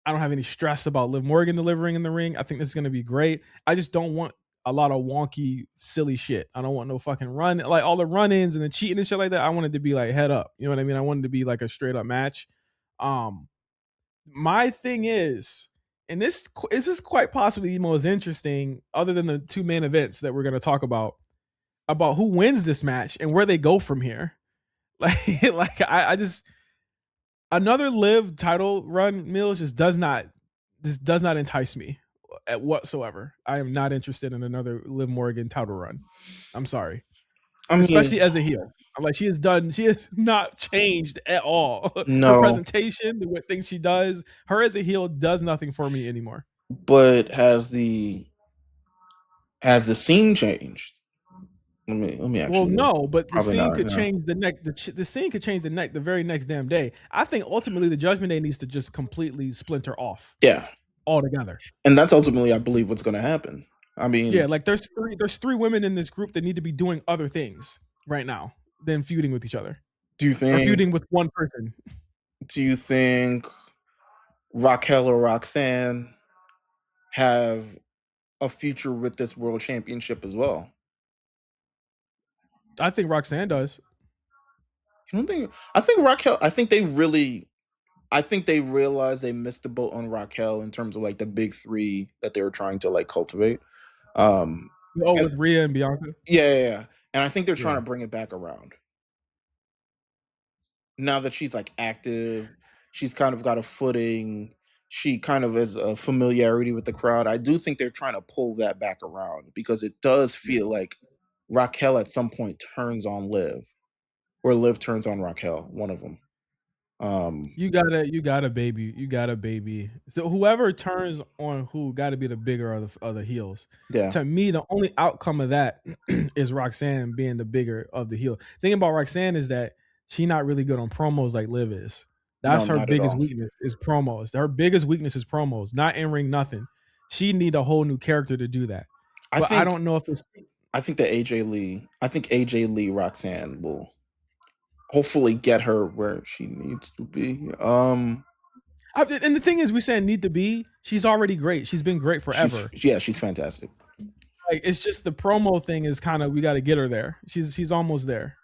I don't have any stress about Liv Morgan delivering in the ring. I think this is going to be great. I just don't want a lot of wonky, silly shit. I don't want no fucking run, like all the run-ins and the cheating and shit like that. I want it to be like head up. You know what I mean? I want it to be like a straight up match. Um, my thing is, and this is quite possibly the most interesting, other than the two main events that we're going to talk about who wins this match and where they go from here. Like I just, another Liv title run, Meelz, just does not entice me at whatsoever. I am not interested in another Liv Morgan title run. I'm sorry, I mean, especially as a heel. I'm like, she has not changed at all. Her no, presentation, the things she does, her as a heel does nothing for me anymore. but has the scene changed? Let me Well, actually look. no, but the Probably scene not. could Yeah, change the scene could change the very next damn day. I think ultimately the Judgment Day needs to just completely splinter off yeah, altogether. and that's ultimately, I believe, what's going to happen. I Yeah, mean, like there's three women in this group that need to be doing other things right now than feuding with each other do you or think feuding with one person. do you think Raquel or Roxanne have a future with this world championship as well? I think Roxanne does. You don't think? I think Raquel. I think they realized they missed the boat on Raquel in terms of like the big three that they were trying to like cultivate. Um, Oh, and with Rhea and Bianca. yeah, yeah, yeah. And I think they're trying Yeah, to bring it back around now that she's like active. She's kind of got a footing. She kind of has a familiarity with the crowd. I do think they're trying to pull that back around because it does feel like Raquel at some point turns on Liv, or Liv turns on Raquel. One of them. Um, you got a baby. So whoever turns on who got to be the bigger of the heels. yeah, To me, the only outcome of that is Roxanne being the bigger of the heel. Thing about Roxanne is that she not really good on promos like Liv is. no, That's her not at biggest all. weakness is promos. Her biggest weakness is promos, not in ring nothing. She need a whole new character to do that. I But I think don't know if it's I think AJ Lee Roxanne will hopefully get her where she needs to be. and the thing is, we saying need to be. She's already great. She's been great forever. She's fantastic. Like it's just the promo thing is kind of we got to get her there. She's almost there.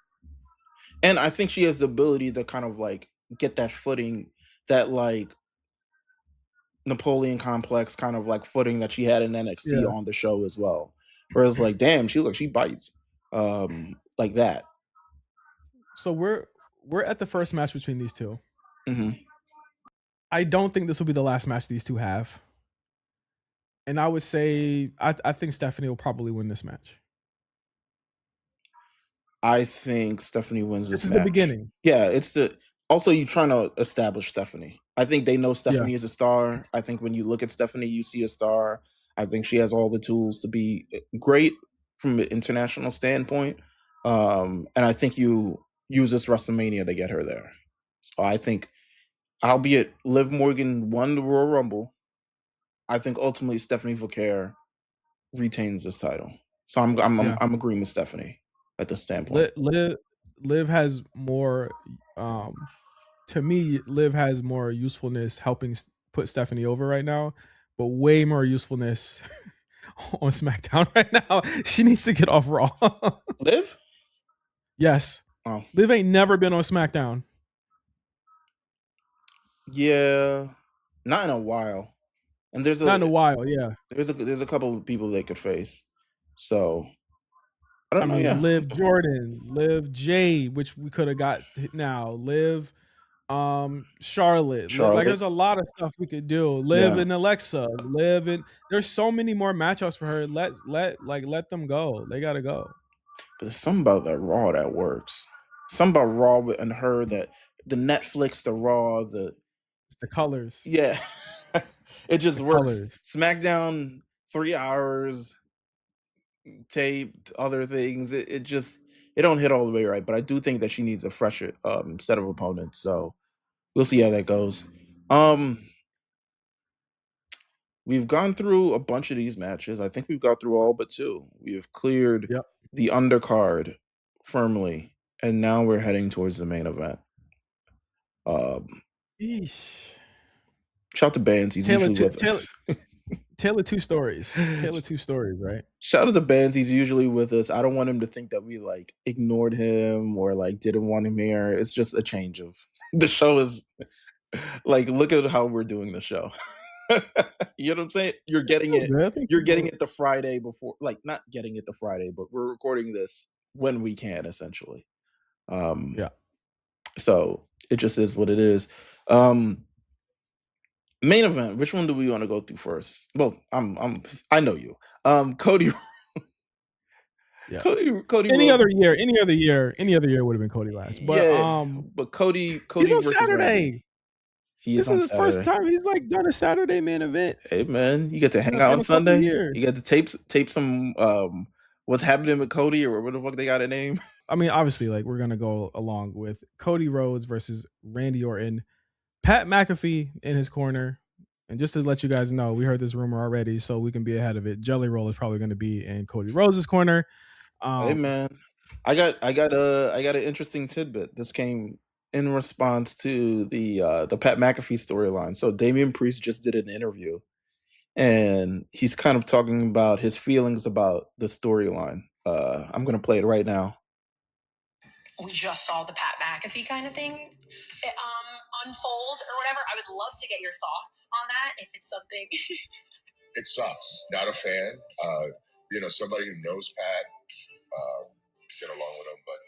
And I think she has the ability to kind of like get that footing, that like Napoleon complex kind of like footing that she had in NXT Yeah. on the show as well. Whereas like, damn, she bites. Like that. So we're at the first match between these two. Hmm. I don't think this will be the last match these two have. And I would say I think Stephanie will probably win this match. I think Stephanie wins This this is the match. beginning. Yeah, it's the also you trying to establish Stephanie. I think they know Yeah. Stephanie is a star. I think when you look at Stephanie, you see a star. I think she has all the tools to be great from an international standpoint. And I think you use this WrestleMania to get her there. So I think, albeit Liv Morgan won the Royal Rumble, I think ultimately Stephanie Vaquer retains this title. So Yeah. I'm agreeing with Stephanie at this standpoint. Liv has more to me Liv has more usefulness helping put Stephanie over right now, but way more usefulness on SmackDown right now. She needs to get off Raw. Liv? Yes. Oh, Liv ain't never been on SmackDown. yeah, not in a while. And Not in a while, yeah. there's a couple of people they could face. So I I don't know. mean, Yeah, Liv Jordan, Liv Jade, which we could have got now, Liv Charlotte, like Charlotte. there's a lot of stuff we could do. Liv Yeah, and Alexa, Liv and there's so many more matchups for her. Let them go. They gotta go. but there's something about that Raw that works. Something about Raw and her, that the Netflix, the Raw, the It's the colors. yeah, it It's just the works. colors. SmackDown 3 hours taped, other things. It just it don't hit all the way right. But I do think that she needs a fresher set of opponents. So we'll see how that goes. Um, we've gone through a bunch of these matches. I think we've got through all but two. We have cleared Yep. the undercard firmly, and now we're heading towards the main event. Um, Eesh. shout out to Bands, he's Taylor usually two with Taylor us. Taylor two stories. Taylor two stories, right? Shout out to Bands, he's usually with us. I don't want him to think that we like ignored him or like didn't want him here. It's just a change of the show is like, look at how we're doing the show. You know what I'm saying? Feels good. I think You're getting people it the Friday before, like not getting it the Friday, but we're recording this when we can, essentially. Um, yeah. so it just is what it is. Um, main event. Which one do we want to go through first? Well, I know you. Cody, Yeah. Cody Rhodes. Any other year would have been Cody last. But Yeah, but he's Cody on versus Randy. Saturday. He is This on is the first Saturday. time he's like done a Saturday main event Hey man, you get to hang out in on a couple Sunday. years. You get to tape some what's happening with Cody, or what the fuck they got a name. I mean, obviously, like we're gonna go along with Cody Rhodes versus Randy Orton, Pat McAfee in his corner. And just to let you guys know, we heard this rumor already, so we can be ahead of it. Jelly Roll is probably going to be in Cody Rhodes' corner. Hey Um, man, I got an interesting tidbit. This came in response to the Pat McAfee storyline. So Damian Priest just did an interview, and he's kind of talking about his feelings about the storyline. I'm gonna play it right now. We just saw the Pat McAfee kind of thing unfold or whatever. I would love to get your thoughts on that if it's something. It sucks. Not a fan. Somebody who knows Pat, get along with him, but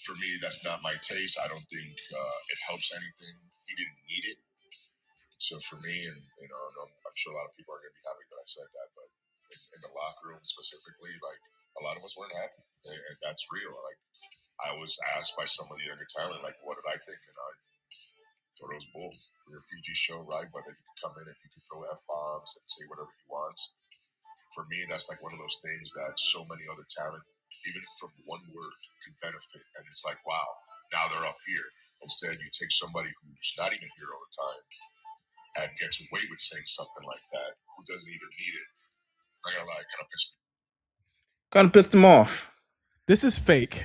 for me, that's not my taste. I don't think it helps anything. He didn't need it. So for me, and I'm sure a lot of people are going to be happy that I said that, but in the locker room specifically, like a lot of us weren't happy, and that's real. Like I was asked by some of the younger talent, like, what did I think? And I thought it was bull. We're a PG show, right? But if you can come in, if you can throw F-bombs and say whatever you want, for me, that's like one of those things that so many other talent, even from one word, could benefit. And it's like, wow, now they're up here. Instead, you take somebody who's not even here all the time and gets away with saying something like that, who doesn't even need it. I gotta lie, Kind of pissed him off. This is fake.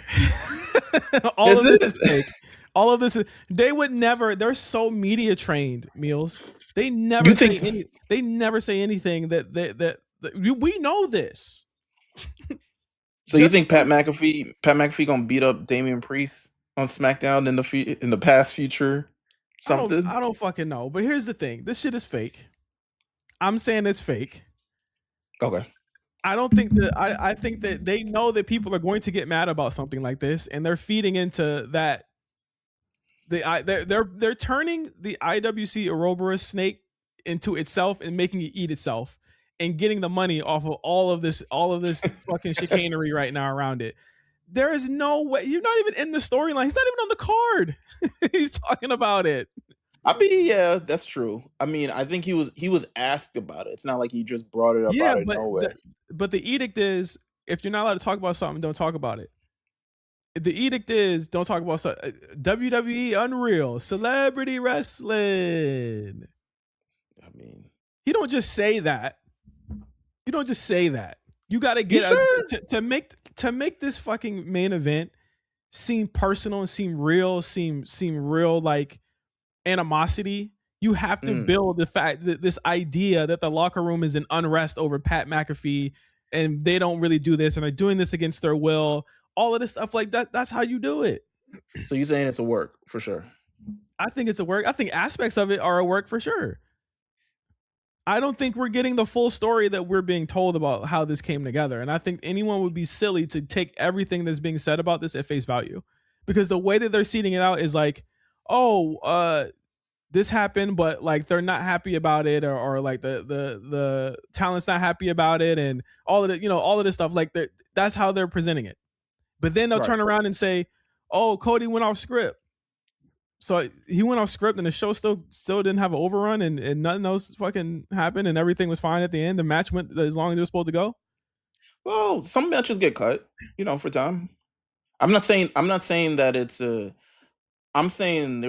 All Is of this it? is fake. All of this is, they would never, they're so media trained, Meelz. They never You say think- they never say anything that we know this. So you think Pat McAfee gonna beat up Damian Priest on SmackDown in the past future? Something? I don't fucking know. But here's the thing. This shit is fake. I'm saying it's fake. Okay. I don't think that I think that they know that people are going to get mad about something like this, and they're feeding into that. They're turning the IWC Ouroboros snake into itself and making it eat itself and getting the money off of all of this fucking chicanery right now around it. There is no way. You're not even in the storyline. He's not even on the card. He's talking about it. I mean, yeah, that's true. I mean, I think he was asked about it. It's not like he just brought it up out of nowhere. But the edict is, if you're not allowed to talk about something, don't talk about it. The edict is, don't talk about WWE Unreal, celebrity wrestling. I mean, you don't just say that. You don't just say that. You got to get to make this fucking main event seem personal and seem real, seem real, like animosity. You have to build the fact that this idea that the locker room is in unrest over Pat McAfee and they don't really do this and they're doing this against their will. All of this stuff like that. That's how you do it. So you're saying it's a work for sure? I think it's a work. I think aspects of it are a work for sure. I don't think we're getting the full story that we're being told about how this came together. And I think anyone would be silly to take everything that's being said about this at face value, because the way that they're seeding it out is like, this happened, but like they're not happy about it, or like the talent's not happy about it, and all of it, all of this stuff. Like that's how they're presenting it. But then they'll turn around and say, "Oh, Cody went off script." So he went off script, and the show still didn't have an overrun, and nothing else fucking happened, and everything was fine at the end. The match went as long as it was supposed to go. Well, some matches get cut, for time. I'm not saying that it's a. I'm saying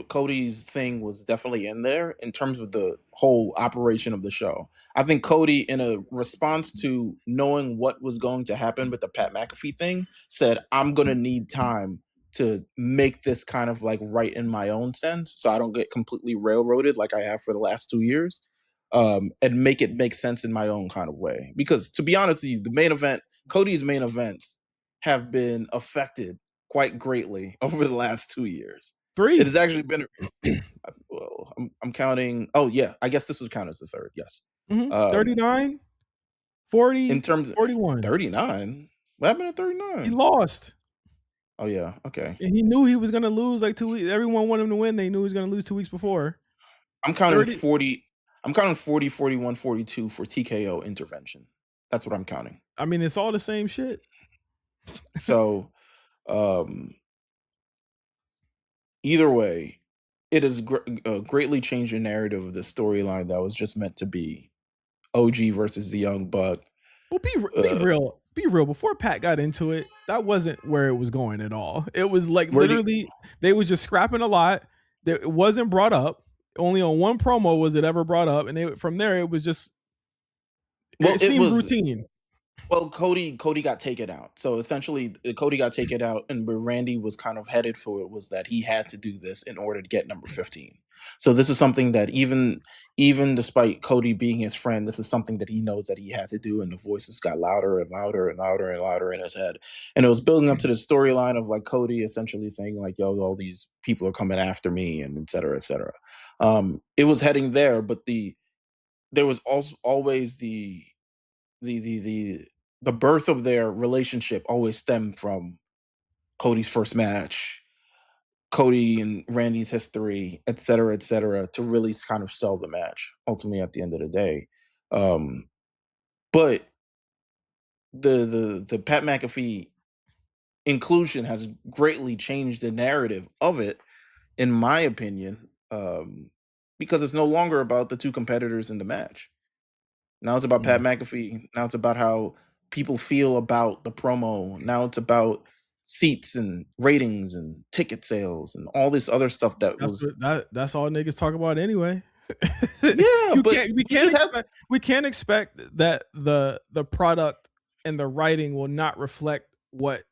Cody's thing was definitely in there in terms of the whole operation of the show. I think Cody, in a response to knowing what was going to happen with the Pat McAfee thing, said, "I'm gonna need time to make this kind of like right in my own sense, so I don't get completely railroaded like I have for the last 2 years, and make it make sense in my own kind of way." Because to be honest with you, Cody's main events have been affected quite greatly over the last 2 years. 3. It has actually been. Well, I'm counting. Oh yeah, I guess this would count as the third. Yes. 39, 40, in terms of 41. 39. What happened at 39? He lost. Oh yeah, okay. And he knew he was gonna lose like 2 weeks. Everyone wanted him to win. They knew he was gonna lose 2 weeks before. I'm counting 40. I'm counting 40, 41, 42 for TKO intervention. That's what I'm counting. I mean, it's all the same shit. So, either way, it has greatly changed the narrative of the storyline that was just meant to be OG versus the Young Buck. Well, be real. Be real. Before Pat got into it, that wasn't where it was going at all. It was like literally they was just scrapping a lot. It wasn't brought up. Only on one promo was it ever brought up, and from there it was just. It seemed routine. Well, Cody got taken out. So essentially, Cody got taken out, and where Randy was kind of headed for it was that he had to do this in order to get number 15. So this is something that even despite Cody being his friend, this is something that he knows that he had to do, and the voices got louder and louder and louder and louder in his head. And it was building up to the storyline of like Cody essentially saying like, "Yo, all these people are coming after me," and et cetera, et cetera. It was heading there, but there was also always the birth of their relationship always stemmed from Cody's first match, Cody and Randy's history, et cetera, to really kind of sell the match ultimately at the end of the day. But the Pat McAfee inclusion has greatly changed the narrative of it, in my opinion, because it's no longer about the two competitors in the match. Now it's about Pat Mm. McAfee. Now it's about how people feel about the promo. Now it's about seats and ratings and ticket sales and all this other stuff that That's was. what that's all niggas talk about anyway. Yeah, You but can't we you can't just have. expect we can't expect that the product and the writing will not reflect what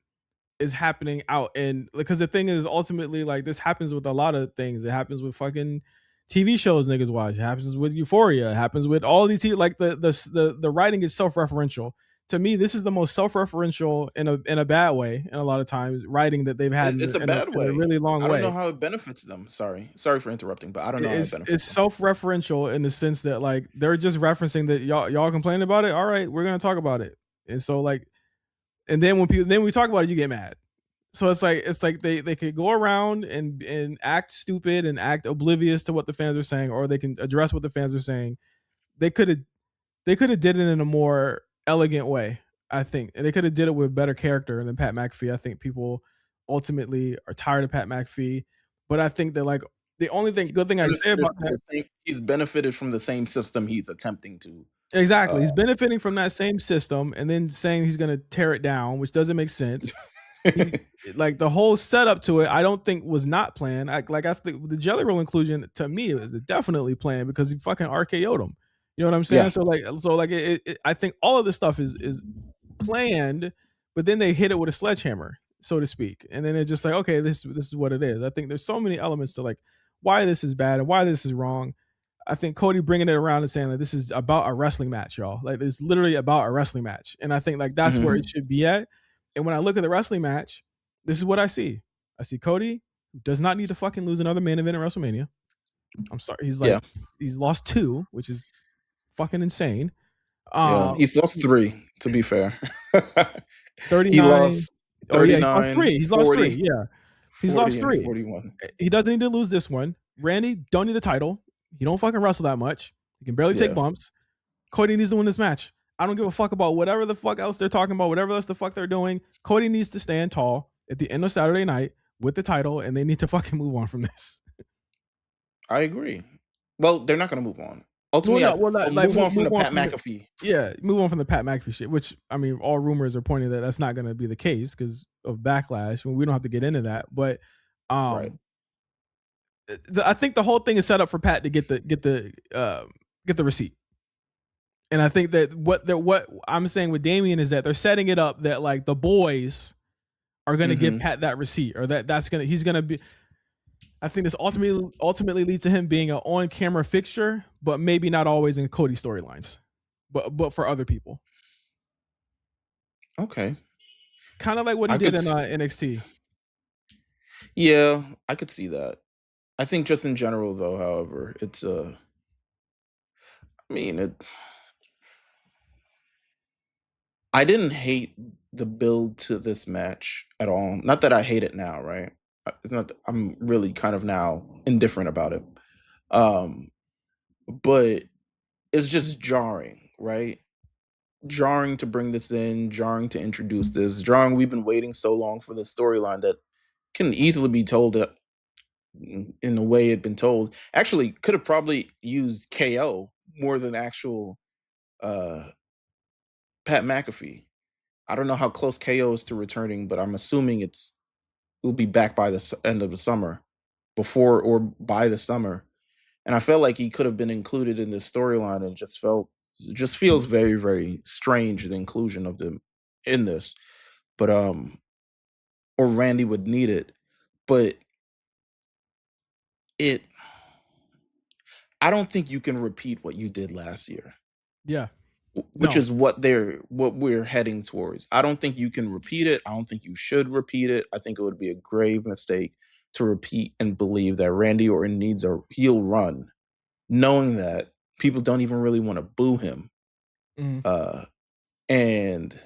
is happening out. And because the thing is, ultimately, like, this happens with a lot of things. It happens with fucking TV shows niggas watch. It happens with Euphoria. It happens with all these like the writing is self-referential. To me, this is the most self-referential in a bad way, and a lot of times writing that they've had It's a in bad a way. really long I don't know way. how it benefits them. Sorry for interrupting, but I don't know how it It's benefits them. self-referential in the sense that, like, they're just referencing that y'all complain about it. All right, we're gonna talk about it. And so, like, and then when we talk about it, you get mad. So it's like they could go around and act stupid and act oblivious to what the fans are saying, or they can address what the fans are saying. They could have did it in a more elegant way, I think. And they could have did it with better character than Pat McAfee. I think people ultimately are tired of Pat McAfee, but I think that, like, the only good thing I can say about that. He's benefited from the same system he's attempting to. Exactly. He's benefiting from that same system and then saying he's going to tear it down, which doesn't make sense. He, like, the whole setup to it, I don't think was not planned. I think the Jelly Roll inclusion, to me, was definitely planned because he fucking RKO'd him. You know what I'm saying? Yeah. So like I think all of this stuff is planned, but then they hit it with a sledgehammer, so to speak, and then it's just like, okay, this is what it is. I think there's so many elements to, like, why this is bad and why this is wrong. I think Cody bringing it around and saying, like, this is about a wrestling match, y'all. Like, it's literally about a wrestling match, and I think, like, that's where it should be at. And when I look at the wrestling match, this is what I see. I see Cody, who does not need to fucking lose another main event at WrestleMania. I'm sorry, he's lost 2, which is fucking insane. Yeah, he's lost 3, to be fair. 39. He lost 39, yeah, he's lost 3. 40, Yeah, he's 40 lost and 3. 41. He doesn't need to lose this one. Randy don't need the title. He don't fucking wrestle that much. He can barely take bumps. Cody needs to win this match. I don't give a fuck about whatever the fuck else they're talking about, whatever else the fuck they're doing. Cody needs to stand tall at the end of Saturday night with the title, and they need to fucking move on from this. I agree. Well, they're not going to move on. Ultimately, move on from the Pat McAfee. Yeah, move on from the Pat McAfee shit, which, I mean, all rumors are pointing that that's not going to be the case because of backlash. We don't have to get into that, but Right. I think the whole thing is set up for Pat to get the receipt. And I think that what I'm saying with Damian is that they're setting it up that, like, the boys are going to give Pat that receipt, or he's going to be. I think this ultimately leads to him being an on-camera fixture, but maybe not always in Cody storylines, but for other people. Okay. Kind of like what he did in NXT. Yeah, I could see that. I think just in general, though, however, it's I didn't hate the build to this match at all. Not that I hate it now, right? It's not. I'm really kind of now indifferent about it. But it's just jarring, right? Jarring to bring this in, jarring to introduce this, jarring. We've been waiting so long for this storyline that can easily be told in the way it'd been told. Actually, could have probably used KO more than actual Pat McAfee. I don't know how close KO is to returning, but I'm assuming it'll be back by the end of the summer, before or by the summer. And I felt like he could have been included in this storyline, and just feels very, very strange, the inclusion of them in this. But or Randy would need it, but I don't think you can repeat what you did last year. Yeah. Which is what we're heading towards. I don't think you can repeat it. I don't think you should repeat it. I think it would be a grave mistake to repeat and believe that Randy Orton needs a heel run, knowing that people don't even really want to boo him. And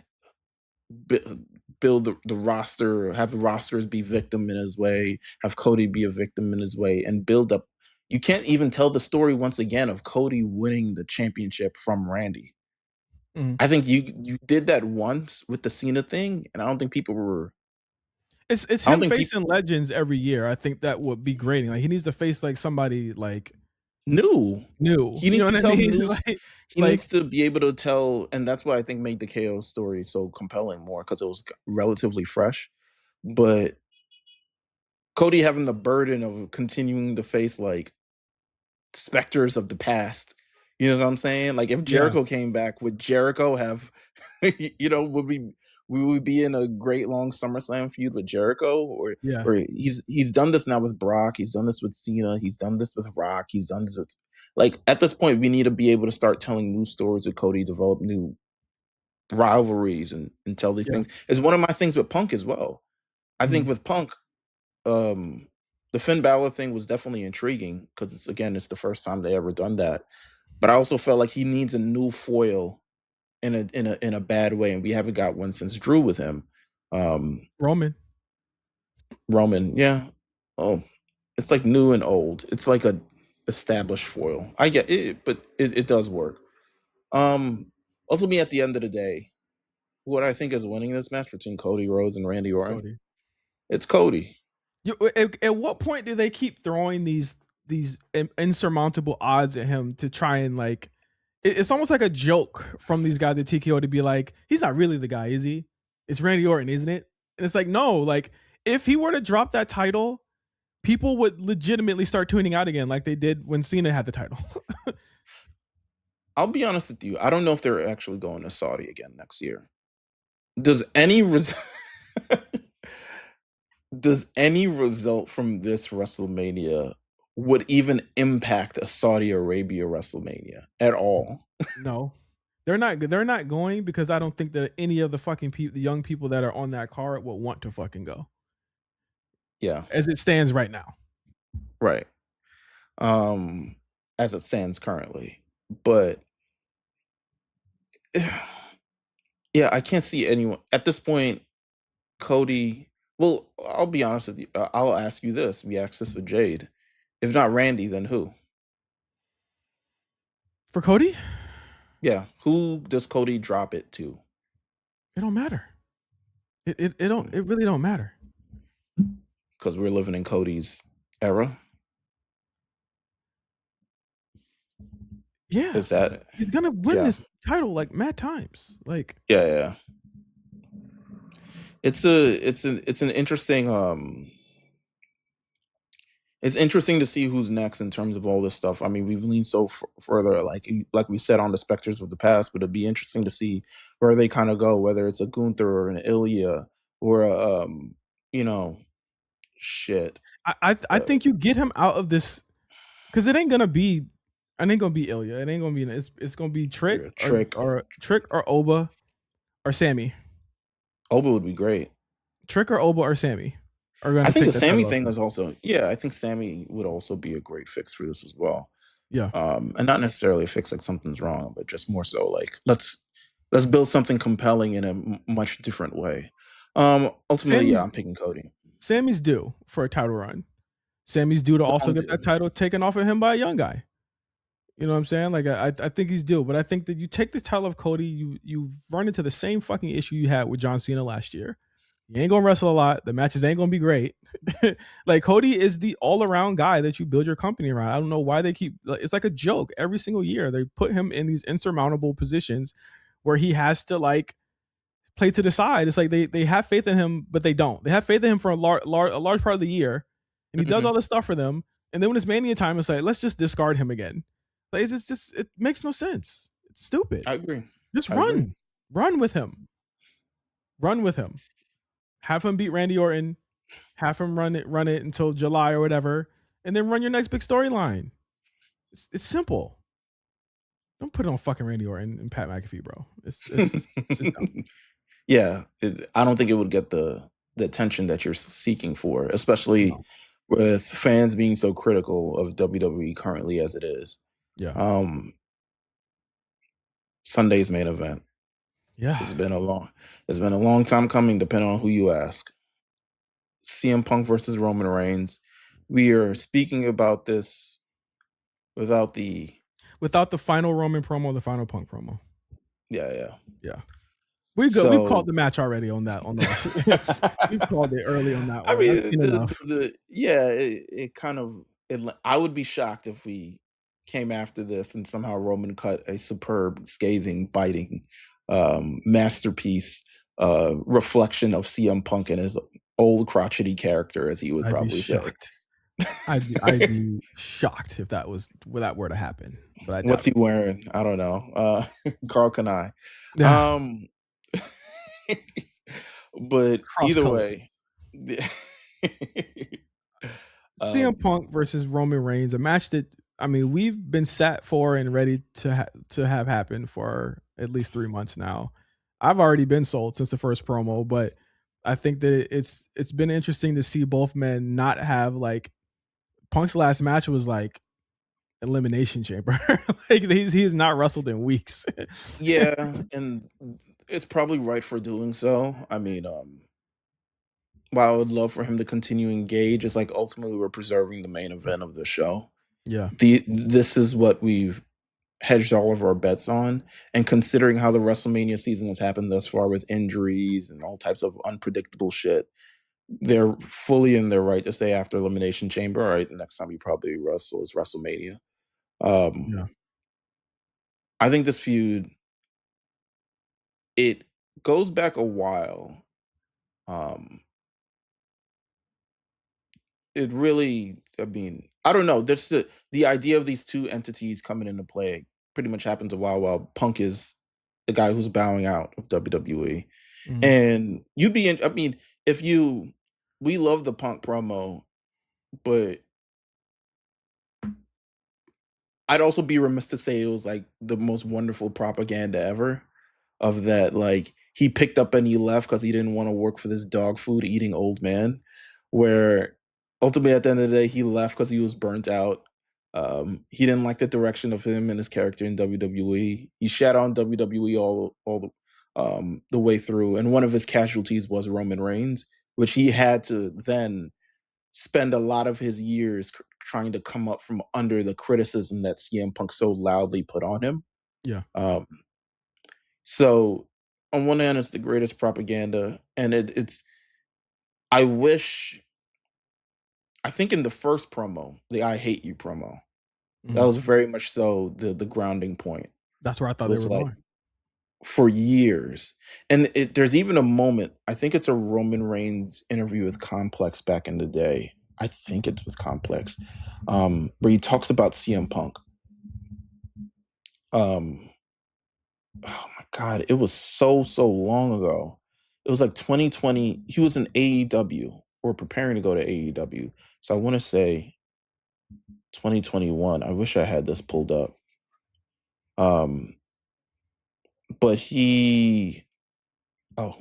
build the roster, have the rosters be victim in his way, have Cody be a victim in his way, and build up. You can't even tell the story once again of Cody winning the championship from Randy. I think you did that once with the Cena thing, and I don't think people were It's I don't him think facing legends every year. I think that would be great. Like he needs to face like somebody like new. new. He You know needs to what I tell mean? new. like He like needs to be able to tell, and that's what I think made the KO story so compelling more because it was relatively fresh. But Cody having the burden of continuing to face like specters of the past. You know what I'm saying? Like if yeah, Jericho came back, would Jericho have would we would be in a great long SummerSlam feud with Jericho? yeah, Or he's done this now with Brock, he's done this with Cena, he's done this with Rock, he's done this with like at this point we need to be able to start telling new stories with Cody, develop new rivalries and tell these yeah. things. It's one of my things with Punk as well. I think Mhm. with Punk, um the Finn Balor thing was definitely intriguing because it's the first time they ever done that. But I also felt like he needs a new foil in a bad way, and we haven't got one since Drew with him. Roman. Roman, yeah. Oh, it's like new and old. It's like a established foil. I get it, but it does work. Ultimately, at the end of the day, what I think is winning this match between Cody Rhodes and Randy It's Orton, Cody. it's Cody. At what point do they keep throwing these insurmountable odds at him to try and like? It's almost like a joke from these guys at TKO to be like, he's not really the guy, is he? It's Randy Orton, isn't it? And it's like, no, like if he were to drop that title, people would legitimately start tuning out again, like they did when Cena had the title. I'll be honest with you. I don't know if they're actually going to Saudi again next year. Does any does any result from this WrestleMania would even impact a Saudi Arabia WrestleMania at all? No, they're not. They're not going because I don't think that any of the fucking the young people that are on that card will want to fucking go Yeah, as it stands right now. right. Um, as it stands currently, but yeah, I can't see anyone at this point. Cody. Well, I'll be honest with you. I'll ask you this. We asked this with Jade. If not Randy, then who? For Cody, Yeah, who does Cody drop it to? it don't matter. It don't. It really don't matter. Because we're living in Cody's era. Yeah, Is that? he's gonna win Yeah, this title like mad times. Like yeah. It's an interesting it's interesting to see who's next in terms of all this stuff. I mean, we've leaned so further, like we said, on the specters of the past, but it'd be interesting to see where they kind of go, whether it's a Gunther or an Ilya or a, you know, shit. I Uh, think you get him out of this because it ain't gonna be. It ain't gonna be Ilya. It ain't gonna be. It's gonna be Trick Trick. or Trick or Oba or Sammy. Oba would be great. Trick or Oba or Sammy are going I to think take the the Sammy title off thing him. is also, yeah, I think Sammy would also be a great fix for this as well. Yeah. And not necessarily a fix like something's wrong, but just more so like let's build something compelling in a much different way. Ultimately, yeah, Sammy's I'm picking Cody. Sammy's due for a title run. Sammy's due to also Long get that due. title taken off of him by a young guy. You know what I'm saying? Like I think he's due, but I think that you take this title of Cody, you run into the same fucking issue you had with John Cena last year. You ain't gonna wrestle a lot. The matches ain't gonna be great. Like Cody is the all around guy that you build your company around. I don't know why they keep. It's like a joke every single year. They put him in these insurmountable positions where he has to like play to the side. It's like they have faith in him, but they don't. They have faith in him for a large part of the year, and he does all this stuff for them. And then when it's Mania time, it's like let's just discard him again. Like it's just it makes no sense. It's stupid. I agree. Just I agree. run with him, run with him. Have him beat Randy Orton. Have him run it until July or whatever, and then run your next big storyline. It's simple. Don't put it on fucking Randy Orton and Pat McAfee, bro. It's just dumb. Yeah, I don't think it would get the attention that you're seeking for, especially No. with fans being so critical of WWE currently as it is. Yeah. Sunday's main event. Yeah. It's been a long time coming, depending on who you ask. CM Punk versus Roman Reigns. We are speaking about this without the Without the final Roman promo, the final Punk promo. yeah. Yeah. We good. We've called So the match already on that on the we've called it early on that I one. I've mean, seen enough. it kind of I would be shocked if we came after this and somehow Roman cut a superb, scathing, biting masterpiece reflection of CM Punk and his old crotchety character, as he would I'd be probably say. shocked. I'd be shocked if that were to happen, but I doubt What's he it. wearing? I don't know. Carl Kanai. Yeah, Um, but cross either color. way, CM um, Punk versus Roman Reigns, a match that I mean we've been sat for and ready to have happen for at least 3 months now. I've already been sold since the first promo, but I think that it's been interesting to see both men not have like Punk's last match was like elimination chamber. Like he's not wrestled in weeks. yeah, and it's probably right for doing so. I mean, while I would love for him to continue engage, it's like ultimately we're preserving the main event of the show. Yeah, This is what we've hedged all of our bets on, and considering how the WrestleMania season has happened thus far with injuries and all types of unpredictable shit, they're fully in their right to stay after Elimination Chamber. All right, the next time we probably wrestle is WrestleMania. Um, yeah, I think this feud, it goes back a while. Um, it really, I mean, I don't know. There's the idea of these two entities coming into play pretty much happens a while Punk is the guy who's bowing out of WWE. mhm, And you'd be in, I mean, if you we love the Punk promo, but I'd also be remiss to say it was like the most wonderful propaganda ever of that like he picked up and he left because he didn't want to work for this dog food eating old man. Where ultimately at the end of the day he left because he was burnt out. He didn't like the direction of him and his character in WWE. He shat on WWE all the way through, and one of his casualties was Roman Reigns, which he had to then spend a lot of his years trying to come up from under the criticism that CM Punk so loudly put on him. yeah, Um, so on one hand, it's the greatest propaganda, and it's. I wish. I think in the first promo, the "I hate you" promo, that mhm. was very much so the grounding point. That's where I thought they Was were like going. for years, and there's even a moment. I think it's a Roman Reigns interview with Complex back in the day. I think it's with Complex, where he talks about CM Punk. Um, oh my god, it was so long ago. It was like 2020. He was in AEW or preparing to go to AEW. So I want to say 2021. I wish I had this pulled up. Um, but he oh,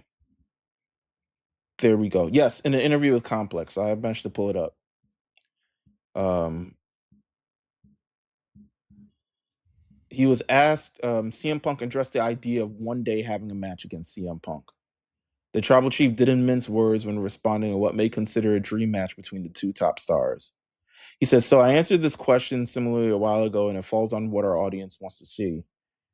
there we go. Yes, in an interview with Complex. I managed to pull it up. Um, he was asked, CM Punk addressed the idea of one day having a match against CM Punk. The tribal chief didn't mince words when responding to what may consider a dream match between the two top stars. He says, "So I answered this question similarly a while ago, and it falls on what our audience wants to see.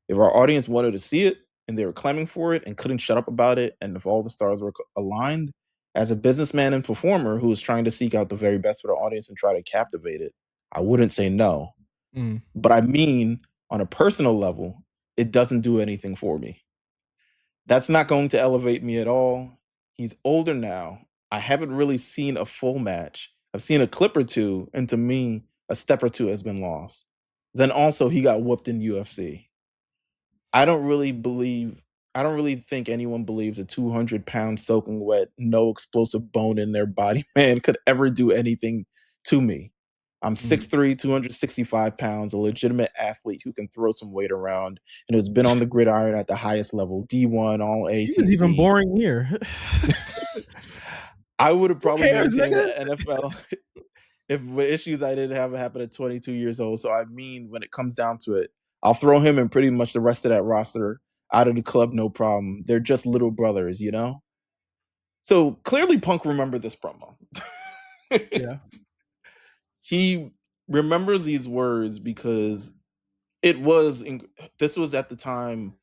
If our audience wanted to see it, and they were clamoring for it, and couldn't shut up about it, and if all the stars were aligned, as a businessman and performer who is trying to seek out the very best for the audience and try to captivate it, I wouldn't say no. Mm, But I mean, on a personal level, it doesn't do anything for me. That's not going to elevate me at all. He's older now. I haven't really seen a full match. I've seen a clip or two, and to me, a step or two has been lost. Then also, he got whooped in UFC. I don't really believe, I don't really think anyone believes a 200-pound soaking wet, no explosive bone in their body man could ever do anything to me. I'm mm. 6'3, 265 pounds, a legitimate athlete who can throw some weight around and who's been on the gridiron at the highest level, D1, all He was even ACC. boring here. I would have Who probably cares, maintained nigga? the NFL if the issues I didn't have happened at 22 years old. So I mean, when it comes down to it, I'll throw him and pretty much the rest of that roster out of the club, no problem. They're just little brothers, you know? So clearly Punk remembered this promo. Yeah. He remembers these words because it was this was at the time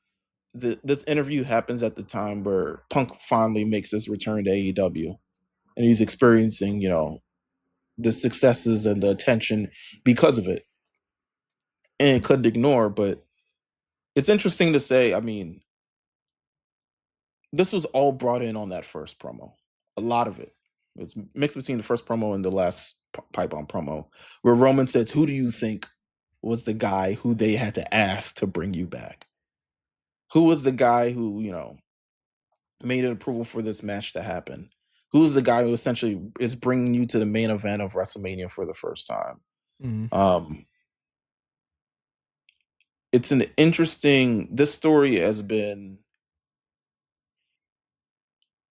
this interview happens at the time where Punk finally makes his return to AEW, and he's experiencing, the successes and the attention because of it, and couldn't ignore. But it's interesting to say, I mean, this was all brought in on that first promo. A lot of it. It's mixed between the first promo and the last pipe bomb promo, where Roman says, "Who do you think was the guy who they had to ask to bring you back? Who was the guy who, made an approval for this match to happen? Who's the guy who essentially is bringing you to the main event of WrestleMania for the first time?" Mhm. It's an interesting. This story has been.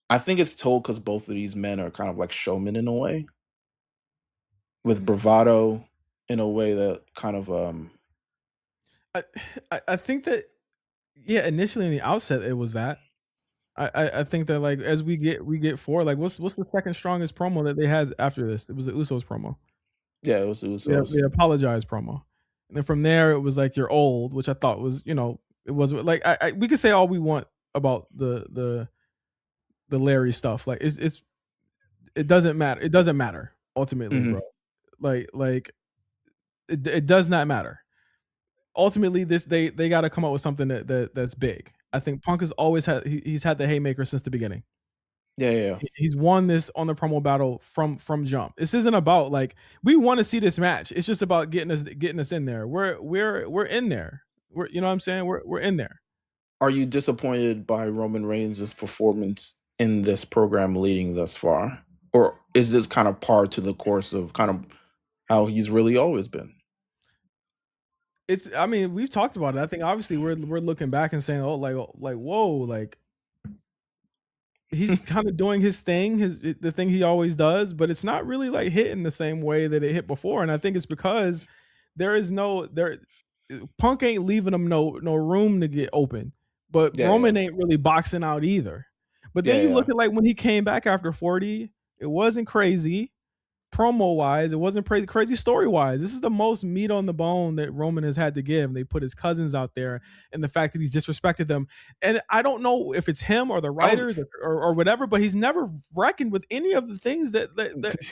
I think it's told because both of these men are kind of like showmen in a way, with bravado, in a way that kind of I I think that, yeah, initially in the outset it was that. I think that, like, as we get forward, like, what's the second strongest promo that they had after this? It was the Usos promo. yeah, it was the Yeah, Usos. the apologize promo. And then from there it was like, "You're old," which I thought was, it was like, we could say all we want about the Larry stuff. Like, it doesn't matter. It doesn't matter ultimately, Mhm. bro. Like it does not matter. Ultimately, they got to come up with something that's big. I think Punk has always he's had the haymaker since the beginning. Yeah. He's won this on the promo battle from jump. This isn't about, like, we want to see this match. It's just about getting us in there. We're in there. You know what I'm saying? We're in there. Are you disappointed by Roman Reigns' performance in this program leading thus far? Or is this kind of par to the course of kind of how he's really always been? I mean, we've talked about it. I think obviously we're looking back and saying, "Oh, like whoa, like he's kind of doing his thing, the thing he always does, but it's not really like hitting the same way that it hit before." And I think it's because Punk ain't leaving him no room to get open, but Yeah. Roman ain't really boxing out either. But then you Yeah. look at, like, when he came back after 40, it wasn't crazy promo wise, it wasn't crazy story wise. This is the most meat on the bone that Roman has had to give. They put his cousins out there, and the fact that he's disrespected them. And I don't know if it's him or the writers or whatever, but he's never reckoned with any of the things that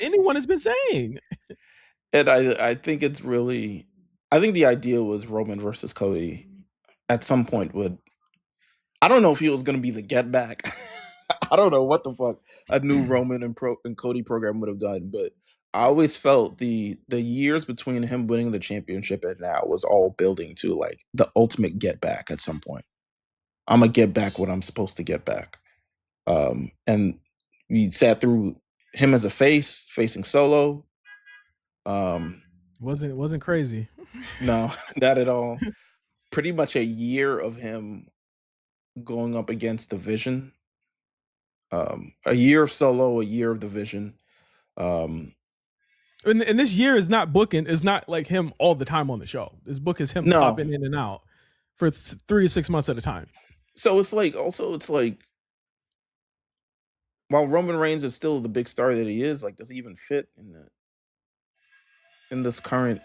anyone has been saying. And I think it's really, I think the idea was Roman versus Cody at some point would, I don't know if he was going to be the get back. I don't know what the fuck a new Roman and Cody program would have done, but I always felt the years between him winning the championship and now was all building to like the ultimate get back at some point. I'm gonna get back what I'm supposed to get back. And we sat through him as a facing Solo. Wasn't crazy. No, not at all. Pretty much a year of him going up against the Vision. A year of Solo, a year of the Vision. And this year is not like him all the time on the show. This book is him No. popping in and out for 3 to 6 months at a time. So it's like, while Roman Reigns is still the big star that he is, like, does he even fit in this current?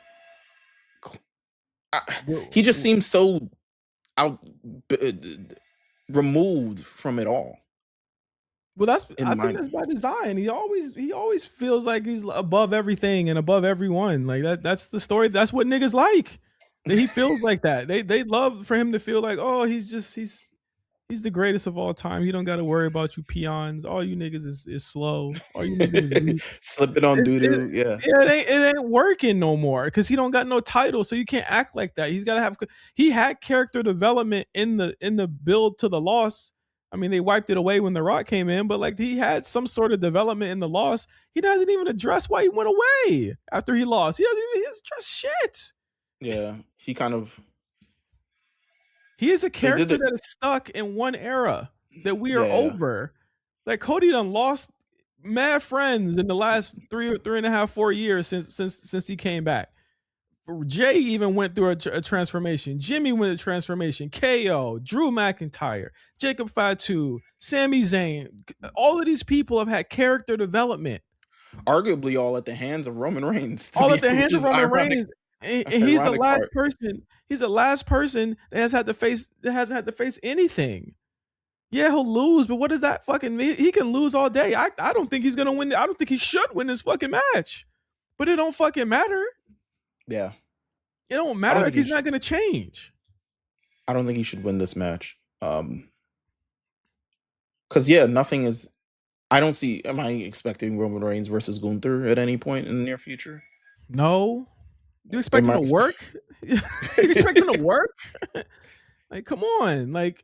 He just seems so out, removed from it all. Well, I think that's by design. He always feels like he's above everything and above everyone. Like that's the story. That's what niggas like. That he feels like that. They love for him to feel like, oh, he's the greatest of all time. He don't got to worry about you peons. All you niggas is slow. All you niggas is weak. Slipping on doo-doo. Yeah. It ain't working no more because he don't got no title, so you can't act like that. He's got to have. He had character development in the build to the loss. I mean, they wiped it away when The Rock came in, but like he had some sort of development in the loss. He doesn't even address why he went away after he lost. He doesn't even address shit. Yeah, he kind of. He is a character that is stuck in one era that we are over. Like Cody done lost mad friends in the last 3.5, 4 years since he came back. Jay even went through a transformation. Jimmy went through a transformation. KO, Drew McIntyre, Jacob Fatu, Sami Zayn. All of these people have had character development. Arguably all at the hands of Roman Reigns. All at the hands of Roman Reigns. And he's the Ironic last part. person. He's the last person that hasn't had to face anything. Yeah, he'll lose, but what does that fucking mean? He can lose all day. I don't think he's gonna win. I don't think he should win this fucking match. But it don't fucking matter. Yeah. It don't I don't matter. think He's not gonna change. I don't think he should win this match. Because nothing is. I don't see. Am I expecting Roman Reigns versus Gunther at any point in the near future? No. Do you expect Am him I to work? You expect him to work? Like, come on. Like,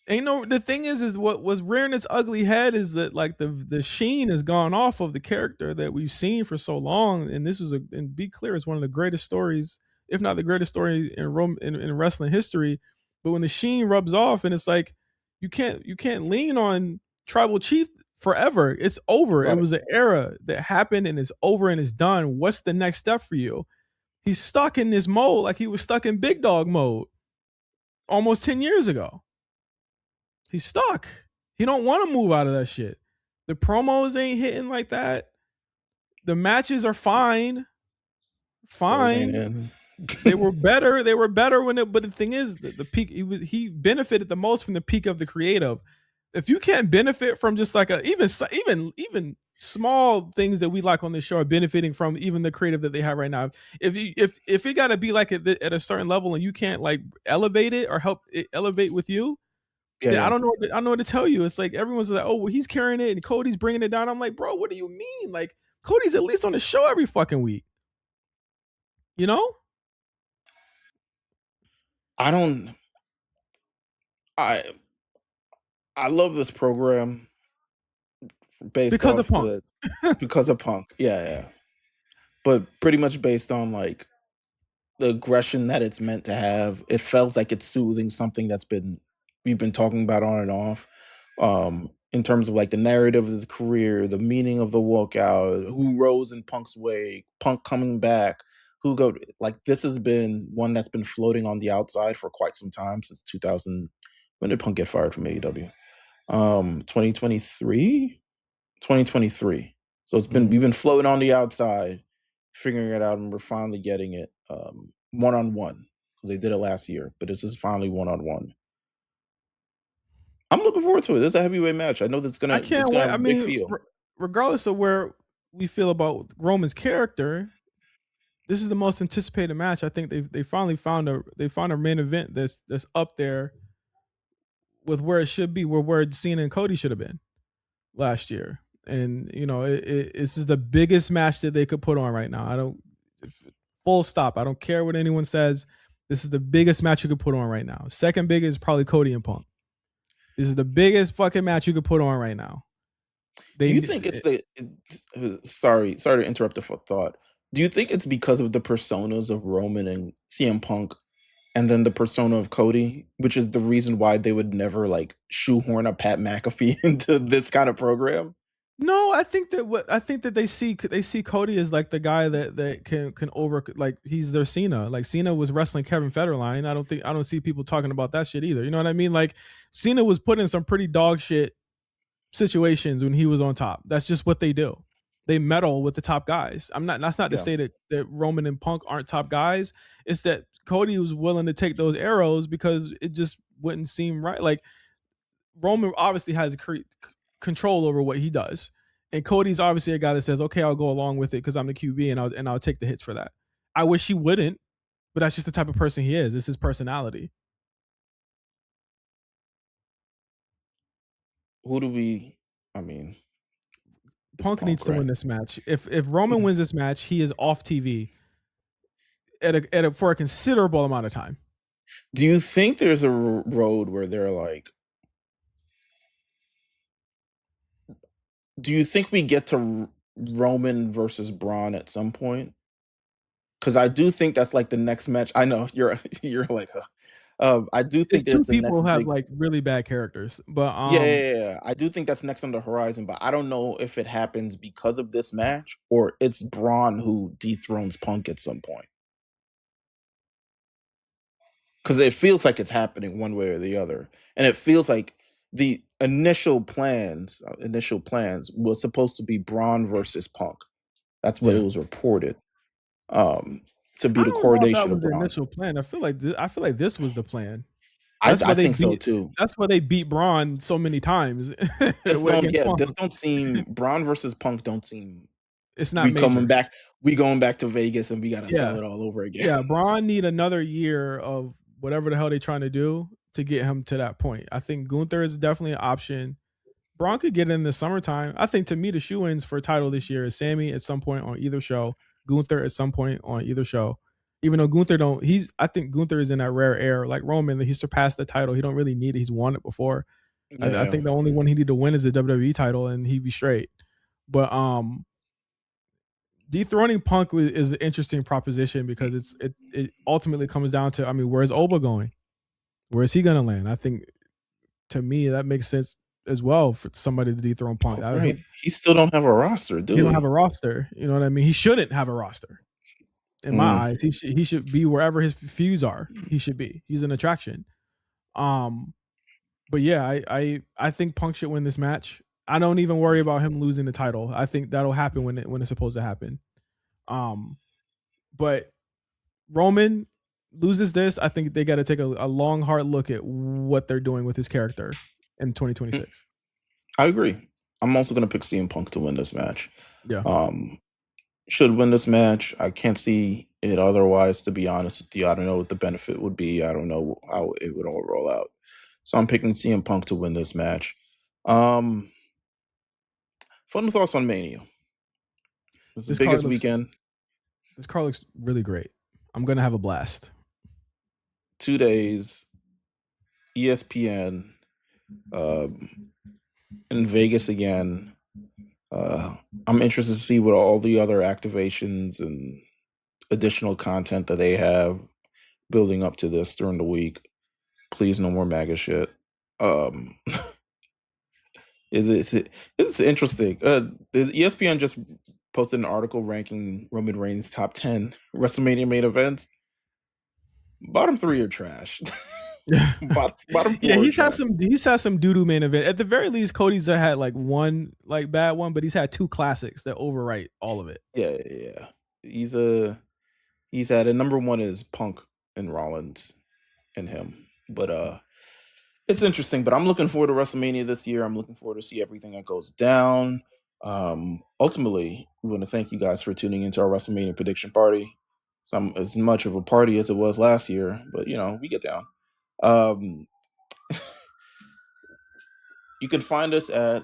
ain't no. The thing is what was rearing its ugly head is that like the sheen has gone off of the character that we've seen for so long, and this was and be clear, it's one of the greatest stories, if not the greatest story in wrestling history. But when the sheen rubs off, and it's like you can't lean on Tribal Chief forever. It's over. It Right. was an era that happened, and it's over, and it's done. What's the next step for you? He's stuck in this mode like he was stuck in big dog mode almost 10 years ago. He's stuck. He don't want to move out of that shit. The promos ain't hitting like that. The matches are fine. Fine. They were better. They were better when it. But the thing is, the peak. He benefited the most from the peak of the creative. If you can't benefit from just like even small things that we like on this show are benefiting from even the creative that they have right now. If it got to be like at a certain level and you can't like elevate it or help it elevate with you, I don't know what to tell you. It's like everyone's like, oh, well, he's carrying it and Cody's bringing it down. I'm like, bro, what do you mean? Like Cody's at least on the show every fucking week. You know? I love this program based Because off of Punk. because of Punk. Yeah. But pretty much based on like the aggression that it's meant to have. It felt like it's soothing something we've been talking about on and off. In terms of like the narrative of his career, the meaning of the walkout, who rose in Punk's way, Punk coming back, this has been one that's been floating on the outside for quite some time, since 2000. When did Punk get fired from AEW? 2023. So we've been floating on the outside, figuring it out, and we're finally getting it one-on-one, because they did it last year, but this is finally one-on-one. I'm looking forward to it. It's a heavyweight match. I know that's gonna. I can't wait. Have I a big mean, feel. Regardless of where we feel about Roman's character, this is the most anticipated match. I think they finally found a main event that's up there with where it should be, where Cena and Cody should have been last year. And you know, this is the biggest match that they could put on right now. Full stop. I don't care what anyone says. This is the biggest match you could put on right now. Second biggest is probably Cody and Punk. This is the biggest fucking match you could put on right now. Do you think it's sorry to interrupt the thought. Do you think it's because of the personas of Roman and CM Punk, and then the persona of Cody, which is the reason why they would never like shoehorn a Pat McAfee into this kind of program? No, I think that they see Cody as like the guy that can over, like he's their Cena. Like Cena was wrestling Kevin Federline. I don't see people talking about that shit either. You know what I mean? Like Cena was put in some pretty dog shit situations when he was on top. That's just what they do. They meddle with the top guys. That's not to say that Roman and Punk aren't top guys. It's that Cody was willing to take those arrows because it just wouldn't seem right. Like Roman obviously has control over what he does, and Cody's obviously a guy that says, "Okay, I'll go along with it because I'm the QB and I'll take the hits for that." I wish he wouldn't, but that's just the type of person he is. It's his personality. Punk needs to win this match. If Roman wins this match, he is off TV for a considerable amount of time. Do you think there's a road where they're like? Do you think we get to Roman versus Braun at some point? Because I do think that's like the next match. I know you're like, I do think there's two people who have like really bad characters, but yeah. I do think that's next on the horizon, but I don't know if it happens because of this match or it's Braun who dethrones Punk at some point. Because it feels like it's happening one way or the other, and it feels like the initial plans was supposed to be Braun versus Punk. That's what it was reported. to be I the don't know if that coronation was of the Braun. initial plan. I feel like this was the plan. I That's why they think so beat. too. That's why they beat Braun so many times This don't against yeah, Punk. this don't seem Braun versus Punk don't seem It's not major. we going back to Vegas and we gotta sell Yeah, it all over again. yeah. Braun need another year of whatever the hell they trying to do to get him to that point. I think Gunther is definitely an option. Braun could get in the summertime. I think to me the shoe-ins for title this year is Sammy at some point on either show, Gunther at some point on either show. Even though Gunther don't, I think Gunther is in that rare air like Roman. He surpassed the title. He don't really need it. He's won it before. I Yeah. think the only one he need to win is the WWE title, and he'd be straight. But dethroning Punk is an interesting proposition because it ultimately comes down to, I mean, where's Oba going? Where is he going to land? I think to me that makes sense as well for somebody to dethrone Punk. Right. He still don't have a roster, do He don't we? have a roster. You know what I mean? He shouldn't have a roster. In my eyes, he should be wherever his feuds are. He should be. He's an attraction. But yeah, I think Punk should win this match. I don't even worry about him losing the title. I think that'll happen when it's supposed to happen. But Roman loses this. I think they got to take a long, hard look at what they're doing with his character in 2026. I agree. I'm also going to pick CM Punk to win this match. Yeah. Should win this match. I can't see it otherwise, to be honest with you. I don't know what the benefit would be. I don't know how it would all roll out. So I'm picking CM Punk to win this match. Fun thoughts on Mania. It's the biggest weekend. This card looks really great. I'm going to have a blast. 2 days, ESPN, in Vegas again. I'm interested to see what all the other activations and additional content that they have building up to this during the week. Please, no more MAGA shit. It's interesting. The ESPN just posted an article ranking Roman Reigns' top 10 WrestleMania main events. Bottom 3 are trash. Bottom 4. Yeah, he's had some doo-doo main event. At the very least, Cody's had like one like bad one, but he's had 2 classics that overwrite all of it. Yeah. He's had a number 1 is Punk and Rollins and him. But it's interesting. But I'm looking forward to WrestleMania this year. I'm looking forward to see everything that goes down. Ultimately, we want to thank you guys for tuning into our WrestleMania prediction party. As much of a party as it was last year, but we get down. You can find us at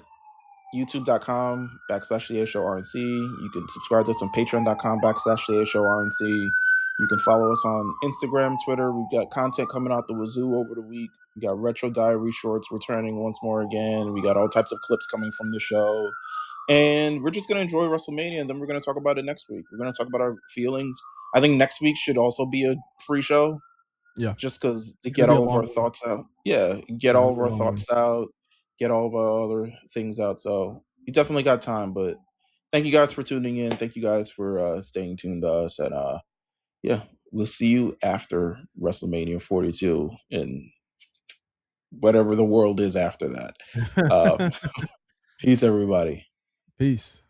youtube.com/TheAShowRNC. You can subscribe to us on patreon.com/TheAShowRNC. You can follow us on Instagram, Twitter. We've got content coming out the wazoo over the week. We got Retro Diary shorts returning once more again. We got all types of clips coming from the show. And we're just going to enjoy WrestleMania, and then we're going to talk about it next week. We're going to talk about our feelings. I think next week should also be a free show. Yeah. Just because to get all of our thoughts out. Yeah, get all of our thoughts out. Get all of our other things out. So you definitely got time. But thank you guys for tuning in. Thank you guys for staying tuned to us. And yeah, we'll see you after WrestleMania 42 and whatever the world is after that. Peace, everybody. Peace.